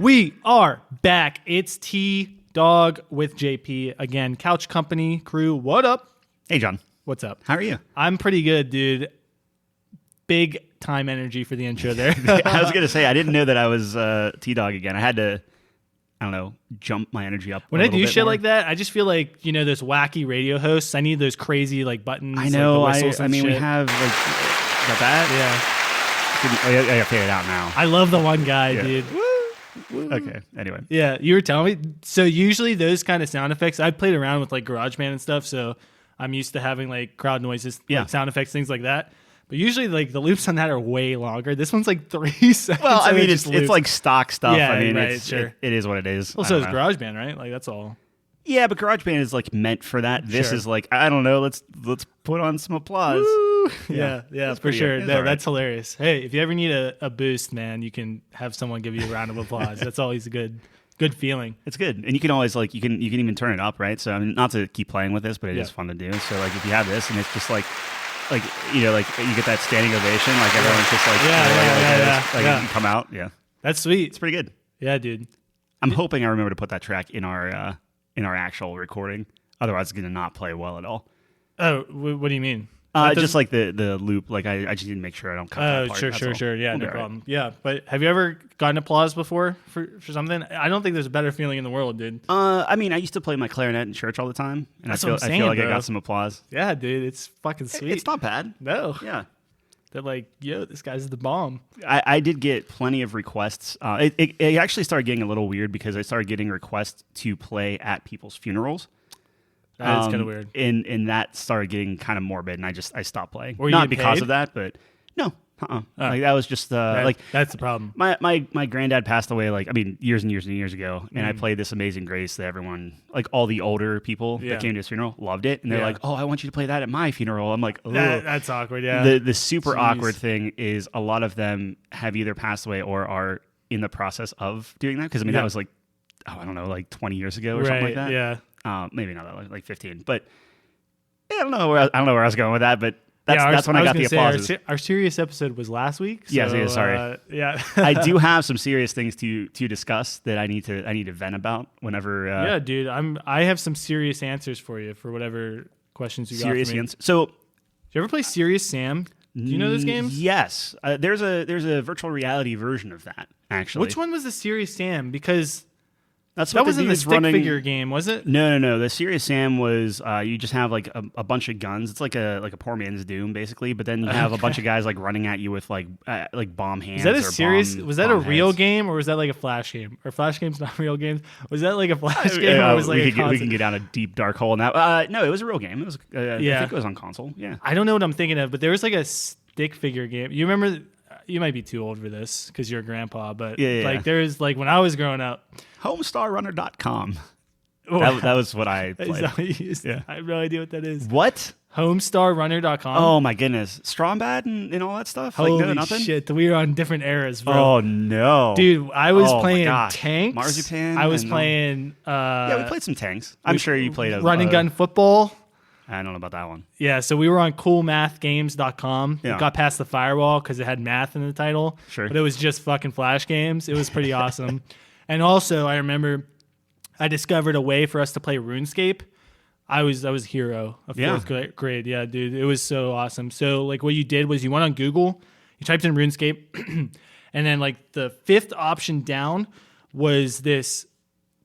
We are back. It's T-Dog with JP. Again, Couch Company crew. What up? Hey, John. What's up? How are you? I'm pretty good, dude. Big time energy for the intro there. I was going to say, I didn't know that I was T-Dog again. I had to, I don't know, jump my energy up When a I little do bit shit more. like that, I just feel like, you know, those wacky radio hosts. I need those crazy, like, buttons. I know. Like the whistles and we shit. have, like, got that? Yeah. I got to figure it out now. I love the one guy, Yeah. dude. Okay, anyway. Yeah, you were telling me. So usually those kind of sound effects, I've played around with like GarageBand and stuff, so I'm used to having like crowd noises, like sound effects, things like that. But usually like the loops on that are way longer. This one's like 3 seconds. Well, I and mean, just it's loops. like stock stuff. Yeah, I mean, right, it's, sure. it is what it is. Well, so is GarageBand, right? Like that's all. Yeah, but GarageBand is like meant for that. This Sure. is like, I don't know, let's put on some applause. Woo! Yeah, Yeah, that's for pretty sure. good. It's No, all right. that's hilarious. Hey, if you ever need a boost, man, you can have someone give you a round of applause. That's always a good feeling. It's good, and you can always like you can even turn it up, right? So I mean, not to keep playing with this, but it is fun to do. So like if you have this, and it's just like you know, like you get that standing ovation, like everyone's just like Yeah. you come out, yeah, That's sweet. it's pretty good. Yeah, dude. I'm hoping I remember to put that track in our actual recording. Otherwise, it's gonna not play well at all. Oh, what do you mean? Just like the loop, like I just need to make sure I don't cut that part. Sure. Yeah, We'll no be all right. problem. Yeah, but have you ever gotten applause before for something? I don't think there's a better feeling in the world, dude. I mean, I used to play my clarinet in church all the time, and That's I feel what I'm saying, like I bro. got some applause. Yeah, dude, it's fucking sweet. It's not bad. No, Yeah. they're like, yo, this guy's the bomb. I did get plenty of requests. It actually started getting a little weird because I started getting requests to play at people's funerals. That is kind of weird. And that started getting kind of morbid, and I stopped playing. Were you Not getting because paid? of that, but no. Like that was just like That's the problem. my granddad passed away years and years and years ago, and I played this Amazing Grace that everyone, like all the older people that came to his funeral, loved it, and they're like, "Oh, I want you to play that at my funeral." I'm like, "Oh, That's awkward. Yeah. The super Jeez. awkward thing is a lot of them have either passed away or are in the process of doing that, because I mean that was like, I don't know, like 20 years ago or something like that. Yeah. Maybe not that long, like 15, but yeah, I don't know where I was going with that, but that's when I was got the gonna applause. say, Our serious episode was last week. So, Yeah, sorry. Yeah. I do have some serious things to discuss that I need to vent about whenever. Yeah, dude. I have some serious answers for you for whatever questions you serious got for me. answer. So, Did you ever play Serious Sam? Do you know those games? Yes, there's a virtual reality version of that actually. Which one was the Serious Sam? Because That's that what was the in the dude's stick running. figure game, was it? No. The Serious Sam was you just have like a bunch of guns. It's like a poor man's Doom basically, but then you have a bunch of guys like running at you with like bomb hands. Is that a or serious? bomb- Was that a bomb real heads. game, or was that like a flash game? Or flash games not real games? Was that like a flash game, Yeah, or was like we a can console? get down a deep dark hole in that. No, it was a real game. It was. I think it was on console. Yeah. I don't know what I'm thinking of, but there was like a stick figure game. You remember? You might be too old for this because you're a grandpa, but Yeah. like there's like when I was growing up. Homestarrunner.com. That was what I Is played. that what you used? Yeah. I have no idea what that is. What? Homestarrunner.com. Oh my goodness. Strombat and all that stuff? Holy like, no, nothing? shit. We were on different eras, bro. Oh no. Dude, I was Oh, my playing gosh. tanks. Marzipan I was and, playing yeah, we played some tanks. I'm sure you played a run and gun football. I don't know about that one. Yeah, so we were on coolmathgames.com. Yeah. It got past the firewall because it had math in the title. Sure. But it was just fucking flash games. It was pretty awesome. And also, I remember I discovered a way for us to play RuneScape. I was hero of fourth grade. Yeah, dude. It was so awesome. So like what you did was you went on Google, you typed in RuneScape, and then like the fifth option down was this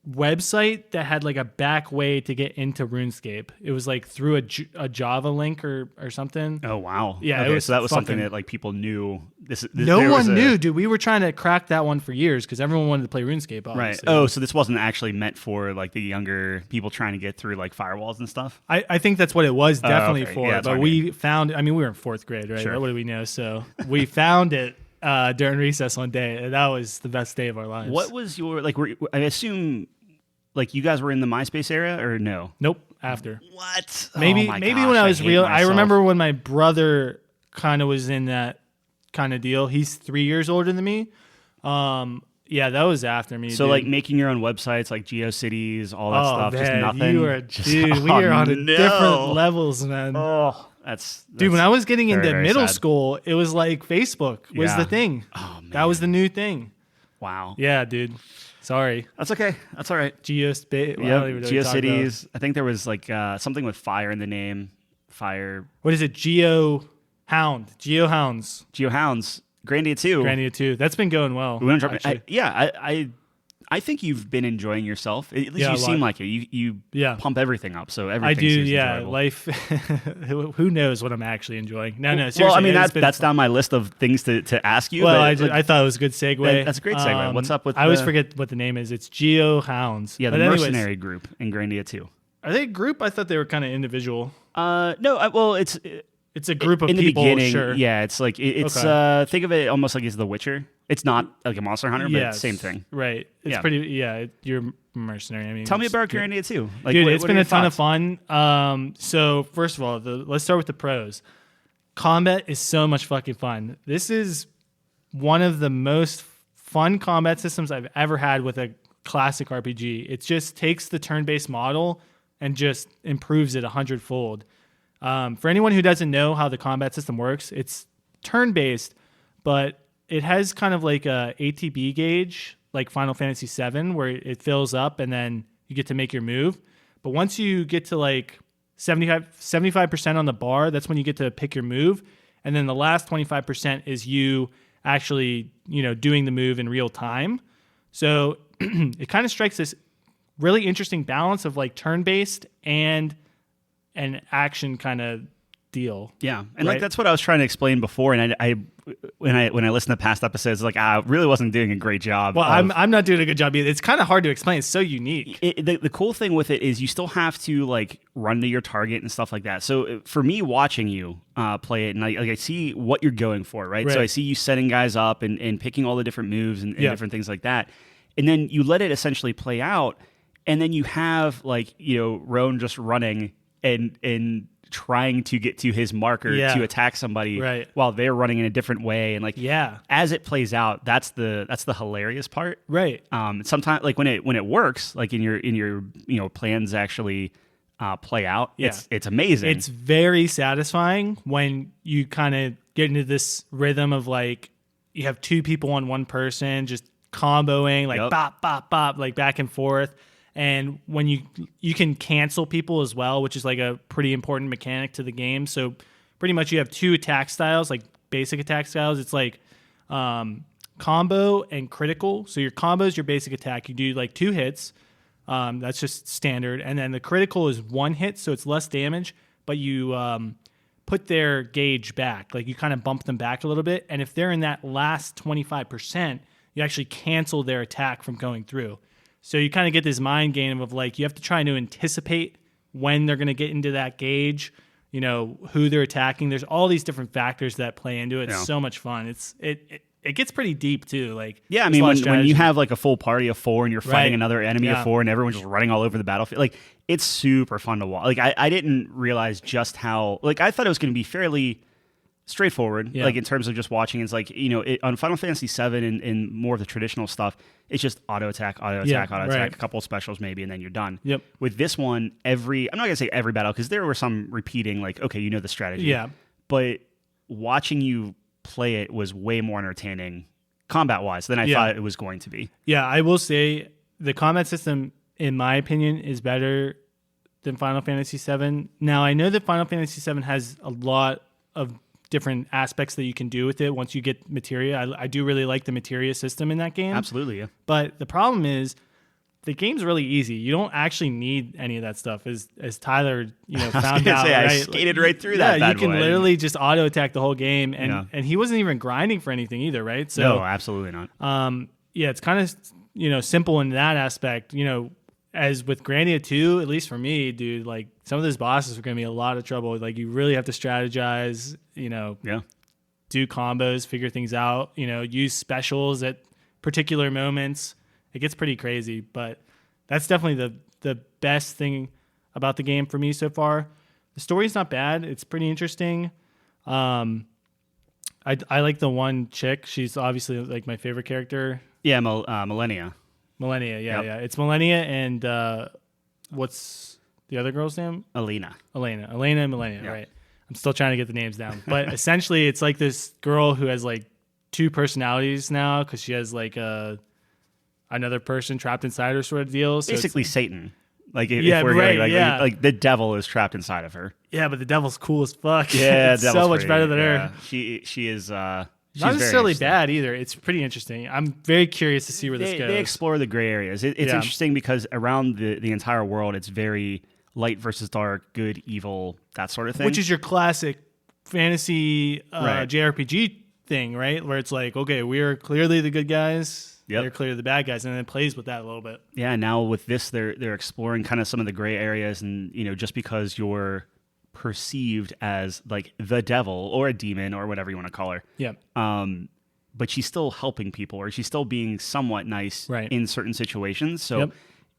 website that had like a back way to get into RuneScape. It was like through a Java link or something. Oh wow. Yeah, Okay, it was so that was something fucking- that like people knew. No one knew, dude. We were trying to crack that one for years because everyone wanted to play RuneScape. Right. Obviously. Oh, so this wasn't actually meant for like the younger people trying to get through like firewalls and stuff. I think that's what it was definitely okay. for. Yeah, that's but what I we found. I mean, we were in fourth grade, right? Sure. What do we know? So we found it during recess one day, and that was the best day of our lives. What was your like? I assume like you guys were in the MySpace era or no? Nope. After What? maybe Oh my maybe gosh, when I was hate real. I myself. remember when my brother kind of was in that kind of deal. He's 3 years older than me. Yeah, that was after me. So dude. like making your own websites, like GeoCities, all that stuff, just man, nothing. You are, Just- dude, we oh, are on a no. different levels, man. Oh, Dude, when I was getting very, into very middle sad. school, it was like Facebook was Yeah. the thing. Oh, man. That was the new thing. Wow. Yeah, dude. Sorry. That's okay. That's all right. GeoSpace. Yep. GeoCities. I think there was like something with fire in the name. Fire. What is it? GeoHounds. GeoHounds. Grandia II. Grandia 2. That's been going well. We want to actually. I think you've been enjoying yourself. At least Yeah, you a seem lot. like it. You Yeah. pump everything up, so everything I do, seems yeah. enjoyable. Life. Who knows what I'm actually enjoying? No, seriously. Well, I mean, it's been that's fun. down my list of things to ask you. Well, but, I thought it was a good segue. That's a great segue. What's up with I always the- forget what the name is. It's GeoHounds. yeah, the But anyways, mercenary group in Grandia 2. Are they a group? I thought they were kind of individual. No, well, it's It's a group of in the people, beginning. sure. Yeah, it's like it's Okay. think of it almost like it's The Witcher. It's not like a monster hunter, but Yes, it's same thing. Right. It's Yeah. pretty. Yeah, you're a mercenary. I mean, Tell me it's about good. Grandia 2. Like, Dude, what- it's what been are a your ton of thoughts? fun. So first of all, let's start with the pros. Combat is so much fucking fun. This is one of the most fun combat systems I've ever had with a classic RPG. It just takes the turn-based model and just improves it 100-fold. For anyone who doesn't know how the combat system works, it's turn-based, but it has kind of like a ATB gauge, like Final Fantasy VII, where it fills up and then you get to make your move. But once you get to like 75% on the bar, that's when you get to pick your move. And then the last 25% is you actually, doing the move in real time. So it kind of strikes this really interesting balance of like turn-based and an action kind of deal. Yeah, and Right? like that's what I was trying to explain before. And I when I listened to past episodes, like I really wasn't doing a great job. Well, of- I'm not doing a good job either. It's kind of hard to explain. It's so unique. The cool thing with it is you still have to like run to your target and stuff like that. So for me watching you play it, and I see what you're going for, right? So Right. I see you setting guys up and picking all the different moves and Yeah. different things like that. And then you let it essentially play out, and then you have like Roan just running and trying to get to his marker Yeah. to attack somebody Right. while they're running in a different way, and like Yeah. as it plays out, that's the hilarious part. Right. Sometimes like when it works, like in your plans actually play out, Yeah. it's amazing. It's very satisfying when you kind of get into this rhythm of like you have two people on one person just comboing like Yep. bop bop bop like back and forth. And when you can cancel people as well, which is like a pretty important mechanic to the game. So pretty much you have two attack styles, like basic attack styles. It's like combo and critical. So your combo is your basic attack. You do like 2 hits. That's just standard. And then the critical is 1 hit, so it's less damage, but you put their gauge back. Like you kind of bump them back a little bit. And if they're in that last 25%, you actually cancel their attack from going through. So you kind of get this mind game of like you have to try to anticipate when they're going to get into that gauge, who they're attacking. There's all these different factors that play into it. It's Yeah. so much fun. It gets pretty deep too. Like yeah, I there's mean a lot when of you strategy. have like a full party of 4 and you're fighting Right. another enemy Yeah. of 4 and everyone's just running all over the battlefield, like it's super fun to watch. Like I didn't realize just how like I thought it was going to be fairly straightforward, Yeah. like in terms of just watching. It's like on Final Fantasy VII and more of the traditional stuff, it's just auto attack, Yeah, right. a couple of specials maybe, and then you're done. Yep. With this one, I'm not gonna say every battle because there were some repeating, like okay, the strategy. Yeah. But watching you play it was way more entertaining combat wise than I Yeah. thought it was going to be. Yeah, I will say the combat system, in my opinion, is better than Final Fantasy VII. Now, I know that Final Fantasy VII has a lot of different aspects that you can do with it once you get materia. I do really like the materia system in that game. Absolutely, yeah. But the problem is the game's really easy. You don't actually need any of that stuff, as Tyler found out. I right? skated right through that. Yeah, you bad can boy. literally just auto attack the whole game, and Yeah. and he wasn't even grinding for anything either, right? So No, absolutely not. yeah, it's kind of simple in that aspect. As with Grandia 2, at least for me, dude, like some of those bosses are going to be a lot of trouble. Like you really have to strategize, Yeah. do combos, figure things out, use specials at particular moments. It gets pretty crazy, but that's definitely the best thing about the game for me so far. The story's not bad. It's pretty interesting. I like the one chick. She's obviously like my favorite character. Yeah, Millennia. Millennia, Yep. yeah. It's Millennia and what's the other girl's name? Elena. Elena and Millennia, Yeah. right. I'm still trying to get the names down. But essentially, it's like this girl who has like 2 personalities now because she has like another person trapped inside her sort of deal. So basically Satan. Like if yeah, we're right, going, yeah. like the devil is trapped inside of her. Yeah, but the devil's cool as fuck. Yeah, it's so much better than her. She is. She's not necessarily bad either. It's pretty interesting. I'm very curious to see where this goes. They explore the gray areas. It's interesting because around the entire world, it's very light versus dark, good, evil, that sort of thing. Which is your classic fantasy Right. JRPG thing, right? Where it's like, okay, we are clearly the good guys. Yep. They're clearly the bad guys, and then it plays with that a little bit. Yeah, now with this, they're exploring kind of some of the gray areas, and just because you're perceived as like the devil or a demon or whatever you want to call her, Yeah. but she's still helping people, or she's still being somewhat nice Right. in certain situations. So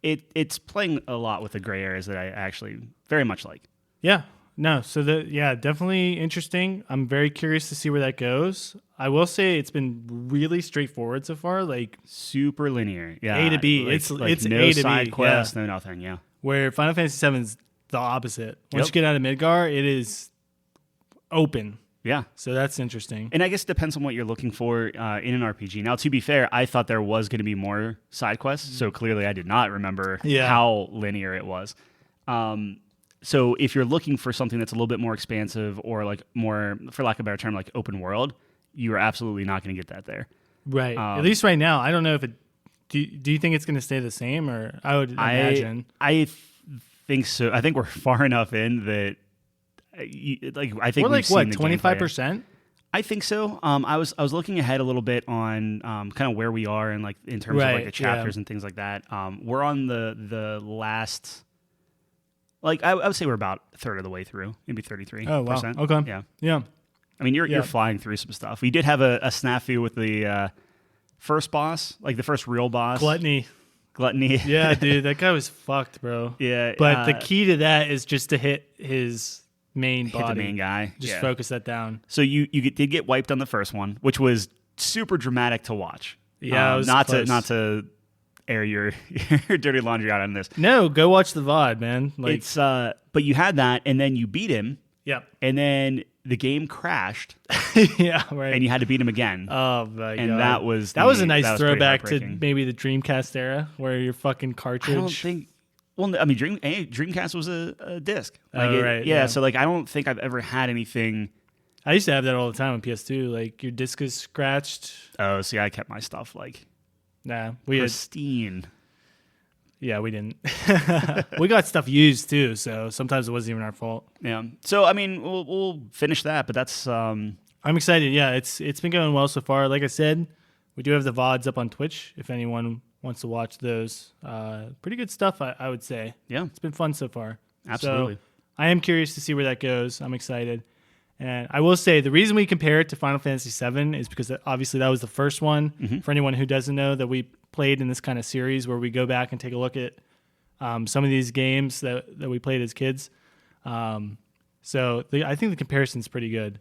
Yep. it's playing a lot with the gray areas that I actually very much like. Yeah. No. So definitely interesting. I'm very curious to see where that goes. I will say it's been really straightforward so far. Like Super linear, yeah. A to B. Like, It's no A to B, side yeah. quests, no nothing. Yeah. where Final Fantasy VII is the opposite. Once Yep. you get out of Midgar, it is open. Yeah. So that's interesting. And I guess it depends on what you're looking for in an RPG. Now, to be fair, I thought there was going to be more side quests, so clearly I did not remember how linear it was. So if you're looking for something that's a little bit more expansive or like more, for lack of a better term, like open world, you are absolutely not going to get that there. Right. At least right now. I don't know if it... Do you think it's going to stay the same? Or I would imagine. I think so. I think we're far enough in that... I think we're like, what, 25%? I think so. I was looking ahead a little bit on kind of where we are and like in terms of like the chapters and things like that. We're on the last, like I would say we're about a third of the way through, maybe 33%. Oh wow. Okay. Yeah. I mean, you're flying through some stuff. We did have a snafu with the first boss, like the first real boss, Gluttony. Yeah, dude, that guy was fucked, bro. Yeah, but the key to that is just to hit his main body. Hit the main guy. Just focus that down. So you did get wiped on the first one, which was super dramatic to watch. Yeah, it was not close. to air your dirty laundry out on this. No, go watch the VOD, man. Like, it's but you had that, and then you beat him. Yep. And then the game crashed. Yeah, right. And you had to beat him again. Oh my god. And that was a nice throwback to maybe the Dreamcast era, where your fucking cartridge. I don't think. Well, I mean, Dreamcast was a disc. Like right. Yeah, so like I don't think I've ever had anything. I used to have that all the time on PS2. Like your disc is scratched. Oh, see, I kept my stuff like we pristine. Yeah, we didn't. We got stuff used too, so sometimes it wasn't even our fault. Yeah. So I mean, we'll finish that, but that's. I'm excited. Yeah, it's been going well so far. Like I said, we do have the VODs up on Twitch if anyone wants to watch those. Pretty good stuff, I would say. Yeah. It's been fun so far. Absolutely. So I am curious to see where that goes. I'm excited. And I will say the reason we compare it to Final Fantasy VII is because obviously that was the first one. Mm-hmm. For anyone who doesn't know, that we played in this kind of series where we go back and take a look at some of these games that we played as kids. I think the comparison's pretty good.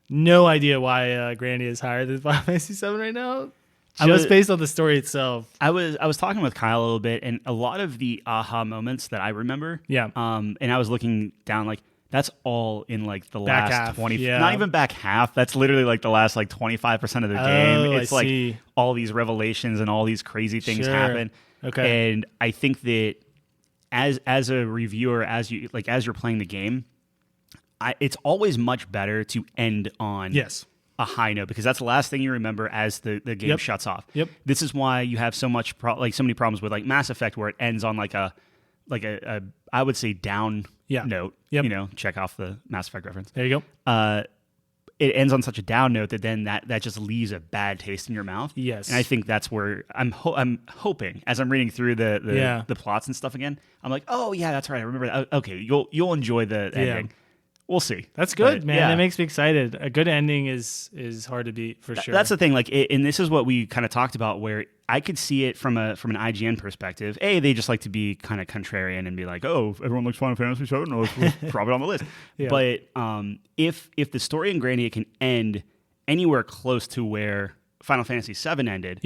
No idea why Grandia is higher than Final Fantasy VII right now. Just based on the story itself. I was talking with Kyle a little bit, and a lot of the aha moments that I remember. Yeah. And I was looking down, like that's all in like the back last half, 20. yeah. Not even back half. That's literally like the last like 25% of the game. It's I like see. all these revelations and all these crazy things happen. Okay. And I think that as a reviewer, as you're playing the game, it's always much better to end on a high note, because that's the last thing you remember as the game shuts off. Yep. This is why you have so much so many problems with like Mass Effect, where it ends on like a I would say down note. Yep. You know, check off the Mass Effect reference. There you go. It ends on such a down note that then that just leaves a bad taste in your mouth. Yes. And I think that's where I'm hoping, as I'm reading through the plots and stuff again, I'm like, oh yeah, that's right. I remember that. Okay, you'll enjoy the ending. We'll see. That's good, man. That makes me excited. A good ending is hard to beat for sure. That's the thing. Like, and this is what we kind of talked about, where I could see it from an IGN perspective. They just like to be kind of contrarian and be like, oh, everyone likes Final Fantasy VII, no, let's drop it on the list. Yeah. But if the story in Grandia can end anywhere close to where Final Fantasy VII ended,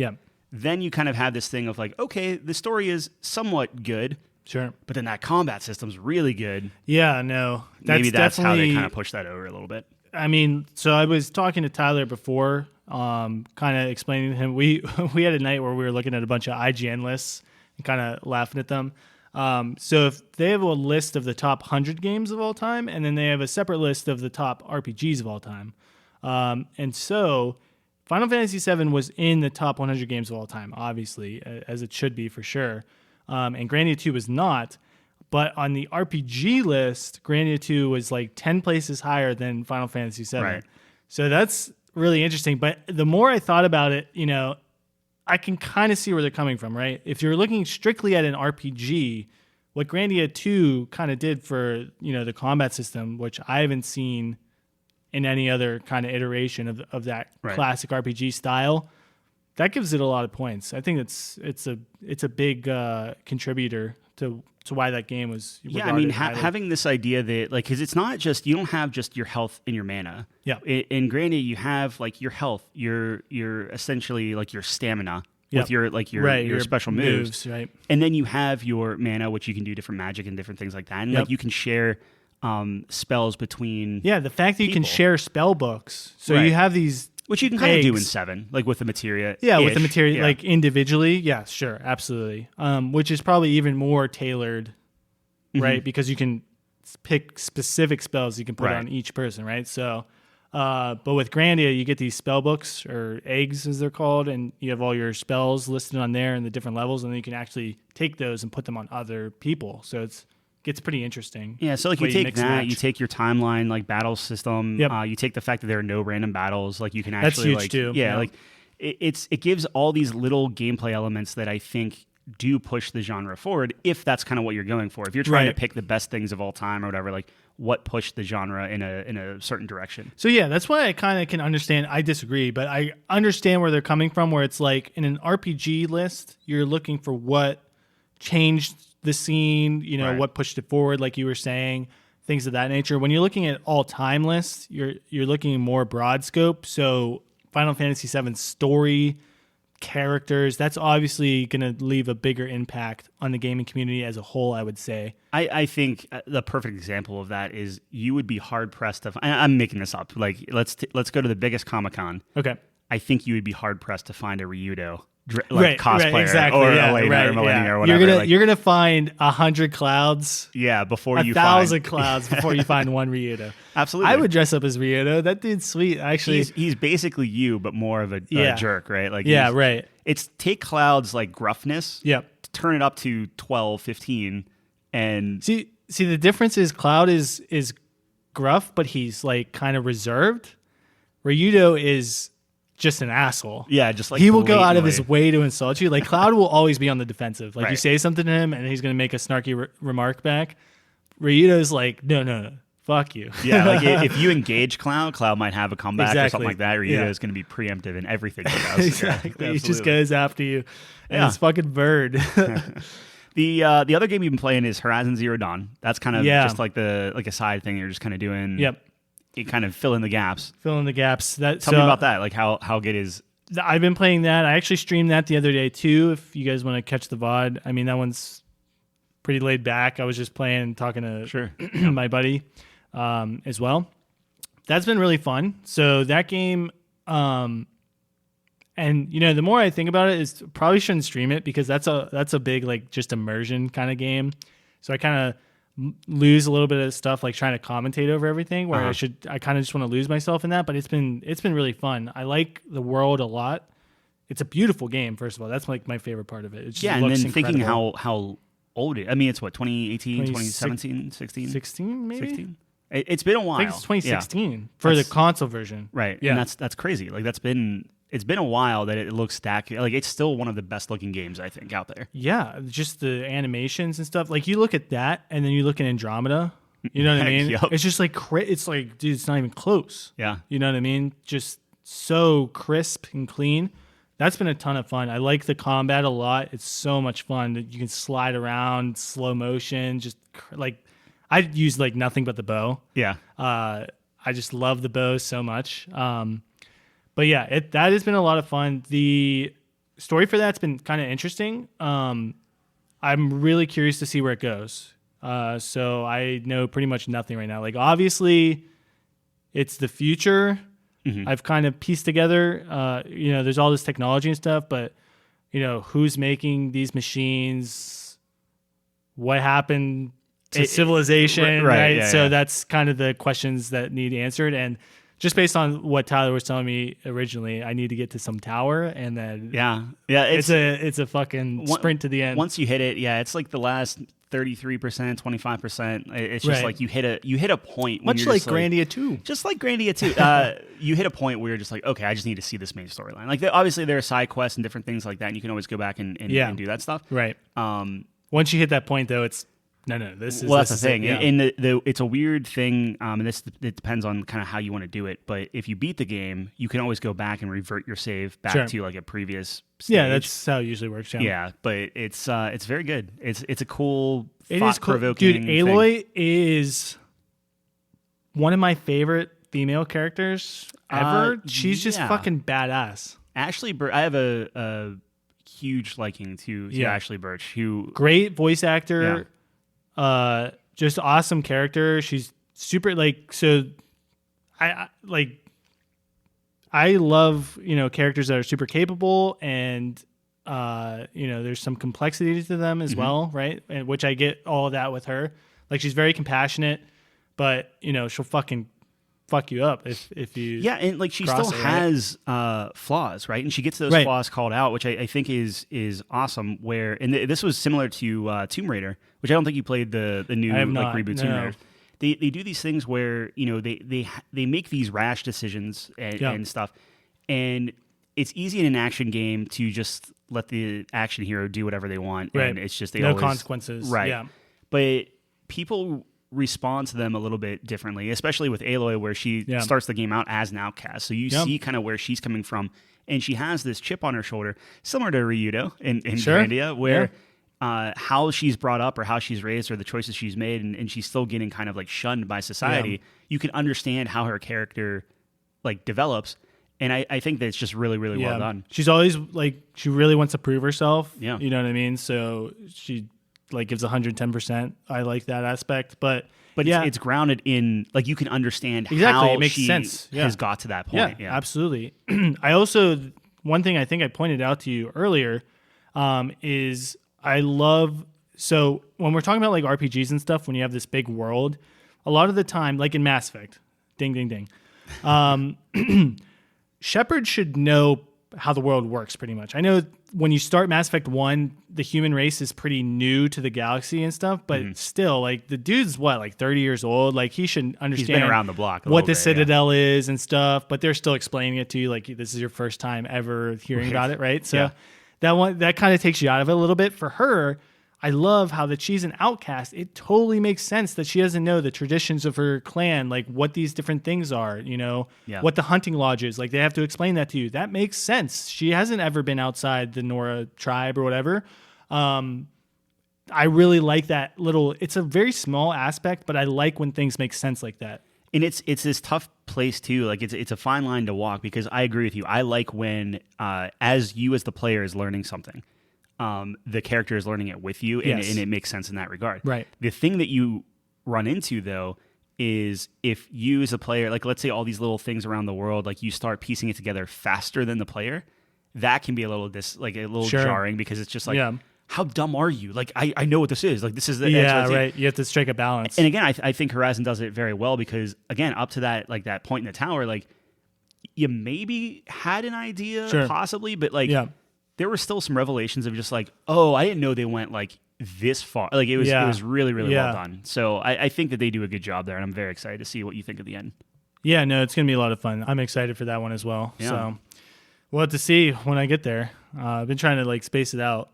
then you kind of have this thing of like, okay, the story is somewhat good. Sure. But then that combat system's really good. Yeah, no. Maybe that's how they kind of push that over a little bit. I mean, so I was talking to Tyler before, kind of explaining to him. We had a night where we were looking at a bunch of IGN lists and kind of laughing at them. So if they have a list of the top 100 games of all time, and then they have a separate list of the top RPGs of all time. And so Final Fantasy VII was in the top 100 games of all time, obviously, as it should be for sure. And Grandia II was not. But on the RPG list, Grandia II was like 10 places higher than Final Fantasy VII. Right. So that's really interesting. But the more I thought about it, I can kind of see where they're coming from, right? If you're looking strictly at an RPG, what Grandia II kind of did for, the combat system, which I haven't seen in any other kind of iteration of that classic RPG style, that gives it a lot of points. I think it's a big contributor to why that game was. Yeah, I mean, having this idea that because it's not just you don't have just your health and your mana. Yeah. In Grandia, you have your health, your essentially your stamina with your special moves, right? And then you have your mana, which you can do different magic and different things like that, and you can share spells between. Yeah, the fact that you can share spell books, so you have these. Which you can kind of do in 7, with the materia. Yeah, with the materia, individually. Yeah, sure, absolutely. Which is probably even more tailored, right? Because you can pick specific spells you can put on each person, right? So, but with Grandia, you get these spell books, or eggs as they're called, and you have all your spells listed on there and the different levels, and then you can actually take those and put them on other people. So gets pretty interesting. Yeah, so you take that, you take your timeline battle system, you take the fact that there are no random battles, you can actually that's huge too. Yeah, it gives all these little gameplay elements that I think do push the genre forward if that's kind of what you're going for. If you're trying to pick the best things of all time or whatever, what pushed the genre in a certain direction. So yeah, that's why I kind of can understand. I disagree, but I understand where they're coming from, where it's in an RPG list, you're looking for what changed the scene, what pushed it forward, like you were saying, things of that nature. When you're looking at all-time lists, you're looking more broad scope. So Final Fantasy VII's story, characters, that's obviously going to leave a bigger impact on the gaming community as a whole, I would say. I think the perfect example of that is you would be hard-pressed to... I'm making this up. Let's go to the biggest Comic-Con. Okay. I think you would be hard-pressed to find a Ryudo cosplayer exactly, or Elena or Millennia or whatever. You're gonna find 100 clouds. Yeah, before you 1,000 clouds before you find one Ryudo. Absolutely, I would dress up as Ryudo. That dude's sweet. Actually, he's basically you, but more of a jerk, right? Right. It's take Cloud's gruffness. Yep. Turn it up to 12, 15, and see the difference is Cloud is gruff, but he's kind of reserved. Ryudo is just an asshole. Yeah, just he will go out of his way to insult you. Cloud will always be on the defensive. You say something to him and he's going to make a snarky remark back. Ryudo's no, fuck you. Yeah, if you engage Cloud might have a comeback or something like that. Ryudo is going to be preemptive in everything he does. Exactly. Yeah, he just goes after you. And it's fucking bird. The other game you've been playing is Horizon Zero Dawn. That's kind of just a side thing you're just kind of doing. Yep. You kind of fill in the gaps. Tell me about that. How good is... I've been playing that. I actually streamed that the other day too, if you guys want to catch the VOD. I mean, that one's pretty laid back. I was just playing and talking to my buddy as well. That's been really fun. So that game... and, the more I think about it, is probably shouldn't stream it because that's a big, just immersion kind of game. So I kind of lose a little bit of stuff trying to commentate over everything where I kind of just want to lose myself in that, but it's been really fun. I like the world a lot. It's a beautiful game, first of all. That's my favorite part of it. It just and looks then incredible. Thinking how old it is. I mean, it's what, 2018, 2017, 16? 16 maybe? 16? It's been a while. I think it's 2016 for the console version. Right. Yeah. And that's crazy. It's been a while that it looks stacked. It's still one of the best looking games, I think, out there. Yeah, just the animations and stuff. You look at that, and then you look at Andromeda. You know what I mean? Yep. It's just it's dude, it's not even close. Yeah. You know what I mean? Just so crisp and clean. That's been a ton of fun. I like the combat a lot. It's so much fun that you can slide around, slow motion. Just I use nothing but the bow. Yeah. I just love the bow so much. But yeah, that has been a lot of fun. The story for that's been kind of interesting. I'm really curious to see where it goes. So I know pretty much nothing right now. Like, obviously, it's the future. Mm-hmm. I've kind of pieced together, there's all this technology and stuff, but, who's making these machines? What happened to civilization? Right? Yeah, so that's kind of the questions that need answered. And just based on what Tyler was telling me originally, I need to get to some tower, and then it's a fucking sprint to the end. Once you hit it, it's like the last 33%, 25%. It's just like you hit a point. Much like Grandia II. Just like Grandia II. You hit a point where you're just like, okay, I just need to see this main storyline. Like, obviously there are side quests and different things like that, and you can always go back and do that stuff. Right. Once you hit that point, though, it's this is... Well, that's the thing. And it's a weird thing, and it depends on kind of how you want to do it, but if you beat the game, you can always go back and revert your save back to like a previous stage. Yeah, that's how it usually works. Yeah, but it's very good. It's a cool, it thought-provoking Dude, Aloy is one of my favorite female characters ever. She's just fucking badass. Ashley Birch, I have a huge liking to Ashley Birch, who... Great voice actor. Yeah. Just awesome character. She's super I love, characters that are super capable, and there's some complexity to them as well, right? And which I get all of that with her. Like, she's very compassionate, but she'll fucking fuck you up if you and like she still has flaws, right? And she gets those flaws called out, which I think is awesome. This was similar to Tomb Raider, which I don't think you played the new reboot Tomb Raider. They do these things where they make these rash decisions and stuff, and it's easy in an action game to just let the action hero do whatever they want, and it's just no consequences, right? Yeah. But people respond to them a little bit differently, especially with Aloy, where she starts the game out as an outcast. So you see kind of where she's coming from, and she has this chip on her shoulder, similar to Ryudo in Grandia, where how she's brought up or how she's raised or the choices she's made, and she's still getting kind of like shunned by society. Yeah. You can understand how her character like develops, and I think that it's just really, really well done. She's always like, she really wants to prove herself. Yeah. You know what I mean? So she like gives 110%. I like that aspect, but it's grounded in, like, you can understand how it makes sense. Has got to that point. Yeah. Absolutely. I also, one thing I think I pointed out to you earlier, is I love, so when we're talking about like RPGs and stuff, when you have this big world, a lot of the time, like in Mass Effect, ding, ding, ding, Shepard should know how the world works pretty much. I know when you start Mass Effect 1, the human race is pretty new to the galaxy and stuff, but still, like, the dude's like 30 years old. Like, he should understand, he's been around the block what the Citadel is and stuff, but they're still explaining it to you like this is your first time ever hearing about it, right? So that kind of takes you out of it a little bit. For her, I love how that she's an outcast. It totally makes sense that she doesn't know the traditions of her clan, like what these different things are, what the hunting lodge is. Like, they have to explain that to you. That makes sense. She hasn't ever been outside the Nora tribe or whatever. I really like that it's a very small aspect, but I like when things make sense like that. And it's this tough place too. Like, it's a fine line to walk, because I agree with you. I like when, as the player is learning something, the character is learning it with you, and it makes sense in that regard. Right. The thing that you run into, though, is if you as a player, like, let's say all these little things around the world, like, you start piecing it together faster than the player, that can be a little jarring, because it's just like, how dumb are you? Like, I know what this is. Like, this is the right. You have to strike a balance. And again, I think Horizon does it very well, because again, up to that point in the tower, like, you maybe had an idea, possibly, but like, there were still some revelations of just like, oh, I didn't know they went like this far. Like, it was really, really well done. So I think that they do a good job there, and I'm very excited to see what you think at the end. Yeah, no, it's going to be a lot of fun. I'm excited for that one as well. Yeah. So we'll have to see when I get there. I've been trying to like space it out.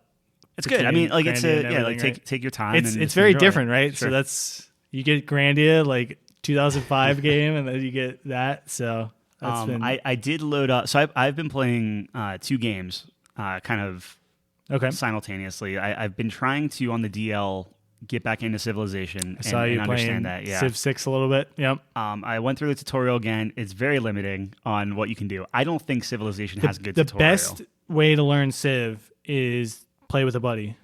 It's good. I mean, like, it's take your time. It's very different, right? Sure. So that's, you get Grandia, like 2005 game, and then you get that. So that's I did load up. So I've been playing 2 games kind of simultaneously. I've been trying to, on the DL, get back into Civilization. I saw you understand that. Civ 6 a little bit. Yep. I went through the tutorial again. It's very limiting on what you can do. I don't think Civilization has good tutorial. The best way to learn Civ is play with a buddy.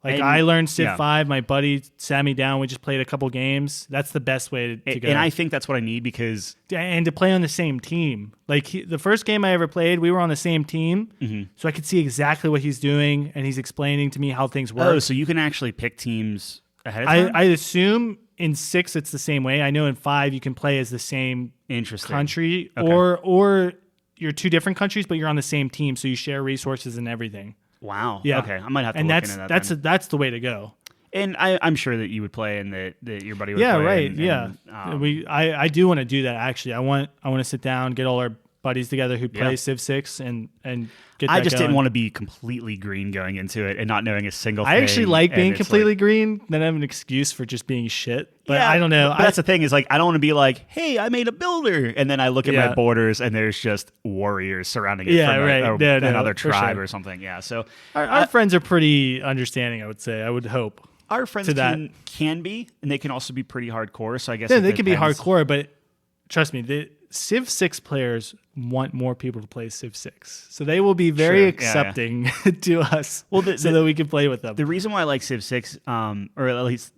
Like, And, I learned Civ 5. My buddy sat me down. We just played a couple games. That's the best way to go. And I think that's what I need because... And to play on the same team. Like, the first game I ever played, we were on the same team. So I could see exactly what he's doing, and he's explaining to me how things work. Oh, so you can actually pick teams ahead of time? I assume in 6 it's the same way. I know in 5 you can play as the same country. Okay. Or you're two different countries, but you're on the same team, so you share resources and everything. Wow. Yeah. Okay. I might have to look into that. That's the way to go. And I'm sure that you would play and that your buddy would play. Yeah, right. And, I do want to do that, actually. I want to sit down, get all our buddies together who play Civ 6 and get that I just going. didn't want to be completely green going into it and not knowing a single thing. I actually like being completely green. Then I have an excuse for just being shit. But I don't know. But that's the thing is, like, I don't want to be like, hey, I made a builder. And then I look at my borders and there's just warriors surrounding it from another tribe or something. Yeah. So our friends are pretty understanding, I would say. I would hope. Our friends can be, and they can also be pretty hardcore. So I guess they can be hardcore, but trust me, the Civ 6 players want more people to play Civ 6. So they will be very accepting to us so that we can play with them. The reason why I like Civ 6, or at least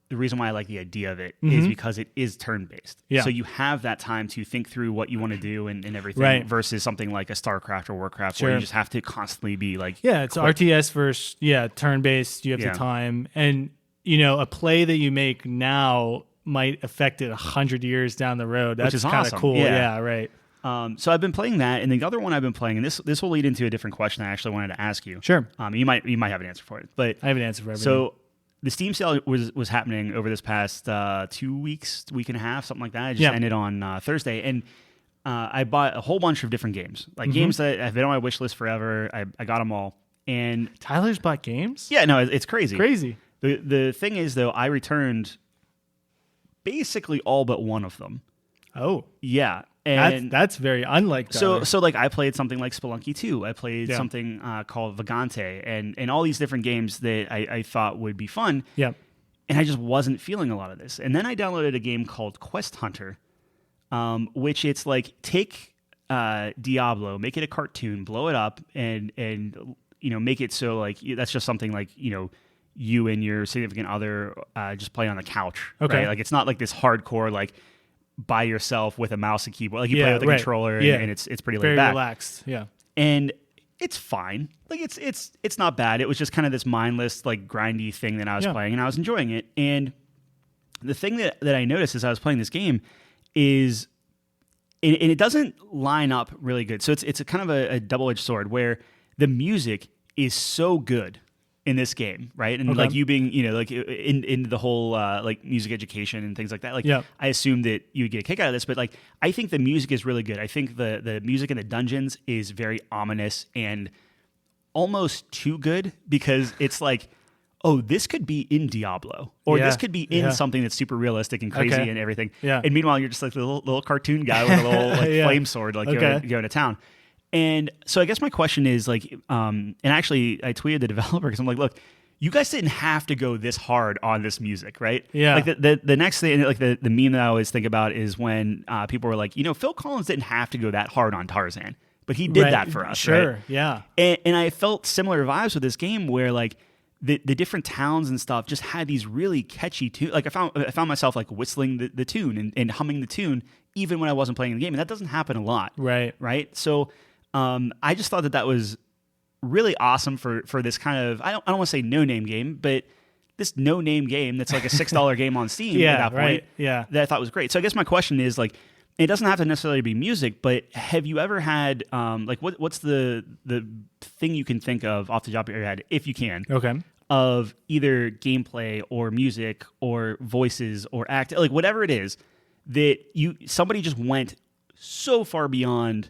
the reason why I like the idea of it, is because it is turn-based. Yeah. So you have that time to think through what you want to do and everything versus something like a StarCraft or Warcraft where you just have to constantly be like... Yeah, it's RTS versus turn-based. You have the time. And, a play that you make now might affect it 100 years down the road. That's kind of awesome. Cool. Yeah, right. So I've been playing that, and the other one I've been playing, and this will lead into a different question I actually wanted to ask you. Sure. You might have an answer for it, but I have an answer for everything. So the Steam sale was happening over this past 2 weeks, week and a half, something like that. It just ended on Thursday, and I bought a whole bunch of different games, like games that have been on my wish list forever. I got them all, and Tyler's bought games. Yeah, no, it's crazy. Crazy. The thing is, though, I returned basically all but one of them. Oh, yeah. And that's very unlike Tyler. So like I played something like Spelunky 2. I played something called Vagante and all these different games that I thought would be fun. Yeah. And I just wasn't feeling a lot of this. And then I downloaded a game called Quest Hunter, which it's like take Diablo, make it a cartoon, blow it up, and make it so like that's just something like you and your significant other just play on the couch. Okay. Right? Like it's not like this hardcore like by yourself with a mouse and keyboard. Like you play with a controller and it's pretty laid back. Very relaxed. Yeah. And it's fine. Like it's not bad. It was just kind of this mindless, like grindy thing that I was playing and I was enjoying it. And the thing that I noticed as I was playing this game is and it doesn't line up really good. So it's a kind of a double-edged sword where the music is so good in this game, right? And like you being, like in the whole like music education and things like that. Like I assume that you would get a kick out of this, but like I think the music is really good. I think the music in the dungeons is very ominous and almost too good because it's like, oh, this could be in Diablo or this could be in something that's super realistic and crazy and everything. Yeah. And meanwhile, you're just like the little cartoon guy with a little like flame sword, like going to town. And so I guess my question is like, and actually I tweeted the developer because I'm like, look, you guys didn't have to go this hard on this music, right? Yeah. Like the next thing, like the meme that I always think about is when people were like, Phil Collins didn't have to go that hard on Tarzan, but he did that for us. Sure. Right? Yeah. And I felt similar vibes with this game where like the different towns and stuff just had these really catchy tunes. Like I found myself like whistling the tune and humming the tune even when I wasn't playing the game. And that doesn't happen a lot. Right. Right. So I just thought that was really awesome for this kind of I don't want to say no name game, but this no name game that's like a $6 game on Steam at that point. Yeah, that I thought was great. So I guess my question is like, it doesn't have to necessarily be music, but have you ever had like what's the thing you can think of off the top of your head, if you can? Okay. Of either gameplay or music or voices or act, like whatever it is that somebody just went so far beyond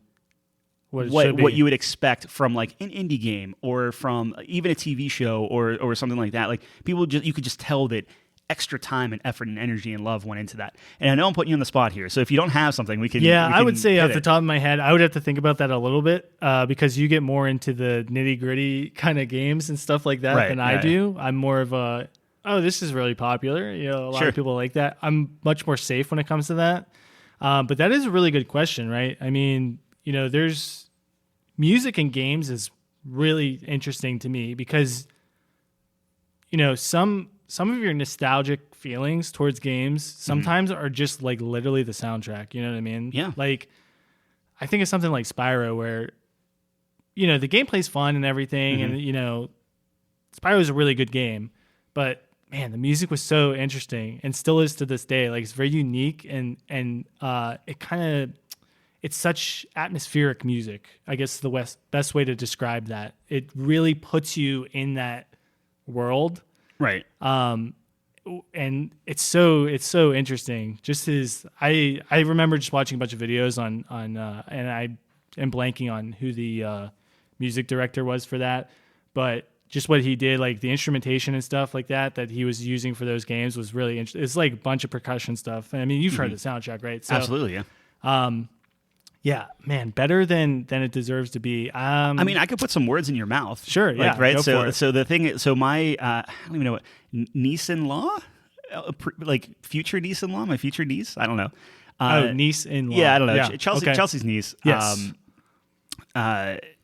what you would expect from like an indie game or from even a TV show or something like that. Like you could just tell that extra time and effort and energy and love went into that. And I know I'm putting you on the spot here, so if you don't have something, we can. Yeah, I would say off the top of my head, I would have to think about that a little bit because you get more into the nitty gritty kind of games and stuff like that than I do. I'm more of a this is really popular. A lot of people like that. I'm much more safe when it comes to that. But that is a really good question, right? I mean, there's music in games is really interesting to me because some of your nostalgic feelings towards games sometimes are just like literally the soundtrack. You know what I mean? Yeah. Like, I think it's something like Spyro where, the gameplay's fun and everything, and Spyro is a really good game, but man, the music was so interesting and still is to this day. Like, it's very unique and it's such atmospheric music. I guess the best way to describe that. It really puts you in that world. Right. And it's so interesting. I remember just watching a bunch of videos on and I am blanking on who the music director was for that, but just what he did, like the instrumentation and stuff like that he was using for those games was really interesting. It's like a bunch of percussion stuff. I mean, you've heard the soundtrack, right? So, absolutely, yeah. Yeah, man, better than it deserves to be. I mean, I could put some words in your mouth. Sure, yeah, right. Go for it. So the thing is, my I don't even know what niece-in-law, like future niece-in-law, my future niece. I don't know. Niece-in-law. Yeah, I don't know. Yeah. Chelsea's niece. Yes.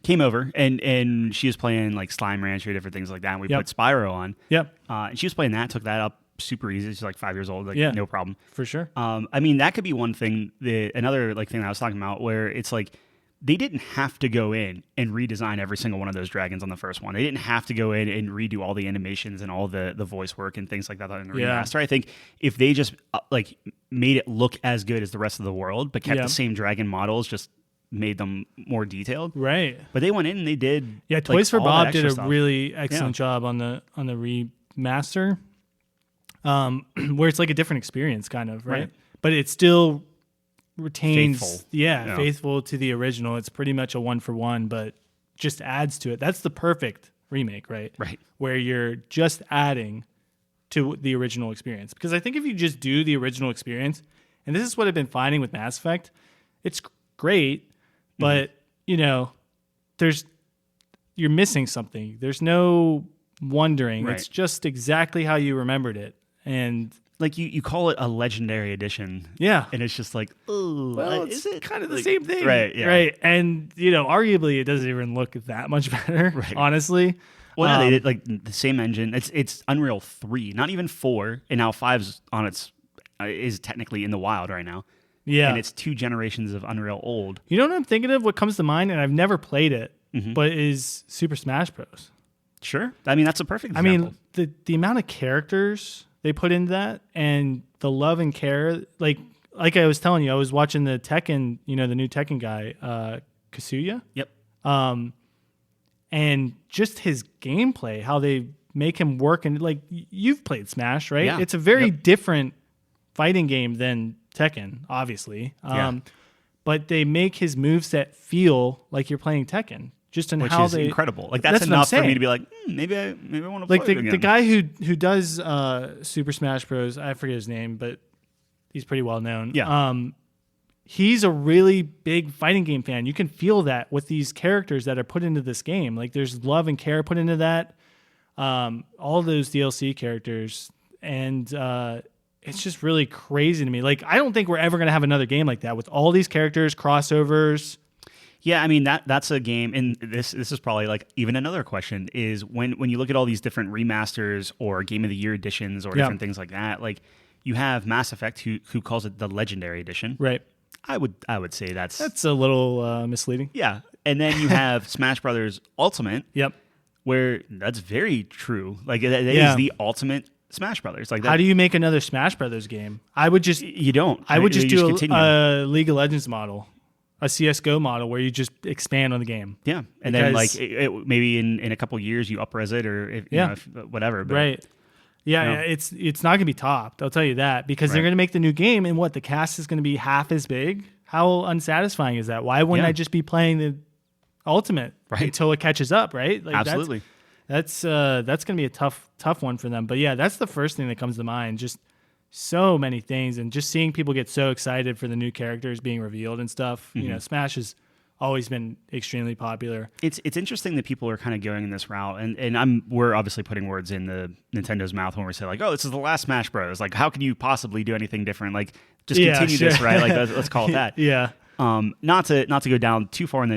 Came over and she was playing like Slime Rancher, different things like that. And we put Spyro on. Yep. And she was playing that. Took that up super easy. She's like 5 years old. Like no problem. For sure. I mean, that could be one thing. Another like thing that I was talking about where it's like they didn't have to go in and redesign every single one of those dragons on the first one. They didn't have to go in and redo all the animations and all the voice work and things like that in the remaster. I think if they just like made it look as good as the rest of the world, but kept the same dragon models, just made them more detailed. Right. But they went in and they did. Yeah, Toys for Bob did a stuff. really excellent job on the remaster. Where it's like a different experience, kind of, right? But it still retains, faithful to the original. It's pretty much a 1-for-1, but just adds to it. That's the perfect remake, right? Right. Where you're just adding to the original experience. Because I think if you just do the original experience, and this is what I've been finding with Mass Effect, it's great, but you're missing something. There's no wondering. Right. It's just exactly how you remembered it. And like you call it a legendary edition. Yeah. And it's just like, oh, well, is it kind of the same thing? Right. Yeah. Right. And, arguably it doesn't even look that much better, honestly. Well, they did like the same engine. It's Unreal 3, not even 4. And now 5's on is technically in the wild right now. Yeah. And it's 2 generations of Unreal old. You know what I'm thinking of? What comes to mind, and I've never played it, but is Super Smash Bros. Sure. I mean, that's a perfect example. I mean, the amount of characters they put into that and the love and care, like I was telling you, I was watching the Tekken, the new Tekken guy, Kasuya. Yep. And just his gameplay, how they make him work, and like you've played Smash, right? Yeah. It's a very different fighting game than Tekken, obviously. But they make his moveset feel like you're playing Tekken. Just in which how is they incredible. Like that's enough for me to be like, maybe I want to play like the guy who does Super Smash Bros. I forget his name, but he's pretty well known. Yeah. He's a really big fighting game fan. You can feel that with these characters that are put into this game. Like there's love and care put into that. All those DLC characters, and it's just really crazy to me. Like I don't think we're ever gonna have another game like that with all these characters, crossovers. Yeah, I mean that's a game, and this is probably like even another question is when you look at all these different remasters or Game of the Year editions or different things like that, like you have Mass Effect who calls it the Legendary Edition. Right. I would say that's a little misleading. Yeah, and then you have Smash Brothers Ultimate. Yep. Where that's very true. Like that is the ultimate Smash Brothers. Like that. How do you make another Smash Brothers game? I would just you don't. I would just do continue. a League of Legends model. A CSGO model where you just expand on the game. Yeah. And then like maybe in a couple of years you up-res it or if whatever. But, right. Yeah, it's not going to be topped. I'll tell you that because they're going to make the new game and the cast is going to be half as big. How unsatisfying is that? Why wouldn't I just be playing the Ultimate until it catches up, right? Like absolutely. That's going to be a tough one for them. But yeah, that's the first thing that comes to mind. Just so many things, and just seeing people get so excited for the new characters being revealed and stuff. Smash has always been extremely popular. It's interesting that people are kind of going in this route, and we're obviously putting words in the Nintendo's mouth when we say like, oh, this is the last Smash Bros. Like, how can you possibly do anything different? Like, just continue this, right? Like, let's call it that. Yeah. Not to go down too far in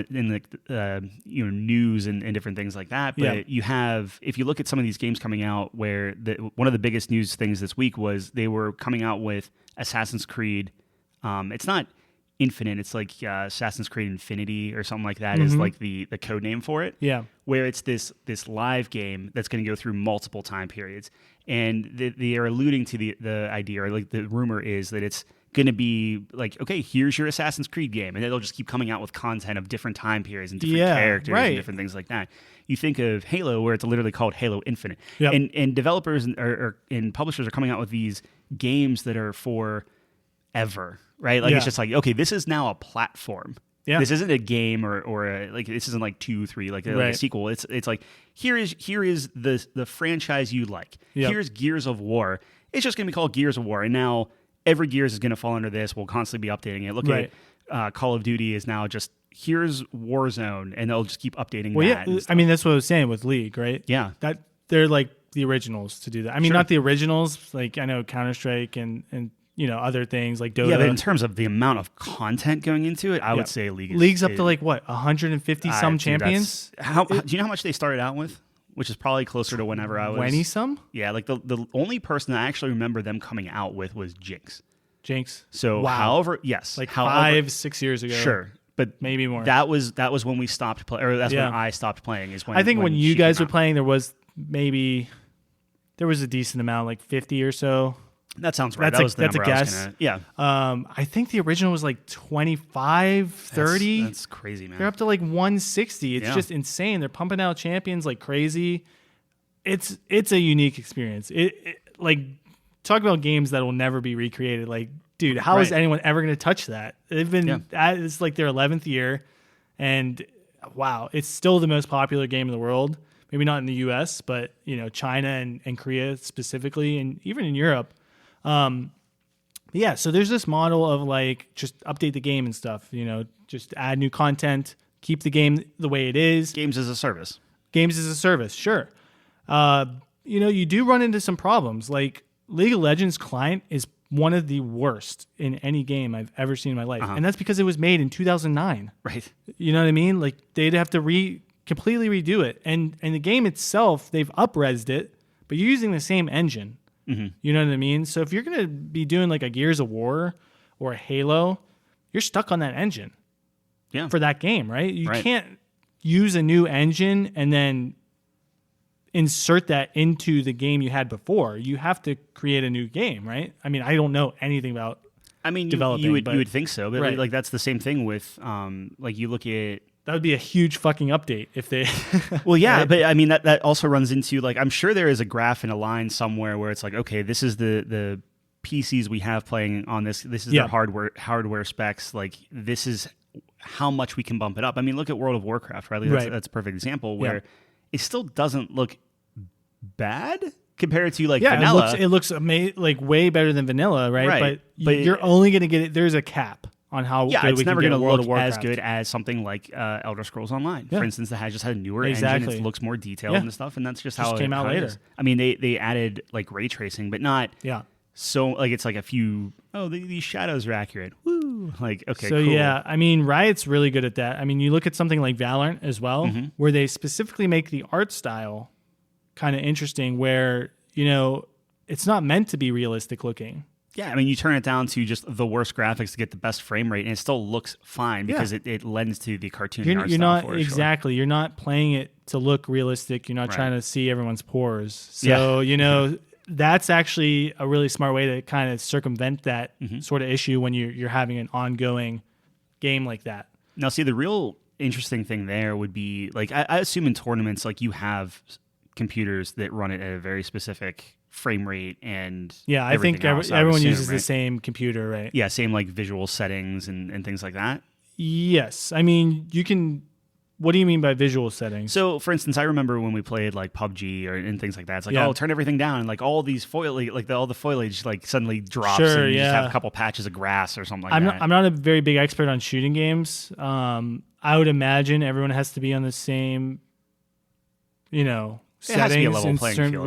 the news and different things like that, but you have, if you look at some of these games coming out, where one of the biggest news things this week was they were coming out with Assassin's Creed. It's not Infinite, it's like Assassin's Creed Infinity or something like that is like the code name for it. Yeah, where it's this live game that's going to go through multiple time periods, and they are alluding to the idea, or like the rumor is that it's going to be like, okay, here's your Assassin's Creed game, and they'll just keep coming out with content of different time periods and different characters and different things like that. You think of Halo, where it's literally called Halo Infinite, and developers and publishers are coming out with these games that are for ever, right? Like it's just like, okay, this is now a platform. Yeah. This isn't a game or like this isn't like 2, 3 like a sequel. It's like here is the franchise you like. Yep. Here's Gears of War. It's just going to be called Gears of War, and now every Gears is going to fall under this. We'll constantly be updating it. Look at Call of Duty is now just here's Warzone, and they'll just keep updating that. Yeah, I mean that's what I was saying with League, right? Yeah, that they're like the originals to do that. I mean, not the originals. Like I know Counter-Strike and other things like Dota. Yeah, but in terms of the amount of content going into it, I would say League's up to like what 150 some champions. Do you know how much they started out with? Which is probably closer to whenever I was 20 some. Yeah, like the only person I actually remember them coming out with was Jinx. So, however, like 5-6 years ago. Sure, but maybe more. That was when we stopped playing, or that's when I stopped playing. Is when I think when you guys were playing, there was a decent amount, like 50 or so. That sounds right. That's a guess. I think the original was like 25, 30. That's crazy, man. They're up to like 160. It's just insane. They're pumping out champions like crazy. It's a unique experience. It like talk about games that will never be recreated. Like, dude, how is anyone ever going to touch that? They've been it's like their 11th year, and wow, it's still the most popular game in the world. Maybe not in the U.S., but China and Korea specifically, and even in Europe. So there's this model of like just update the game and stuff, just add new content, keep the game the way it is. Games as a service, sure. You do run into some problems. Like League of Legends client is one of the worst in any game I've ever seen in my life. And that's because it was made in 2009. Right. You know what I mean? Like they'd have to completely redo it. And the game itself, they've up-resed it, but you're using the same engine. Mm-hmm. You know what I mean? So if you're going to be doing like a Gears of War or a Halo, you're stuck on that engine for that game, right? You can't use a new engine and then insert that into the game you had before. You have to create a new game, right? I mean, I don't know anything about developing. You would think so, but like that's the same thing with like you look at. That would be a huge fucking update if they... Well, yeah, but I mean, that also runs into, like, I'm sure there is a graph and a line somewhere where it's like, okay, this is the PCs we have playing on this. This is their hardware specs. Like, this is how much we can bump it up. I mean, look at World of Warcraft, right? Like, that's a perfect example where it still doesn't look bad compared to, like, vanilla. It looks like way better than vanilla, right? But you're only going to get it... There's a cap on how good it's we never going to look as good as something like Elder Scrolls Online, for instance, that has a newer engine. It looks more detailed and stuff, and that's just how it came out later. I mean, they added like ray tracing, but not so like it's like a few. Oh, these shadows are accurate. Woo! Like okay, so cool. I mean, Riot's really good at that. I mean, you look at something like Valorant as well, where they specifically make the art style kind of interesting, where it's not meant to be realistic looking. Yeah, I mean, you turn it down to just the worst graphics to get the best frame rate, and it still looks fine because it lends to the cartoon art style. You're not playing it to look realistic. You're not trying to see everyone's pores. So, that's actually a really smart way to kind of circumvent that sort of issue when you're having an ongoing game like that. Now, see, the real interesting thing there would be, like, I assume in tournaments, like, you have computers that run it at a very specific frame rate and I think everyone uses the same computer, right? Yeah, same like visual settings and things like that. Yes, I mean you can. What do you mean by visual settings? So, for instance, I remember when we played like PUBG and things like that. It's like, turn everything down, and like all these all the foliage like suddenly drops, and you just have a couple patches of grass or something like that. I'm not a very big expert on shooting games. I would imagine everyone has to be on the same, settings, it has to be a level playing field,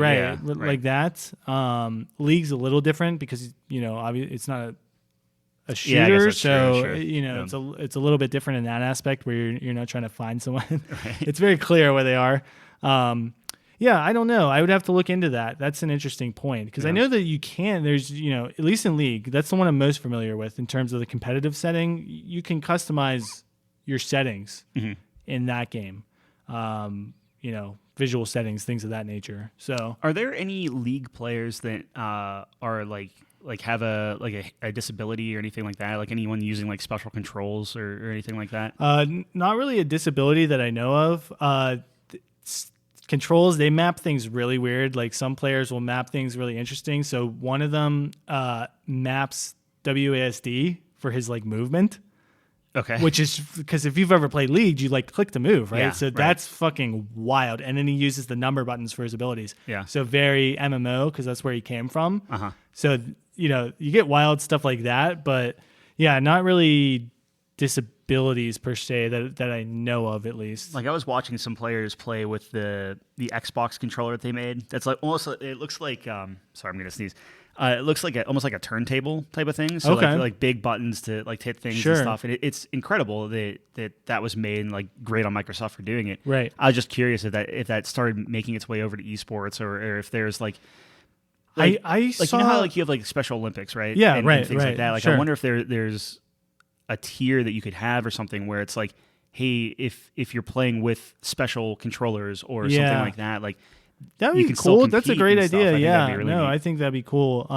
like that. League's a little different because obviously it's not a shooter, that's so true, sure. it's a little bit different in that aspect where you're not trying to find someone. Right. It's very clear where they are. I don't know. I would have to look into that. That's an interesting point because I know that you can. There's at least in League, that's the one I'm most familiar with in terms of the competitive setting. You can customize your settings in that game. Visual settings, things of that nature. So, are there any League players that are like have a disability or anything like that? Like anyone using like special controls or anything like that? Not really a disability that I know of. Controls, they map things really weird. Like some players will map things really interesting. So one of them maps WASD for his like movement. Okay. Which is because if you've ever played League, you like click to move, right? Yeah, so right. That's fucking wild. And then he uses the number buttons for his abilities. Yeah. So very MMO because that's where he came from. Uh-huh. So, you get wild stuff like that, but yeah, not really disabilities per se that I know of at least. Like I was watching some players play with the Xbox controller that they made. That's like almost, it looks like, sorry, I'm going to sneeze. It looks like almost like a turntable type of thing. So like big buttons to like hit things and stuff. And it's incredible that was made and like great on Microsoft for doing it. Right. I was just curious if that started making its way over to esports or if there's like I saw, you know how like you have like Special Olympics, right? Yeah, and right, things right. like that. Like Sure. I wonder if there's a tier that you could have or something where it's like, hey, if you're playing with special controllers or something like that, like that'd be cool. That's a great idea. Yeah, really neat. I think that'd be cool.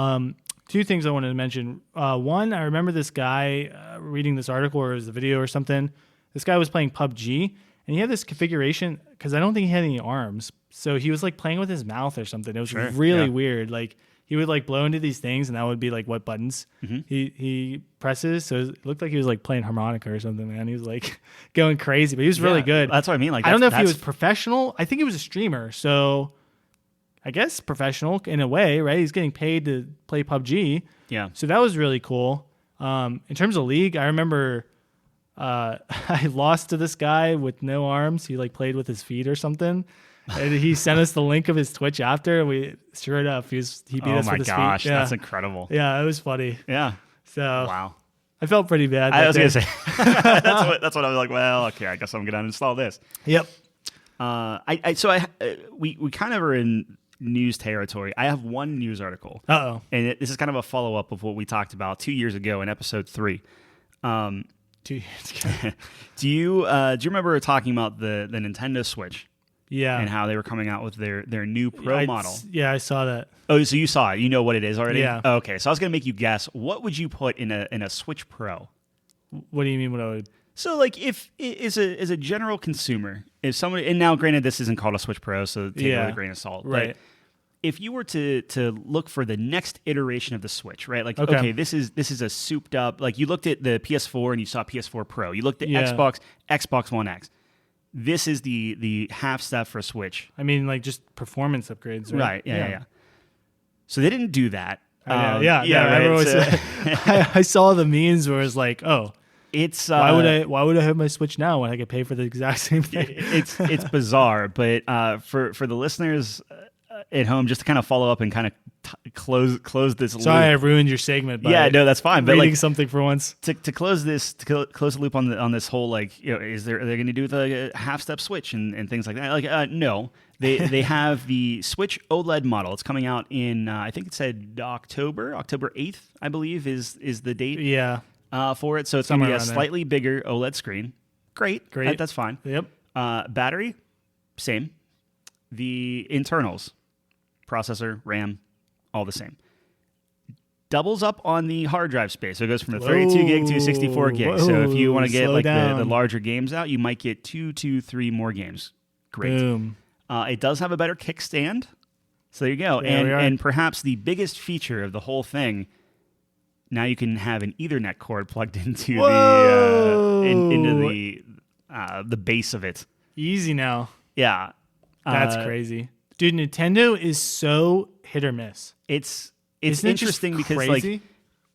Two things I wanted to mention. One, I remember this guy reading this article or it was a video or something. This guy was playing PUBG and he had this configuration because I don't think he had any arms. So he was like playing with his mouth or something. It was really weird. Like he would like blow into these things and that would be like what buttons he presses. So it looked like he was like playing harmonica or something, man. He was like going crazy, but he was really good. That's what I mean. Like I don't know if he was professional. I think he was a streamer. So I guess professional in a way, right? He's getting paid to play PUBG. Yeah. So that was really cool. In terms of League, I remember I lost to this guy with no arms. He like played with his feet or something. And he sent us the link of his Twitch after. And we sure enough, he beat us with his feet. Oh my gosh, that's incredible. Yeah, it was funny. Yeah. So wow. I felt pretty bad. I was gonna say that's what I was like. Well, okay, I guess I'm gonna uninstall this. Yep. We kind of are in news territory. I have one news article. And this is kind of a follow up of what we talked about 2 years ago in episode 3. 2 years ago. Do you remember talking about the Nintendo Switch? Yeah. And how they were coming out with their new Pro model. Yeah, I saw that. Oh, so you saw it. You know what it is already? Yeah. Okay, so I was going to make you guess. What would you put in a Switch Pro? What do you mean what I would? So like if as a general consumer, if somebody, and now granted this isn't called a Switch Pro, so take it with a grain of salt. Right. But if you were to look for the next iteration of the Switch, right? Like, okay, this is a souped up, like you looked at the PS4 and you saw PS4 Pro. You looked at Xbox One X. This is the half step for Switch. I mean, like just performance upgrades, right? Right. Yeah. So they didn't do that. Right. I I saw the memes where it's like, oh, it's why would I have my Switch now when I could pay for the exact same thing? It's bizarre, but for the listeners at home, just to kind of follow up and kind of close this loop. Sorry, I ruined your segment. By That's fine. But reading something for once to close the loop on this whole like are they going to do the half step Switch and things like that? Like no, they have the Switch OLED model. It's coming out in I think it said October 8th, I believe is the date. Yeah. For it, so it's going to be a slightly bigger OLED screen. Great. That's fine. Yep. Battery, same. The internals, processor, RAM, all the same. Doubles up on the hard drive space. So it goes from the 32 gig to 64 gig. So if you want to get like the larger games out, you might get 2 to 3 more games. Great. Boom. It does have a better kickstand. So there you go. And perhaps the biggest feature of the whole thing, now you can have an Ethernet cord plugged into the base of it. Easy now. Yeah. That's crazy. Dude, Nintendo is so hit or miss. It's interesting because like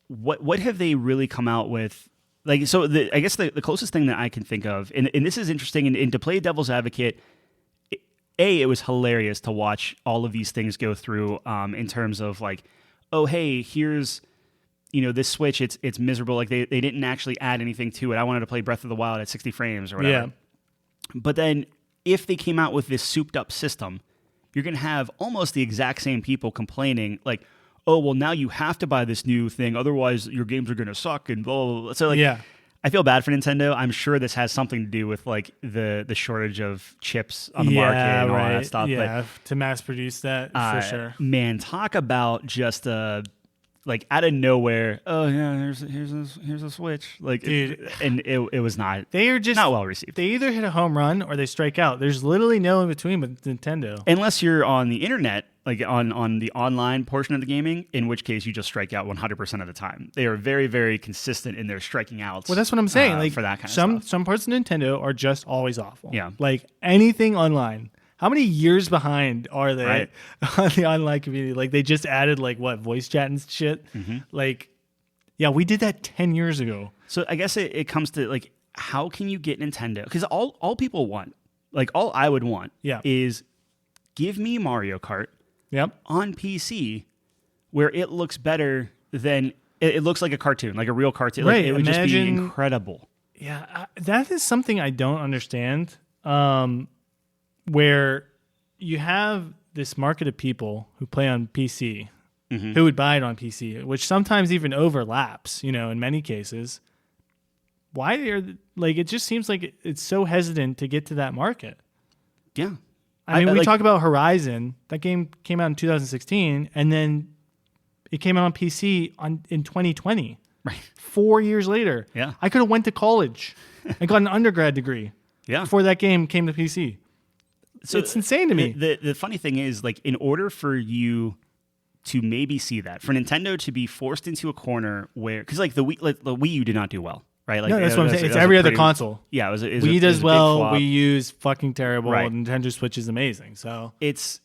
what have they really come out with? Like so I guess the closest thing that I can think of, and this is interesting, and to play devil's advocate, it was hilarious to watch all of these things go through in terms of like, oh hey, here's this Switch, it's miserable. Like they didn't actually add anything to it. I wanted to play Breath of the Wild at 60 frames or whatever. Yeah. But then if they came out with this souped up system, you're going to have almost the exact same people complaining like, oh, well, now you have to buy this new thing. Otherwise, your games are going to suck and blah, blah, blah. So, like, I feel bad for Nintendo. I'm sure this has something to do with, like, the shortage of chips on the market and all that stuff. Yeah, but, to mass produce that, for sure. Man, talk about just, like, out of nowhere, oh, yeah, here's a Switch. Like, dude, it was not, they are just not well received. They either hit a home run or they strike out. There's literally no in between with Nintendo. Unless you're on the internet, like on the online portion of the gaming, in which case you just strike out 100% of the time. They are very, very consistent in their striking outs. Well, that's what I'm saying. Like for that kind of stuff. Some parts of Nintendo are just always awful. Yeah. Like anything online. How many years behind are they on the online community? Like they just added like voice chat and shit. Mm-hmm. Like, yeah, we did that 10 years ago. So I guess it comes to like, how can you get Nintendo? Because all people want, like all I would want, is give me Mario Kart. Yep. On PC, where it looks better than it looks like a cartoon, like a real cartoon. Right. Like, it would just be incredible. Yeah, that is something I don't understand. Where you have this market of people who play on PC, who would buy it on PC, which sometimes even overlaps. In many cases. Why are like it just seems like it's so hesitant to get to that market. Yeah. I mean, we talk about Horizon. That game came out in 2016, and then it came out on PC in 2020. Right. 4 years later. Yeah. I could have went to college and got an undergrad degree before that game came to PC. So it's insane to me. The funny thing is, like, in order for you to maybe see that, for Nintendo to be forced into a corner where, because like the Wii U did not do well. Right? Like, no, that's what I'm saying. It's every other console. Yeah, it was Wii does well. Wii U's fucking terrible. Right. Nintendo Switch is amazing. So it's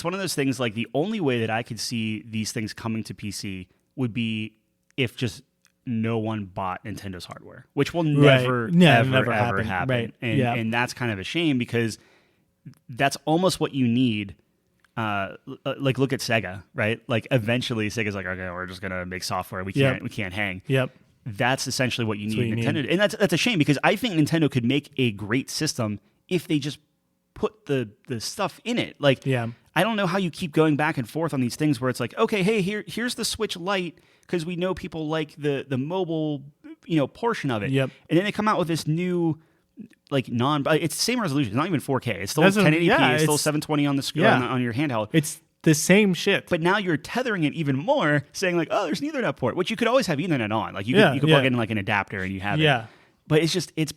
one of those things. Like the only way that I could see these things coming to PC would be if just no one bought Nintendo's hardware, which will never happen. Right. And that's kind of a shame because that's almost what you need. Like look at Sega, right? Like eventually Sega's like, okay, we're just gonna make software. We can't hang. Yep. That's essentially what you need Nintendo. And that's a shame because I think Nintendo could make a great system if they just put the stuff in it. Like, I don't know how you keep going back and forth on these things where it's like, okay, hey, here's the Switch Lite because we know people like the mobile, portion of it. Yep. And then they come out with this new, like it's the same resolution. It's not even 4K. It's still 1080p. It's still 720 on the screen on your handheld. It's the same shit. But now you're tethering it even more, saying like, oh, there's an Ethernet port, which you could always have Ethernet on. Like you could plug in like an adapter and you have it. But it's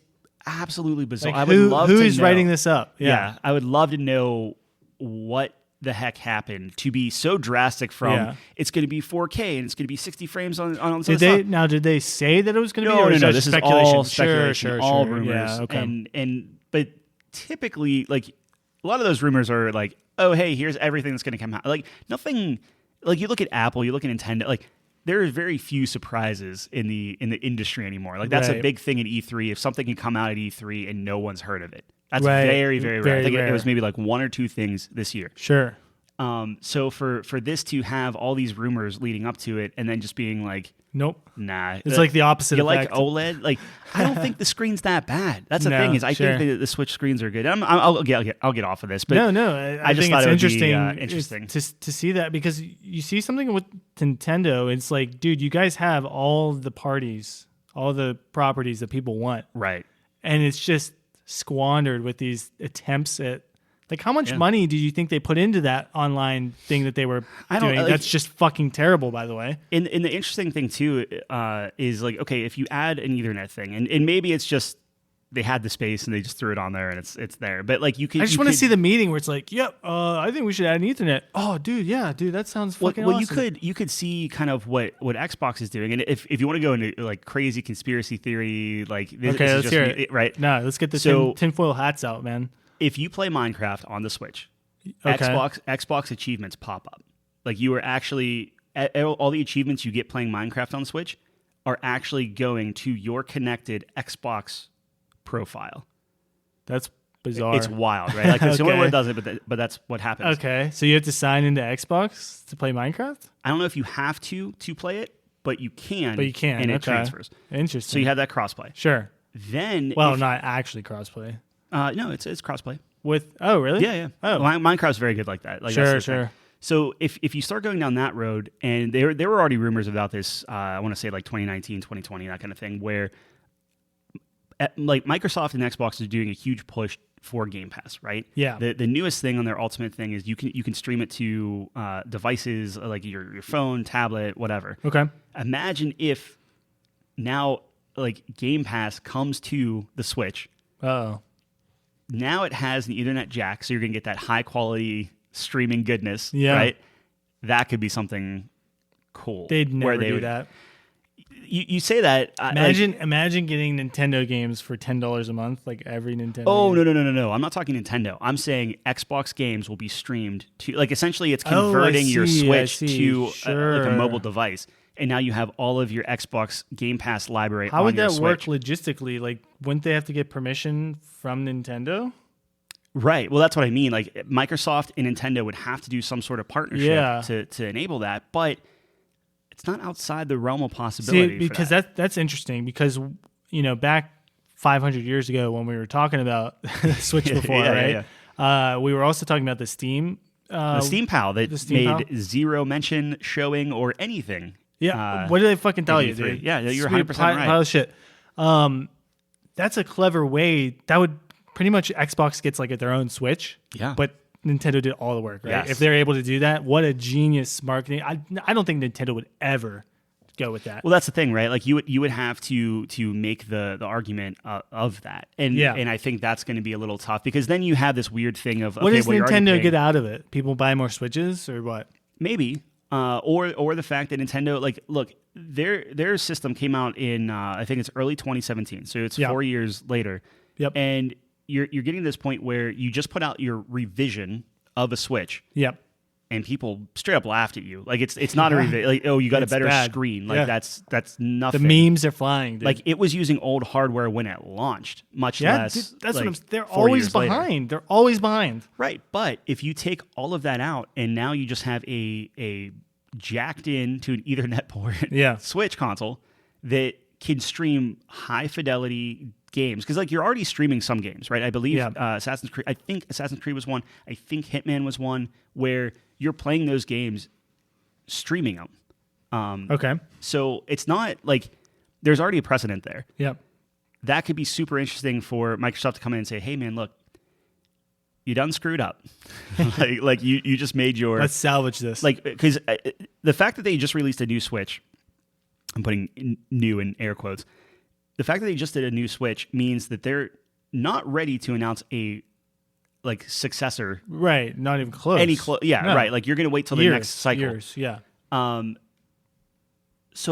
absolutely bizarre. Like I would love to know. Who's writing this up? Yeah. I would love to know what the heck happened to be so drastic from it's going to be 4K and it's going to be 60 frames on did they say that it was going to be? No, this speculation? Is all speculation, sure, all rumors. Yeah, okay. But typically, like a lot of those rumors are like, oh, hey, here's everything that's going to come out. Like nothing. Like you look at Apple, you look at Nintendo. Like there are very few surprises in the industry anymore. Like that's a big thing at E3. If something can come out at E3 and no one's heard of it, that's very, very rare. I think it was maybe like one or two things this year. Sure. So for this to have all these rumors leading up to it and then just being like, nope, nah, it's like the opposite. You like OLED? Like I don't think the screen's that bad. That's the thing is I think the Switch screens are good. I'll get off of this, but I just thought it's interesting to see that because you see something with Nintendo. It's like, dude, you guys have all the parties, all the properties that people want, right? And it's just squandered with these attempts at. Like, how much money do you think they put into that online thing that they were doing? That's just fucking terrible, by the way. And the interesting thing, too, is, like, okay, if you add an Ethernet thing, and maybe it's just they had the space and they just threw it on there and it's there. But, like, you could... I just want to see the meeting where it's like, yep, I think we should add an Ethernet. Oh, dude, that sounds fucking awesome. You could see kind of what Xbox is doing. And if you want to go into, like, crazy conspiracy theory, like... Okay, let's hear it. Right? No, let's get the tinfoil hats out, man. If you play Minecraft on the Switch, Xbox achievements pop up. Like you are actually all the achievements you get playing Minecraft on the Switch are actually going to your connected Xbox profile. That's bizarre. It's wild, right? Like that's the only one that does it, but that's what happens. Okay, so you have to sign into Xbox to play Minecraft? I don't know if you have to play it, but you can. And it transfers. Interesting. So you have that crossplay. Sure. Then, not actually crossplay. No, it's crossplay. Oh, really? Yeah. Oh, Minecraft's very good like that. Like, sure. So if you start going down that road, and there were already rumors about this, I want to say like 2019, 2020, that kind of thing, where like Microsoft and Xbox is doing a huge push for Game Pass, right? Yeah. The newest thing on their Ultimate thing is you can stream it to devices like your phone, tablet, whatever. Okay. Imagine if now like Game Pass comes to the Switch. Oh. Now it has an Ethernet jack, so you're going to get that high quality streaming goodness, yeah. right? That could be something cool. They'd never do that. You say that. Imagine getting Nintendo games for $10 a month, like every Nintendo. Oh, game. No. I'm not talking Nintendo. I'm saying Xbox games will be streamed to, like, essentially it's converting your Switch to like a mobile device. And now you have all of your Xbox Game Pass library on your Switch. How would that work logistically? Like, wouldn't they have to get permission from Nintendo? Right. Well, that's what I mean. Like, Microsoft and Nintendo would have to do some sort of partnership to enable that, but it's not outside the realm of possibility. See, because that's interesting, because, back 500 years ago when we were talking about Switch before, right? Yeah. We were also talking about the Steam. The Steam Pal that made zero mention, showing, or anything. Yeah. What did they fucking tell you, dude? Yeah, you're 100% right. Pile of shit. That's a clever way. That would pretty much, Xbox gets like their own Switch. Yeah. But Nintendo did all the work, right? Yes. If they're able to do that, what a genius marketing. I don't think Nintendo would ever go with that. Well, that's the thing, right? Like you would have to make the argument of that. And I think that's going to be a little tough, because then you have this weird thing of, what does Nintendo get out of it? People buy more Switches or what? Maybe. Or the fact that Nintendo, like, look, their system came out in I think it's early 2017, so it's 4 years later. Yep. And you're getting to this point where you just put out your revision of a Switch. Yep. And people straight up laughed at you. Like it's not a revision. Like, oh, you got a better screen. Like that's nothing. The memes are flying, dude. Like, it was using old hardware when it launched, much less. Dude, that's like, what they're always behind. Later. They're always behind. Right. But if you take all of that out and now you just have a jacked in to an Ethernet port Switch console that can stream high fidelity games, because like you're already streaming some games, right? I believe Assassin's Creed. I think Assassin's Creed was one. I think Hitman was one, where you're playing those games, streaming them. Okay. So it's not like there's already a precedent there. Yep. That could be super interesting for Microsoft to come in and say, "Hey, man, look, you done screwed up. like you just made your." Let's salvage this. Like, because the fact that they just released a new Switch, I'm putting new in air quotes. The fact that they just did a new Switch means that they're not ready to announce a like successor. Right. Not even close. No. Right. Like, you're going to wait till the next cycle. Years. Yeah. So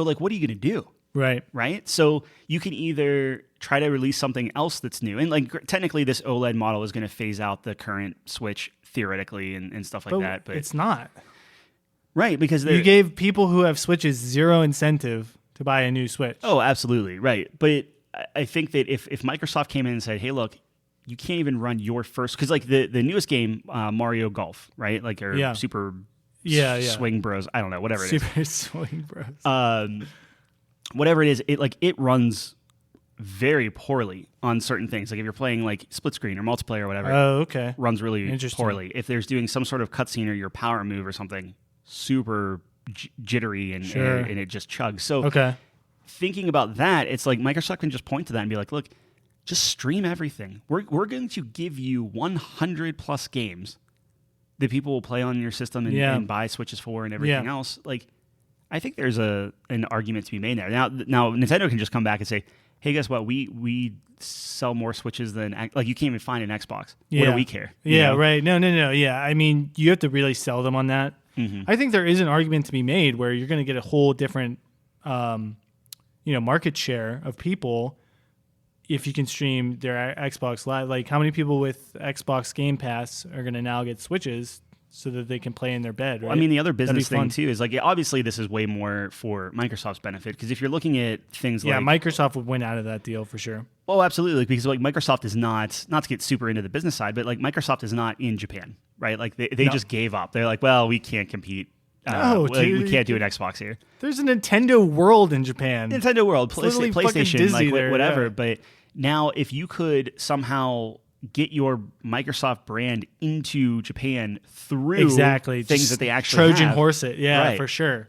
like, what are you going to do? Right. Right. So you can either try to release something else that's new, and like technically this OLED model is going to phase out the current Switch theoretically and stuff like that. But it's not. Right. Because you gave people who have Switches zero incentive to buy a new Switch. Oh, absolutely. Right. But I think that if Microsoft came in and said, "Hey, look, you can't even run your first," because like the newest game, Mario Golf, right? Like, or Super Swing Bros. I don't know, whatever it is. Super Swing Bros. Whatever it is, it runs very poorly on certain things. Like if you're playing like split screen or multiplayer or whatever, okay, runs really poorly. If there's doing some sort of cutscene or your power move or something, super jittery and it just chugs. So thinking about that, it's like Microsoft can just point to that and be like, look, just stream everything. We're going to give you 100 plus games that people will play on your system and buy Switches for and everything else. Like, I think there's an argument to be made there. Now Nintendo can just come back and say, hey, guess what? We sell more Switches than, like, you can't even find an Xbox. What do we care? Yeah, right. No. Yeah, I mean, you have to really sell them on that. Mm-hmm. I think there is an argument to be made where you're going to get a whole different, market share of people if you can stream their Xbox Live. Like, how many people with Xbox Game Pass are going to now get Switches so that they can play in their bed, right? Well, I mean, the other business thing, too, is, like, obviously this is way more for Microsoft's benefit, because if you're looking at things like... Yeah, Microsoft would win out of that deal for sure. Oh, absolutely, because, like, Microsoft is not to get super into the business side, but, like, Microsoft is not in Japan, right? Like, they just gave up. They're like, well, we can't compete No, dude, we can't do an Xbox here. There's a Nintendo World in Japan. Nintendo World, literally fucking PlayStation, Disney like there, whatever. yeah. But now, if you could somehow get your Microsoft brand into Japan through things Just that they actually Trojan have, horse it, yeah, right. for sure.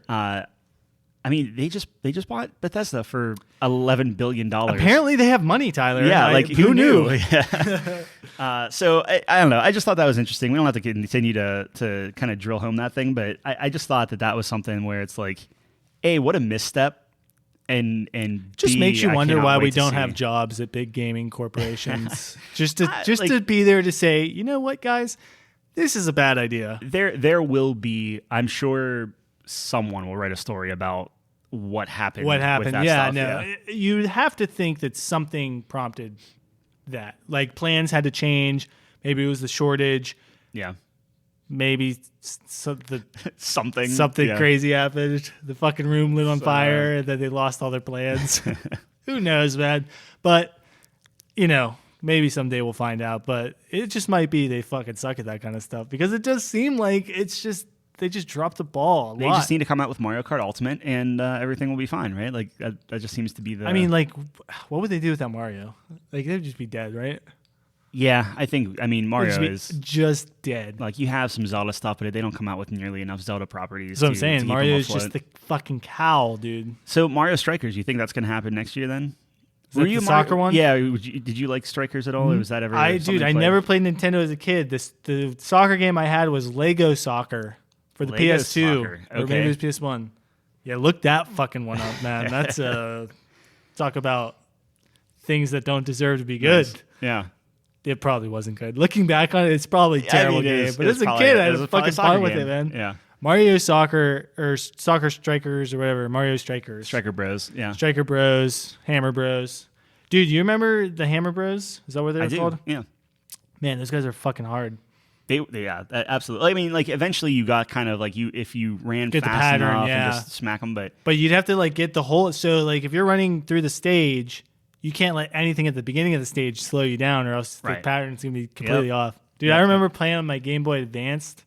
I mean, they just bought Bethesda for $11 billion. Apparently, they have money, Tyler. Yeah, like who knew? Yeah. So I don't know. I just thought that was interesting. We don't have to continue to kind of drill home that thing, but I just thought that was something where it's like, A, what a misstep, and just B, makes you I wonder cannot why wait we to don't see. have jobs at big gaming corporations. just to be there to say, you know what, guys, this is a bad idea. There will be, I'm sure, someone will write a story about what happened. With that stuff. Yeah. You'd have to think that something prompted that. Like plans had to change. Maybe it was the shortage. Yeah. Maybe something crazy happened. The fucking room lit on fire and then they lost all their plans. Who knows, man? But, maybe someday we'll find out. But it just might be they fucking suck at that kind of stuff because it does seem like they just dropped the ball. They just need to come out with Mario Kart Ultimate and everything will be fine, right? Like that just seems to be the... I mean, like, what would they do without Mario? Like, they'd just be dead, right? Yeah, Mario is just dead. Like, you have some Zelda stuff, but they don't come out with nearly enough Zelda proproperties. That's what I'm saying. Mario is just the fucking cow, dude. So Mario Strikers, you think that's going to happen next year then? Were you the soccer one? Yeah. Did you like Strikers at all? Or was that ever? I never played Nintendo as a kid. The soccer game I had was Lego Soccer for the Lego PS2 Soccer. or maybe it was PS1. Yeah, look that fucking one up, man. That's talk about things that don't deserve to be good. Nice. Yeah. It probably wasn't good. Looking back on it, it's probably a terrible game. But as a kid, I had fucking fun with it, man. Yeah. Mario Soccer or Soccer Strikers or whatever. Mario Strikers. Striker Bros. Yeah. Striker Bros. Hammer Bros. Dude, you remember the Hammer Bros? Is that what they were called? Yeah. Man, those guys are fucking hard. Yeah, absolutely. I mean, like eventually you got kind of like if you ran get fast the pattern, enough yeah. and just smack them, but you'd have to like get the whole. So like if you're running through the stage, you can't let anything at the beginning of the stage slow you down, or else the pattern's gonna be completely off. Dude, I remember playing on my Game Boy Advanced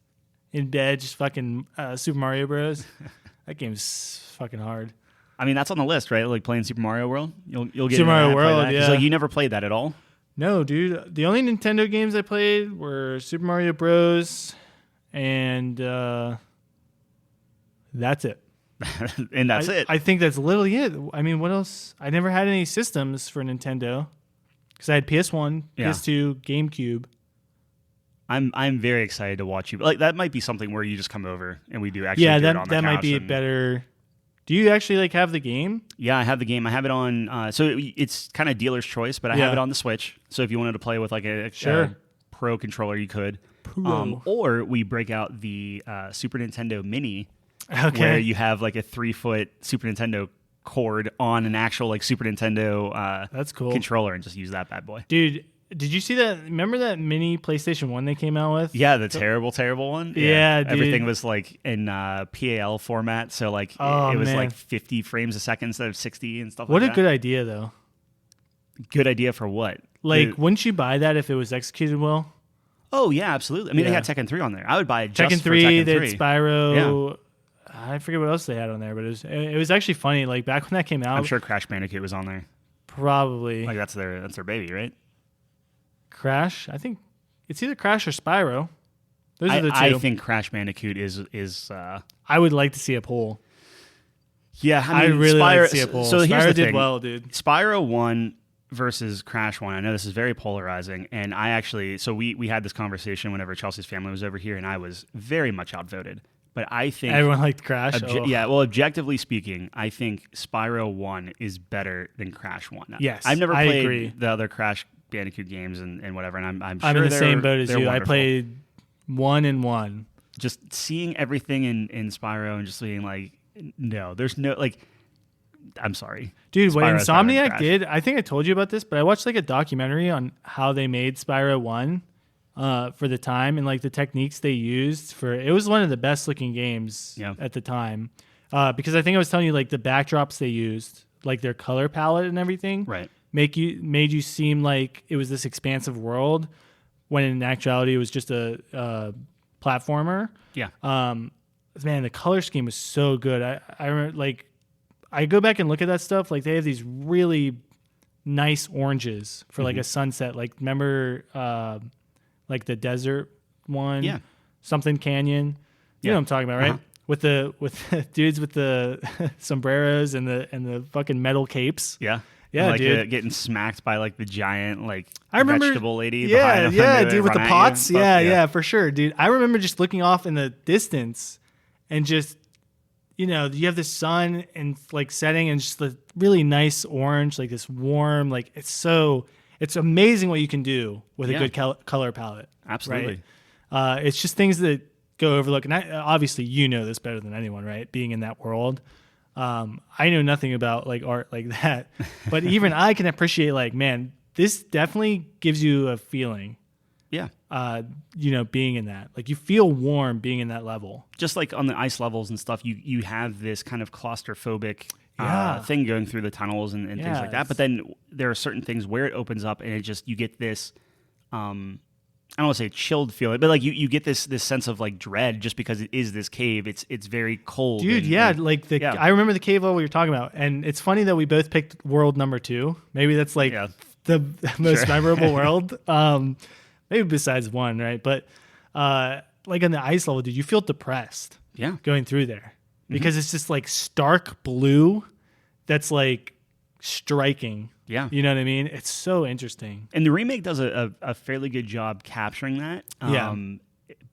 in bed, just fucking Super Mario Bros. That game's fucking hard. I mean, that's on the list, right? Like playing Super Mario World. You'll get Super Mario World, yeah. Like you never played that at all. No, dude. The only Nintendo games I played were Super Mario Bros. And that's it. And that's it. I think that's literally it. I mean, what else? I never had any systems for Nintendo because I had PS1, PS2, GameCube. I'm very excited to watch you. Like that might be something where you just come over and we do actually. Yeah, do it on the that might be better. Do you actually like have the game? Yeah, I have the game. I have it on. So it's kind of dealer's choice, but I have it on the Switch. So if you wanted to play with like a Pro controller, you could. Or we break out the Super Nintendo Mini, where you have like a 3-foot Super Nintendo cord on an actual like Super Nintendo that's cool controller and just use that bad boy. Dude, did you see that? Remember that mini PlayStation 1 they came out with? Yeah, the terrible one. Yeah, dude. Everything was like in PAL format, so like it was like 50 frames a second instead of 60 and stuff like that. What a good idea, though. Good idea for what? Like, wouldn't you buy that if it was executed well? Oh, yeah, absolutely. I mean, they had Tekken 3 on there. I would buy it just Tekken 3, for Tekken 3. they had Spyro. Yeah. I forget what else they had on there, but it was actually funny. Like, back when that came out. I'm sure Crash Bandicoot was on there. Probably. Like, that's their baby, right? Crash? I think it's either Crash or Spyro. Those are the two. I think Crash Bandicoot is I would like to see a poll. Yeah, I mean, really like to see a poll. So here's Spyro the did thing. well, dude. Spyro won versus Crash won. I know this is very polarizing, and I actually we had this conversation whenever Chelsea's family was over here, and I was very much outvoted. But I think everyone liked Crash. Yeah, well, objectively speaking, I think Spyro 1 is better than Crash 1. Yes, I've never played the other Crash Bandicoot games and whatever, and I'm sure I'm in the same boat as you. Wonderful. I played 1 and 1. Just seeing everything in Spyro and just being like, no, there's no like. I'm sorry, dude. Spyro's what Insomniac did, I think I told you about this, but I watched like a documentary on how they made Spyro 1 for the time and like the techniques they used for. It was one of the best looking games at the time because I think I was telling you like the backdrops they used, like their color palette and everything, right? Made you seem like it was this expansive world when in actuality it was just a platformer. Yeah. man, the color scheme was so good. I remember, like, I go back and look at that stuff. Like, they have these really nice oranges for like a sunset. Like, remember like the desert one? Yeah. Something Canyon. You know what I'm talking about, right? Uh-huh. With the dudes with the sombreros and the fucking metal capes. Yeah. Yeah, like dude. Getting smacked by like the giant I remember, vegetable lady. Yeah, behind dude, with the pots. you. Yeah, for sure, dude. I remember just looking off in the distance and just, you have the sun and like setting and just the really nice orange, like this warm, like it's amazing what you can do with a good color palette. Absolutely. Right? It's just things that go overlooked. And obviously you know this better than anyone, right? Being in that world. I know nothing about like art like that, but even I can appreciate like, man, this definitely gives you a feeling. Yeah. Being in that, like you feel warm being in that level. Just like on the ice levels and stuff, you have this kind of claustrophobic thing going through the tunnels and things like that. But then there are certain things where it opens up and you get this, I don't want to say chilled feeling, but like you get this sense of like dread just because it is this cave. It's very cold. Dude, I remember the cave level you're talking about. And it's funny that we both picked world number 2. Maybe that's like the most memorable world. Maybe besides 1, right? But like on the ice level, dude, you feel depressed going through there because it's just like stark blue that's like striking. Yeah. You know what I mean? It's so interesting. And the remake does a fairly good job capturing that.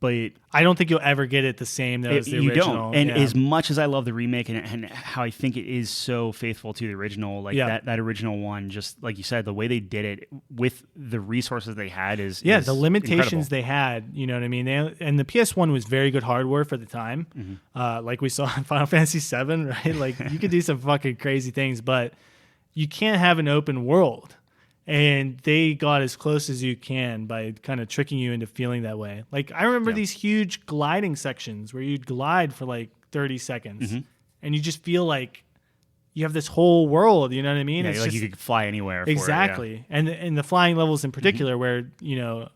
But I don't think you'll ever get it the same as the original. You don't. And as much as I love the remake and how I think it is so faithful to the original, like that original one, just like you said, the way they did it with the resources they had is the limitations incredible. They had, you know what I mean? And the PS1 was very good hardware for the time. Like we saw in Final Fantasy VII, right? Like you could do some fucking crazy things, but you can't have an open world. And they got as close as you can by kind of tricking you into feeling that way. Like, I remember these huge gliding sections where you'd glide for like 30 seconds. And you just feel like you have this whole world, you know what I mean? Yeah, it's like just, you could fly anywhere. Exactly. For it, And the flying levels in particular where, you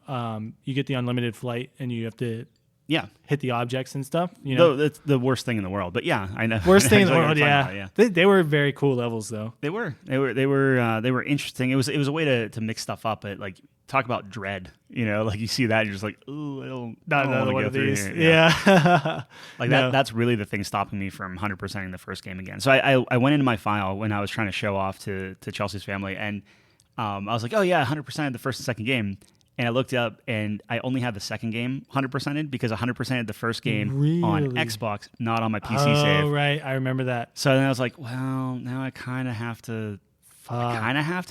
get the unlimited flight and you have to hit the objects and stuff. That's the worst thing in the world. But yeah, I know. Worst thing in the world, yeah. They were very cool levels, though. They were interesting. It was a way to mix stuff up. But like, talk about dread. Like you see that, and you're just like, ooh, I don't another one go of through these. here. Yeah. Like that's really the thing stopping me from 100%ing the first game again. So I went into my file when I was trying to show off to Chelsea's family, and I was like, oh yeah, 100% the first and second game. And I looked up, and I only had the second game 100%ed because 100%ed the first game on Xbox, not on my PC save. Oh, right. I remember that. So then I was like, well, now I kind of have to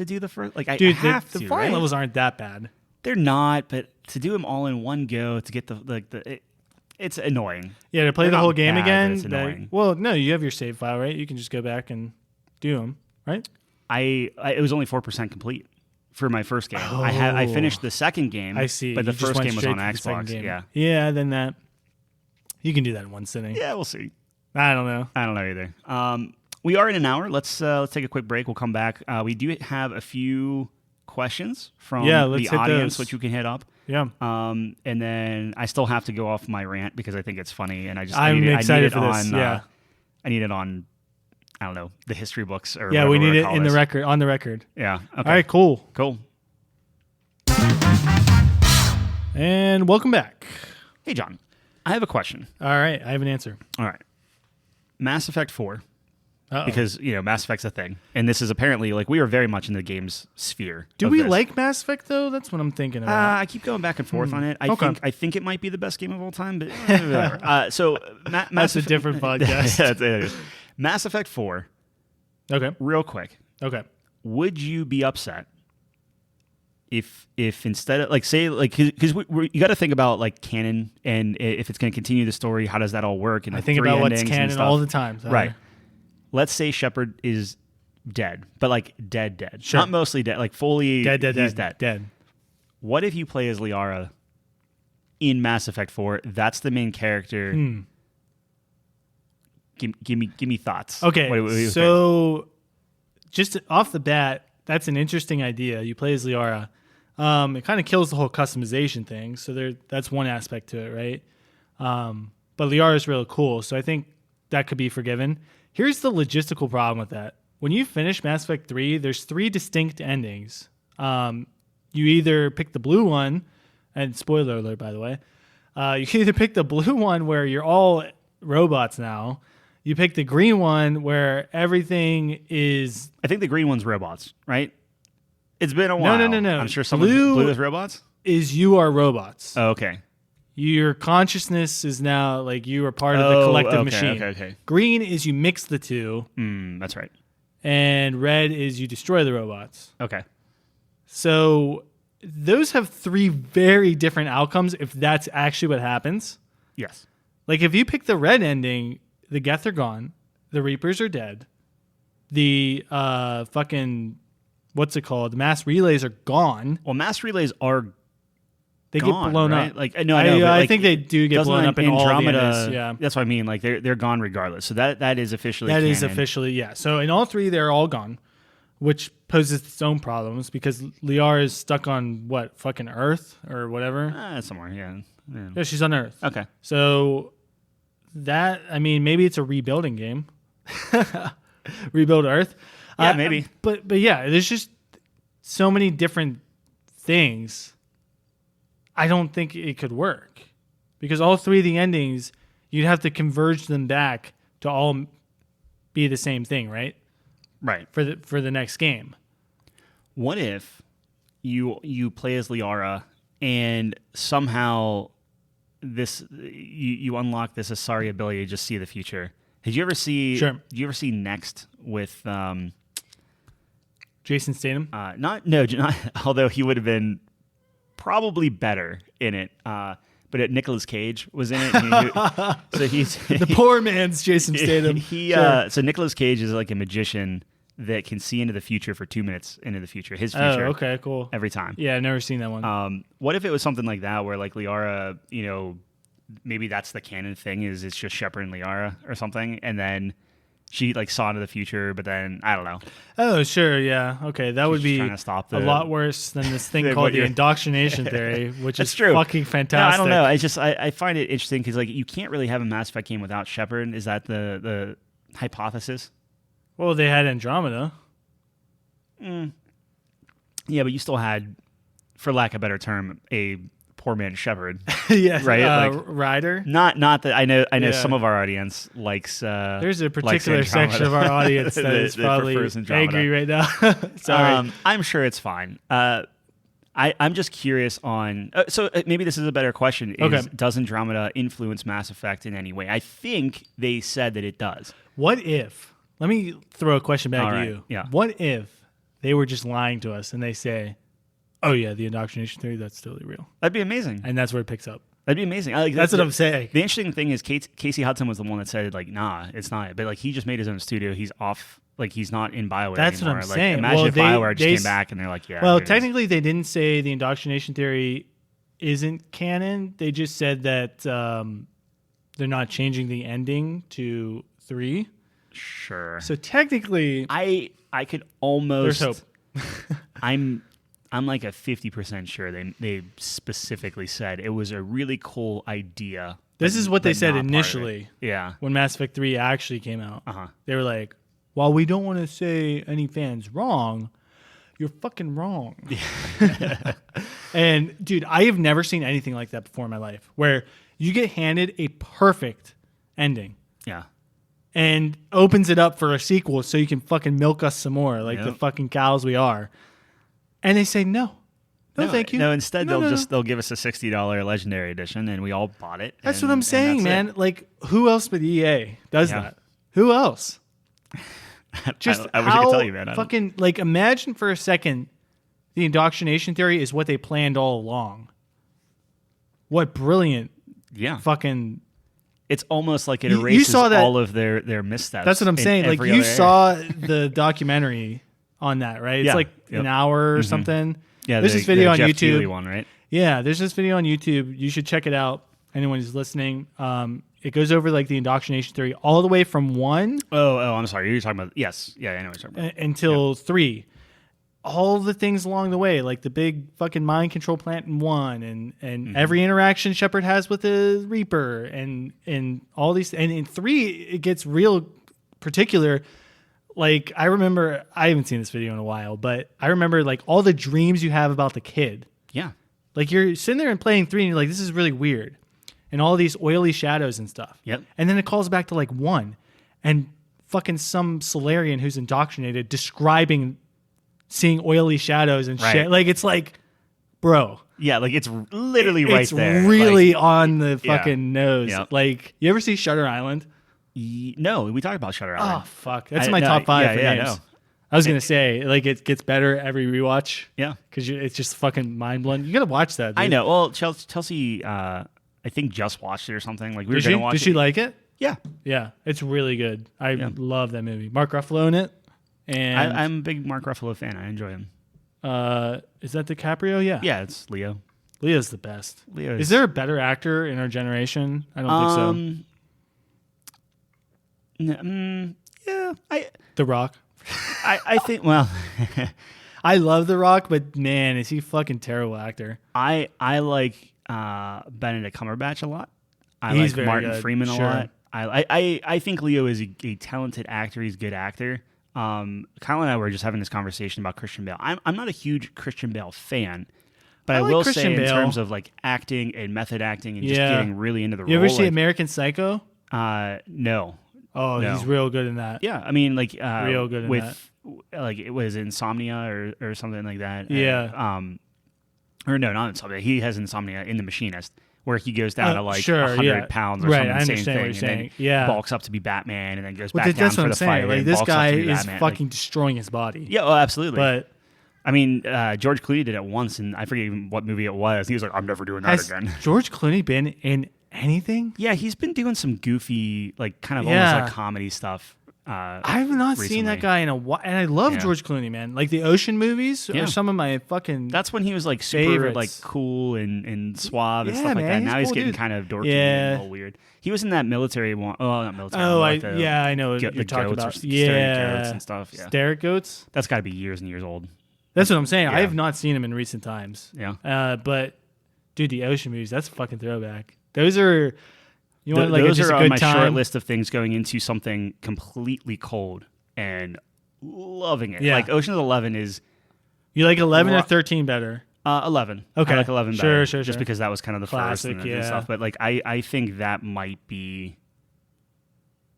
do the first. Like, Dude, I have the to, flying right? levels aren't that bad. They're not, but to do them all in one go, to get it's annoying. Yeah, to play the whole game again. It's annoying. Well, no, you have your save file, right? You can just go back and do them, right? It was only 4% complete. For my first game, I finished the second game. I see, but the you just first went game was straight on to the second Xbox. game. Yeah. Then that you can do that in one sitting. Yeah, we'll see. I don't know either. We are in an hour. Let's take a quick break. We'll come back. We do have a few questions from the audience, which you can hit up. Yeah. And then I still have to go off my rant because I think it's funny, and I'm excited for this. I need it on. I don't know, the history books or we need it in the record, on the record. Yeah. Okay. All right, cool. And welcome back. Hey, John, I have a question. All right, I have an answer. All right. Mass Effect 4. Because, Mass Effect's a thing. And this is apparently, like, we are very much in the game's sphere. Do we like Mass Effect, though? That's what I'm thinking about. I keep going back and forth on it. I think it might be the best game of all time, but whatever. So, That's a different podcast. Yeah, it is. Mass Effect 4. Okay. Real quick. Okay. Would you be upset if instead of, like, say, like, because you got to think about, like, canon and if it's going to continue the story, how does that all work? And I think about what's canon all the time. So. Right. Let's say Shepard is dead, but, like, dead. Sure. Not mostly dead, like, fully he's dead. What if you play as Liara in Mass Effect 4? That's the main character. Give me thoughts. Okay, so just off the bat, that's an interesting idea. You play as Liara. It kind of kills the whole customization thing. So that's one aspect to it, right? but Liara is really cool, so I think that could be forgiven. Here's the logistical problem with that. When you finish Mass Effect 3, there's 3 distinct endings. You either pick the blue one, and spoiler alert, by the way, you can either pick the blue one where you're all robots now. You pick the green one where everything is... I think the green one's robots, right? It's been a while. No. I'm sure someone blue is robots? Is you are robots. Oh, okay. Your consciousness is now like you are part of the collective machine. Okay. Green is you mix the two. That's right. And red is you destroy the robots. Okay. So those have 3 very different outcomes if that's actually what happens. Yes. Like if you pick the red ending, the Geth are gone, the Reapers are dead, the fucking what's it called? The mass relays are gone. Well, mass relays are They gone, get blown right? up. Like no, I know. I think they do get blown up in Andromeda, all the endings. Yeah, that's what I mean. Like they're gone regardless. So that is officially that canon. is officially, yeah. So in all 3, they're all gone, which poses its own problems because Liara is stuck on what fucking Earth or whatever. Somewhere, yeah. Yeah, she's on Earth. Okay. So that, I mean, maybe it's a rebuilding game. Rebuild Earth. Yeah, maybe. But yeah, there's just so many different things. I don't think it could work because all 3 of the endings, you'd have to converge them back to all be the same thing, right? Right. For the next game. What if you play as Liara and somehow you unlock this Asari ability to just see the future? Did you ever see? Sure. Did you ever see Next with Jason Statham? Not although he would have been probably better in it. But Nicolas Cage was in it. So he's the poor man's Jason Statham. So Nicolas Cage is like a magician that can see into the future for 2 minutes into the future. His future. Oh, okay, cool. Every time. Yeah, I've never seen that one. What if it was something like that where like Liara, maybe that's the canon thing is it's just Shepard and Liara or something, and then she like saw into the future, but then I don't know. Oh, sure, yeah, okay, that would be a lot worse than this thing called the indoctrination theory, which is true. Fucking fantastic. No, I don't know. I find it interesting because like you can't really have a Mass Effect game without Shepard. Is that the hypothesis? Well, they had Andromeda. Yeah, but you still had, for lack of a better term, a poor man's Shepard. Yes, right. Ryder. Not that I know. Some of our audience likes. There's a particular section of our audience that is probably angry right now. Sorry. I'm sure it's fine. I'm just curious on. So maybe this is a better question. Does Andromeda influence Mass Effect in any way? I think they said that it does. What if? Let me throw a question back at you. Yeah. What if they were just lying to us and they say, "Oh yeah, the indoctrination theory, that's totally real." That'd be amazing. And that's where it picks up. That'd be amazing. That's what I'm saying. The interesting thing is Casey Hudson was the one that said like, "Nah, it's not." But like he just made his own studio. He's off. Like he's not in BioWare That's anymore. what I'm like, saying. Imagine if BioWare just came back and they're like, "Yeah." Well, technically, they didn't say the indoctrination theory isn't canon. They just said that they're not changing the ending to 3. Sure. So technically, I could almost. There's hope. I'm like a 50% sure they specifically said it was a really cool idea. This is what they said initially. Yeah. When Mass Effect 3 actually came out. Uh-huh. They were like, while we don't want to say any fans wrong, you're fucking wrong. Yeah. And dude, I have never seen anything like that before in my life where you get handed a perfect ending. Yeah. And opens it up for a sequel so you can fucking milk us some more like the fucking cows we are. And they say no. No, thank you. No, instead they'll give us a $60 Legendary Edition and we all bought it. That's what I'm saying, man. Like who else but EA does that? Who else? Just I wish I could tell you, man. Fucking like imagine for a second the indoctrination theory is what they planned all along. What brilliant fucking. It's almost like it erases all of their missteps. That's what I'm saying. Like you saw the documentary on that, right? It's like an hour or something. Yeah, there's this video on Jeff YouTube. Keighley one, right? Yeah, there's this video on YouTube. You should check it out. Anyone who's listening, it goes over like the indoctrination theory all the way from 1. Oh, I'm sorry. You're talking about yes, yeah, I know what you're talking about. Until 3. all the things along the way, like the big fucking mind control plant in 1, and every interaction Shepard has with the Reaper, and all these. And in 3, it gets real particular. Like, I remember, I haven't seen this video in a while, but I remember like all the dreams you have about the kid. Yeah. Like, you're sitting there and playing 3, and you're like, this is really weird, and all these oily shadows and stuff. Yep. And then it calls back to like 1, and fucking some Solarian who's indoctrinated describing seeing oily shadows and shit. Like, it's like, bro. Yeah, like it's literally right there. It's really like, on the fucking nose. Yep. Like, you ever see Shutter Island? No, we talked about Shutter Island. Oh, fuck. That's my top 5 for games. No. I was going to say, like, it gets better every rewatch. Yeah. Because it's just fucking mind-blowing. You got to watch that, dude. I know. Well, Chelsea, I think just watched it or something. Like, we were going to watch it. Did she like it? Yeah. Yeah. It's really good. I love that movie. Mark Ruffalo in it. And I'm a big Mark Ruffalo fan. I enjoy him. Is that DiCaprio? Yeah. Yeah, it's Leo. Leo's the best. Is there a better actor in our generation? I don't think so. Yeah. The Rock. I think, well, I love The Rock, but man, is he a fucking terrible actor. I like Benedict Cumberbatch a lot. He's like Martin good. Freeman a lot. I think Leo is a talented actor. He's a good actor. Kyle and I were just having this conversation about Christian Bale. I'm not a huge Christian Bale fan, but I will say in terms of like acting and method acting and just getting really into the role. You ever see American Psycho? No. Oh, no. He's real good in that. Yeah, I mean, like real good in that. Like it was Insomnia or something like that. Yeah. Or no, not Insomnia. He has Insomnia in The Machinist, where he goes down to like 100 pounds or something. I understand what you're saying. Then bulks up to be Batman, and then goes back down that's for what I'm the saying. fight. Like, this guy is Batman. fucking destroying his body. Yeah, well, absolutely. But I mean, George Clooney did it once, and I forget even what movie it was. He was like, "I'm never doing that again." George Clooney been in anything? Yeah, he's been doing some goofy, like kind of almost like comedy stuff. I have not seen that guy in a while, and I love George Clooney, man. Like the Ocean movies are some of my fucking. That's when he was like super favorites. like cool and suave and stuff like man, that. Now he's getting kind of dorky and a little weird. He was in that military one. Oh, not military. Oh, I know what you're talking about. Goats and stuff. Yeah, Steric Goats. That's got to be years and years old. That's what I'm saying. I have not seen him in recent times. Yeah. But dude, the Ocean movies, that's a fucking throwback. Those are. You want like those just are a good on my time? short list of things going into something completely cold and loving it. Yeah. Like Ocean's 11 is. You like 11 or 13 better? 11. Okay. I like 11 better. Sure. Just because that was kind of the classic, first and stuff. But like I think that might be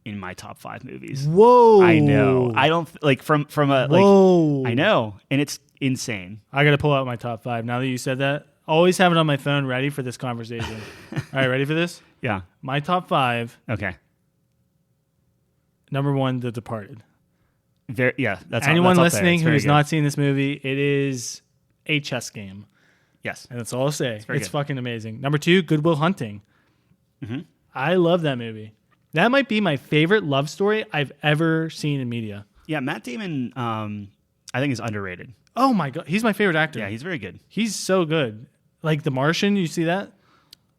in my top 5 movies. Whoa. I know. I don't like from a Whoa. I know, and it's insane. I got to pull out my top 5 now that you said that. Always have it on my phone ready for this conversation. All right, ready for this? Yeah. My top 5. Okay. Number 1, The Departed. That's anyone that's listening who has good. not seen this movie, it is a chess game. Yes. And that's all I'll say. It's good. fucking amazing. Number 2, Good Will Hunting. Mm-hmm. I love that movie. That might be my favorite love story I've ever seen in media. Yeah, Matt Damon, I think is underrated. Oh my God. He's my favorite actor. Yeah, he's very good. He's so good. Like The Martian, you see that?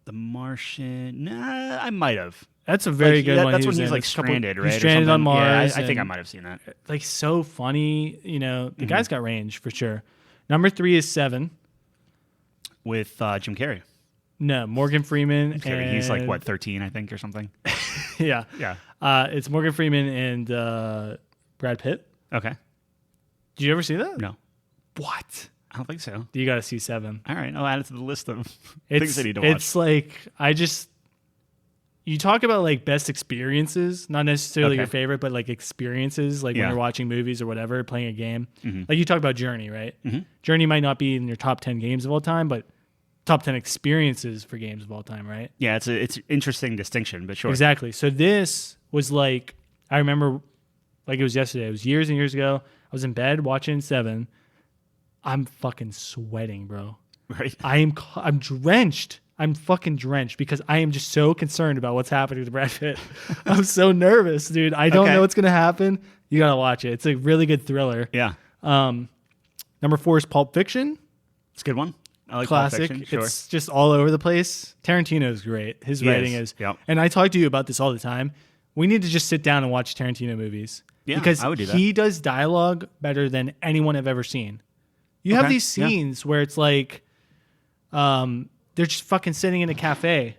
The Martian? Nah, I might have. That's a very good one. That's when he's like stranded, right? He's stranded on Mars. Yeah, I think I might have seen that. Like so funny. You know, the guy's got range for sure. Number 3 is 7. With Jim Carrey. No, Morgan Freeman. And he's like, what, 13, I think, or something? Yeah. Yeah. It's Morgan Freeman and Brad Pitt. Okay. Did you ever see that? No. What? I don't think so. You got to see 7. All right, I'll add it to the list of things I need to watch. It's like, you talk about like best experiences, not necessarily your favorite, but like experiences, like when you're watching movies or whatever, playing a game. Mm-hmm. Like you talk about Journey, right? Mm-hmm. Journey might not be in your top 10 games of all time, but top 10 experiences for games of all time, right? Yeah, it's an interesting distinction, but sure. Exactly. So this was like, I remember like it was yesterday. It was years and years ago. I was in bed watching 7. I'm fucking sweating, bro. Right. I'm drenched. I'm fucking drenched because I am just so concerned about what's happening to Brad Pitt. I'm so nervous, dude. I don't know what's going to happen. You got to watch it. It's a really good thriller. Yeah. Number 4 is Pulp Fiction. It's a good one. I like Classic. Pulp Fiction. Sure. It's just all over the place. Tarantino is great. His writing is. Yep. And I talk to you about this all the time. We need to just sit down and watch Tarantino movies. Yeah, because I would do that. He does dialogue better than anyone I've ever seen. You have these scenes where it's like, they're just fucking sitting in a cafe.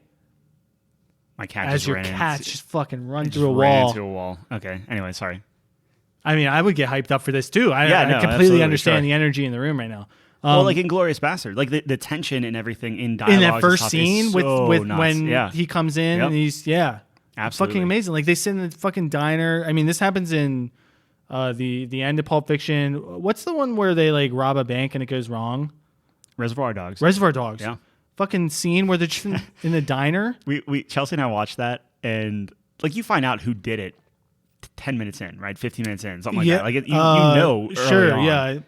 My cat as just your ran cat into, just fucking run just through a ran wall. into a wall. Okay. Anyway, sorry. I mean, I would get hyped up for this too. I completely absolutely, understand the energy in the room right now. Well, like Inglourious Bastard, like the tension and everything in dialogue. In that first scene with nuts. when he comes in and he's absolutely fucking amazing. Like they sit in the fucking diner. I mean, this happens in the end of Pulp Fiction. What's the one where they like rob a bank and it goes wrong? Reservoir Dogs. Reservoir Dogs. Yeah. Fucking scene where they're just in the diner. We Chelsea and I watched that, and like you find out who did it 10 minutes in, right? 15 minutes in, something like that. Like you know, sure, on. yeah.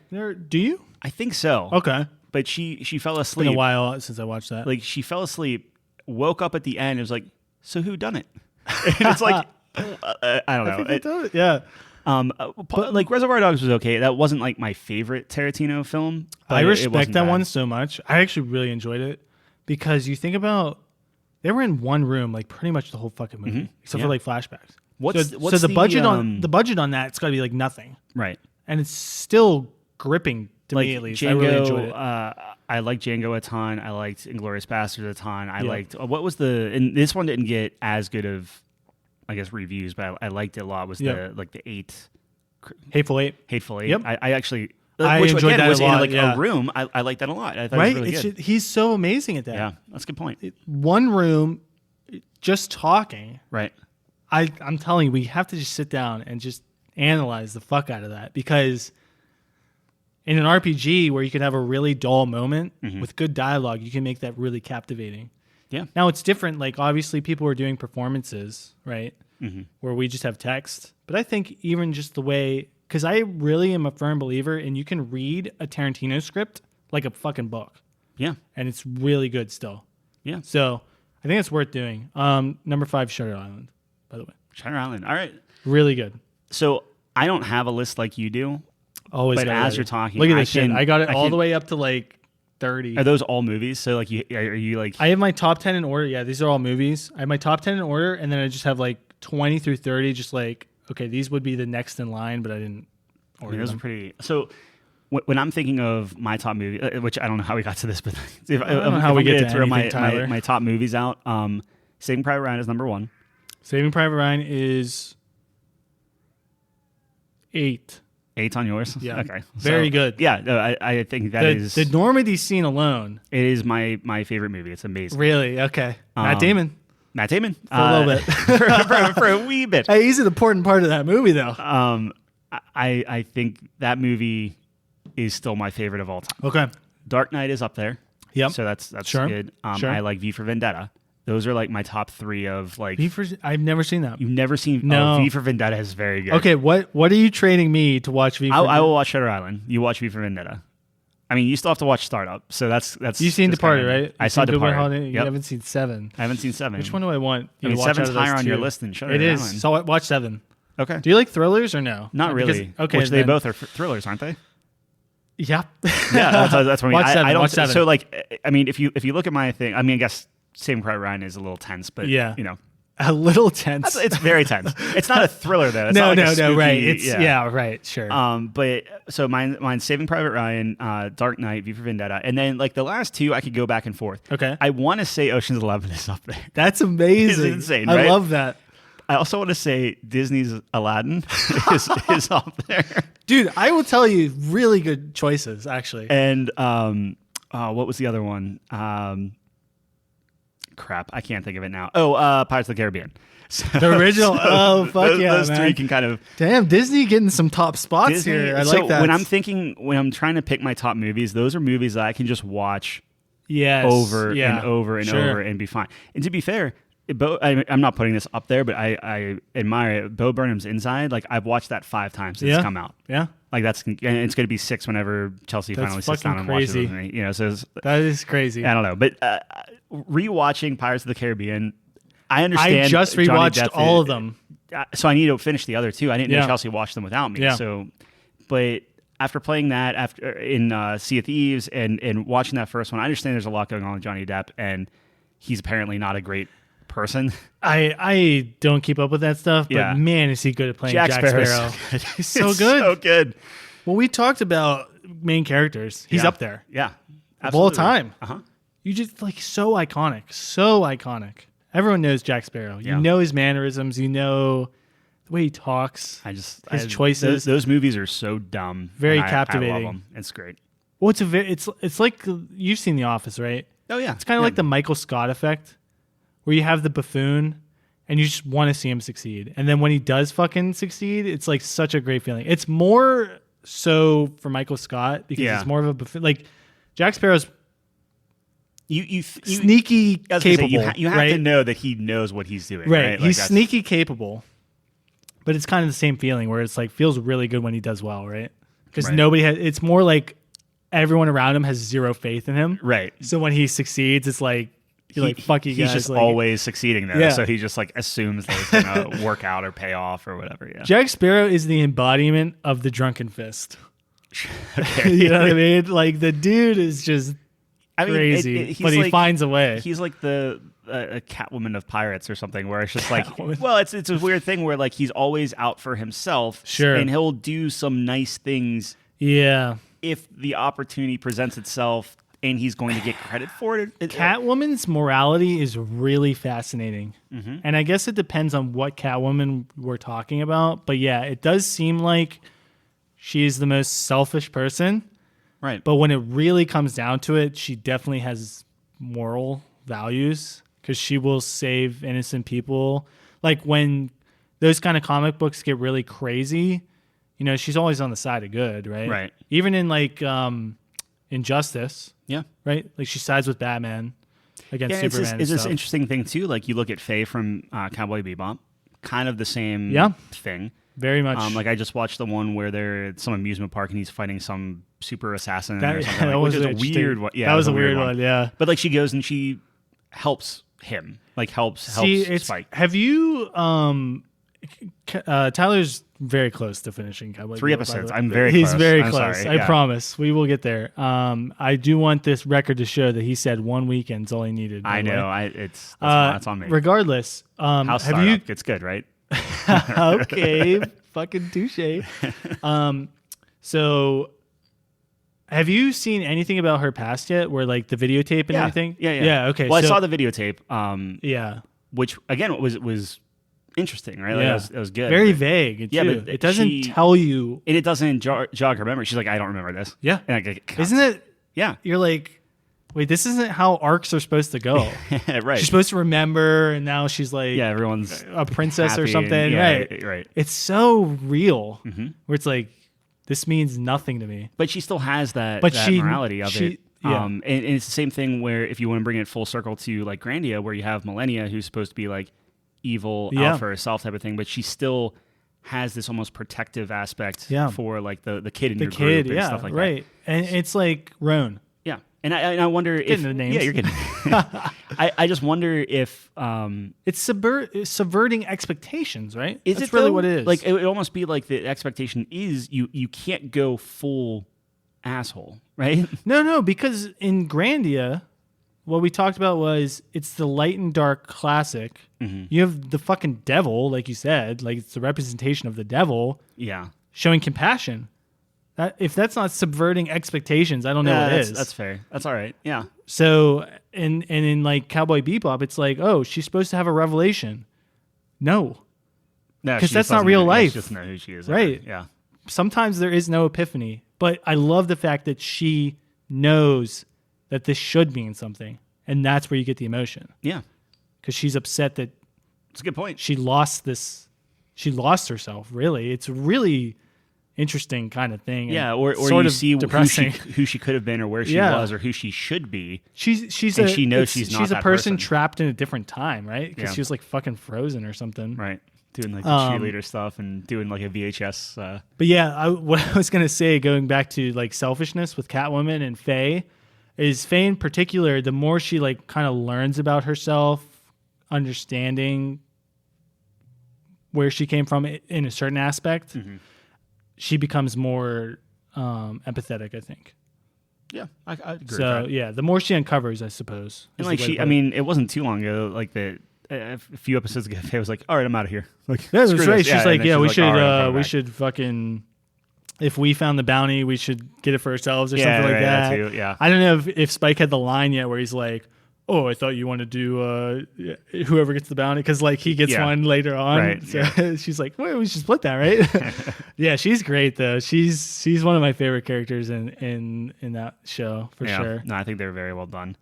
Do you? I think so. Okay. But she fell asleep. It's been a while since I watched that. Like she fell asleep, woke up at the end, and was like, "So who done it?" And it's like, I don't know. I think yeah. But like Reservoir Dogs was okay. That wasn't like my favorite Tarantino film. I respect that one so much. I actually really enjoyed it because you think about they were in one room like pretty much the whole fucking movie, except for like flashbacks. What's the budget on that? It's got to be like nothing, right? And it's still gripping to me at least. Django, I really enjoyed it. I liked Django a ton. I liked Inglourious Basterds a ton. I liked what was and this one didn't get as good of, I guess, reviews, but I liked it a lot. Was the 8 Hateful Eight? Hateful Eight. Yep. I actually. I which enjoyed again that was a lot, in like a room. I liked that a lot. I thought it was really good. He's so amazing at that. Yeah, that's a good point. One room, just talking. Right. I'm telling you, we have to just sit down and just analyze the fuck out of that because in an RPG where you can have a really dull moment with good dialogue, you can make that really captivating. Yeah. Now it's different. Like obviously people are doing performances, right? Where we just have text. But I think even just the way, because I really am a firm believer and you can read a Tarantino script like a fucking book. Yeah. And it's really good still. Yeah. So I think it's worth doing. Number 5, Shutter Island, by the way. Shutter Island. All right. Really good. So I don't have a list like you do. Always. But as you're talking, look at this shit. I got it all the way up to like 30. Are those all movies? So like, are you like? I have my top 10 in order. Yeah, these are all movies. I have my top 10 in order, and then I just have like 20 through 30. Just like, okay, these would be the next in line, but I didn't order those them. are pretty. So when I'm thinking of my top movie, which I don't know how we got to this, but if I don't know how we get to throw anything, my top movies out, Saving Private Ryan is number 1. Saving Private Ryan is 8. 8 on yours? Yeah. Okay. Very good. Yeah, no, I think that is the Normandy scene alone. It is my favorite movie. It's amazing. Really? Okay. Matt Damon. Matt Damon for a little bit. for a wee bit. Hey, he's an important part of that movie, though. I think that movie is still my favorite of all time. Okay. Dark Knight is up there. Yep. So that's sure. good. Sure. I like V for Vendetta. Those are like my top 3 of like. I've never seen that. You've never seen? No. V for Vendetta is very good. Okay, what are you trading me to watch V for Vendetta? I will watch Shutter Island. You watch V for Vendetta. I mean, you still have to watch Startup. So that's. You've seen Departed, right? I saw Departed. You haven't seen 7. I haven't seen 7. Which one do I want? I mean, 7's higher on your list than Shutter Island. It is. So watch 7. Okay. Do you like thrillers or no? Not really. Okay. Which they both are thrillers, aren't they? Yeah. Yeah, that's what I mean. Watch 7. I don't. Watch 7. So like, I mean, if you look at my thing, I mean, I guess Saving Private Ryan is a little tense, but yeah, you know, a little tense. It's very tense. It's not a thriller though. It's no, not like no, spooky, right. It's right, sure. But so mine's Saving Private Ryan, Dark Knight, V for Vendetta, and then like the last 2, I could go back and forth. Okay. I want to say Ocean's 11 is up there. That's amazing. It's insane. Right? I love that. I also want to say Disney's Aladdin is up there. Dude, I will tell you, really good choices, actually. And what was the other one? Crap, I can't think of it now. Oh, Pirates of the Caribbean. So, the original. Fuck those man. 3 can kind of. Damn, Disney getting some top spots Disney, here. I like that. When I'm trying to pick my top movies, those are movies that I can just watch over and over and over and be fine. And to be fair, I'm not putting this up there, but I admire it. Bo Burnham's Inside. Like I've watched that 5 times since it's come out. Yeah, like and it's going to be 6 whenever Chelsea finally sits down and watches it with me. You know, so that is crazy. I don't know, but rewatching Pirates of the Caribbean, I understand. I just rewatched all of them, so I need to finish the other 2. I didn't know Chelsea watched them without me. Yeah. So, but after playing that in Sea of Thieves and watching that first one, I understand there's a lot going on with Johnny Depp, and he's apparently not a great person. I don't keep up with that stuff, but man, is he good at playing Jack Sparrow. He's so good. So good. Well, we talked about main characters. He's up there. Yeah. Of all time. Uh-huh. You just like so iconic. So iconic. Everyone knows Jack Sparrow. You know his mannerisms. You know the way he talks. His choices. Those movies are so dumb. Very captivating. I love them. It's great. Well, it's like you've seen The Office, right? Oh yeah. It's kind of like the Michael Scott effect, where you have the buffoon and you just want to see him succeed, and then when he does fucking succeed, it's like such a great feeling. It's more so for Michael Scott because he's more of a buffoon. Like Jack Sparrow's. Sneaky capable. You have to know that he knows what he's doing. Right. Like he's sneaky capable, but it's kind of the same feeling where it's like feels really good when he does well, right? Because nobody has. It's more like everyone around him has zero faith in him. Right. So when he succeeds, it's like you're like fuck you guys. He's just like, always succeeding though. So he just like assumes that it's gonna work out or pay off or whatever. Yeah. Jack Sparrow is the embodiment of the drunken fist. Okay. You know what I mean? Like the dude is just. Crazy, but he finds a way. He's like a Catwoman of pirates or something, where it's just like, well, it's a weird thing where like he's always out for himself, and he'll do some nice things, if the opportunity presents itself, and he's going to get credit for it. Catwoman's morality is really fascinating, and I guess it depends on what Catwoman we're talking about, but yeah, it does seem like she's the most selfish person. Right. But when it really comes down to it, she definitely has moral values because she will save innocent people. Like when those kind of comic books get really crazy, you know, she's always on the side of good, right? Right. Even in like Injustice. Yeah. Right? Like she sides with Batman against Superman. It's this interesting thing too. Like you look at Faye from Cowboy Bebop, kind of the same thing. Very much. Like I just watched the one where they're at some amusement park and he's fighting some super assassin or something. Which is a weird one. Yeah, that was a weird one. Yeah. But like she goes and she helps him. Like helps Spike. Have you Tyler's very close to finishing Cowboy 3 Bebop, episodes. He's very I'm close. sorry. I promise. We will get there. I do want this record to show that he said 1 weekend's all he needed. I know. That's on me. Regardless, House have you? It's good, right? Okay, fucking touche. So, have you seen anything about her past yet? Where like the videotape and everything? Yeah. Okay. Well, I saw the videotape. Which again was interesting, right? Like, it was good. Very vague. But it doesn't tell you, and it doesn't jog her memory. She's like, I don't remember this. Yeah. And isn't it? Yeah. You're like. Wait, this isn't how arcs are supposed to go. Right. She's supposed to remember, and now she's like everyone's a princess or something. And, right. It's so real, where it's like, this means nothing to me. But she still has that morality of it. Yeah. And it's the same thing where if you want to bring it full circle to like Grandia, where you have Millennia, who's supposed to be like evil out for herself type of thing, but she still has this almost protective aspect for like the kid in your group and stuff like that. Right. And it's like Roan. Yeah. And I wonder if the names. Yeah, you're getting I just wonder if it's subverting expectations, right? That's really what it is. Like it would almost be like the expectation is you can't go full asshole, right? No, because in Grandia, what we talked about was it's the light and dark classic. You have the fucking devil, like you said, like it's the representation of the devil. Yeah. Showing compassion. If that's not subverting expectations, I don't know what is. That's fair. That's all right. Yeah. So, and in like Cowboy Bebop, it's like, oh, she's supposed to have a revelation. No, because that's not real life. She doesn't know who she is. Right. Ever. Yeah. Sometimes there is no epiphany, but I love the fact that she knows that this should mean something, and that's where you get the emotion. Yeah. Because she's upset that. It's a good point. She lost this. She lost herself. Really, it's really interesting kind of thing. Yeah, or sort you of see depressing. who she could have been or where she was or who she should be. She knows she's a person trapped in a different time, right? Because she was like fucking frozen or something. Right. Doing like the cheerleader stuff and doing like a VHS. But yeah, what I was going to say, going back to like selfishness with Catwoman and Faye, is Faye in particular, the more she like kind of learns about herself, understanding where she came from in a certain aspect, she becomes more empathetic, I think. Yeah, I agree with so that. yeah, the more she uncovers, I suppose. And like I mean, it wasn't too long ago, like a few episodes ago, Faye was like, "All right, I'm out of here." Like, yeah, that's right. She's like, "Yeah, we should, like, right, we should fucking if we found the bounty, we should get it for ourselves or something like that. Too, yeah. I don't know if Spike had the line yet where he's like, oh, I thought you want to do whoever gets the bounty, because like he gets one later on. Right, so she's like, well, we should split that, right? Yeah, she's great though. She's one of my favorite characters in that show for sure. No, I think they're very well done.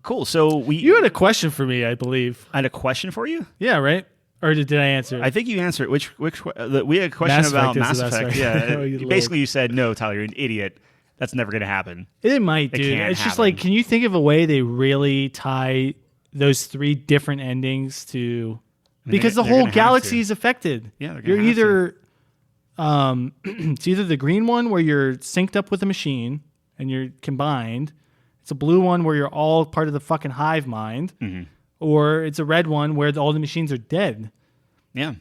Cool. So you had a question for me, I believe. I had a question for you. Yeah, right. Or did I answer it? I think you answered it. Which we had a question about Mass Effect. Yeah. Basically, you said no, Tyler. You're an idiot. That's never going to happen. It might, dude. It's just like, can you think of a way they really tie those 3 different endings to? Because the whole galaxy is affected. Yeah, you're either it's either the green one where you're synced up with a machine and you're combined. It's a blue one where you're all part of the fucking hive mind, or it's a red one where all the machines are dead. Yeah.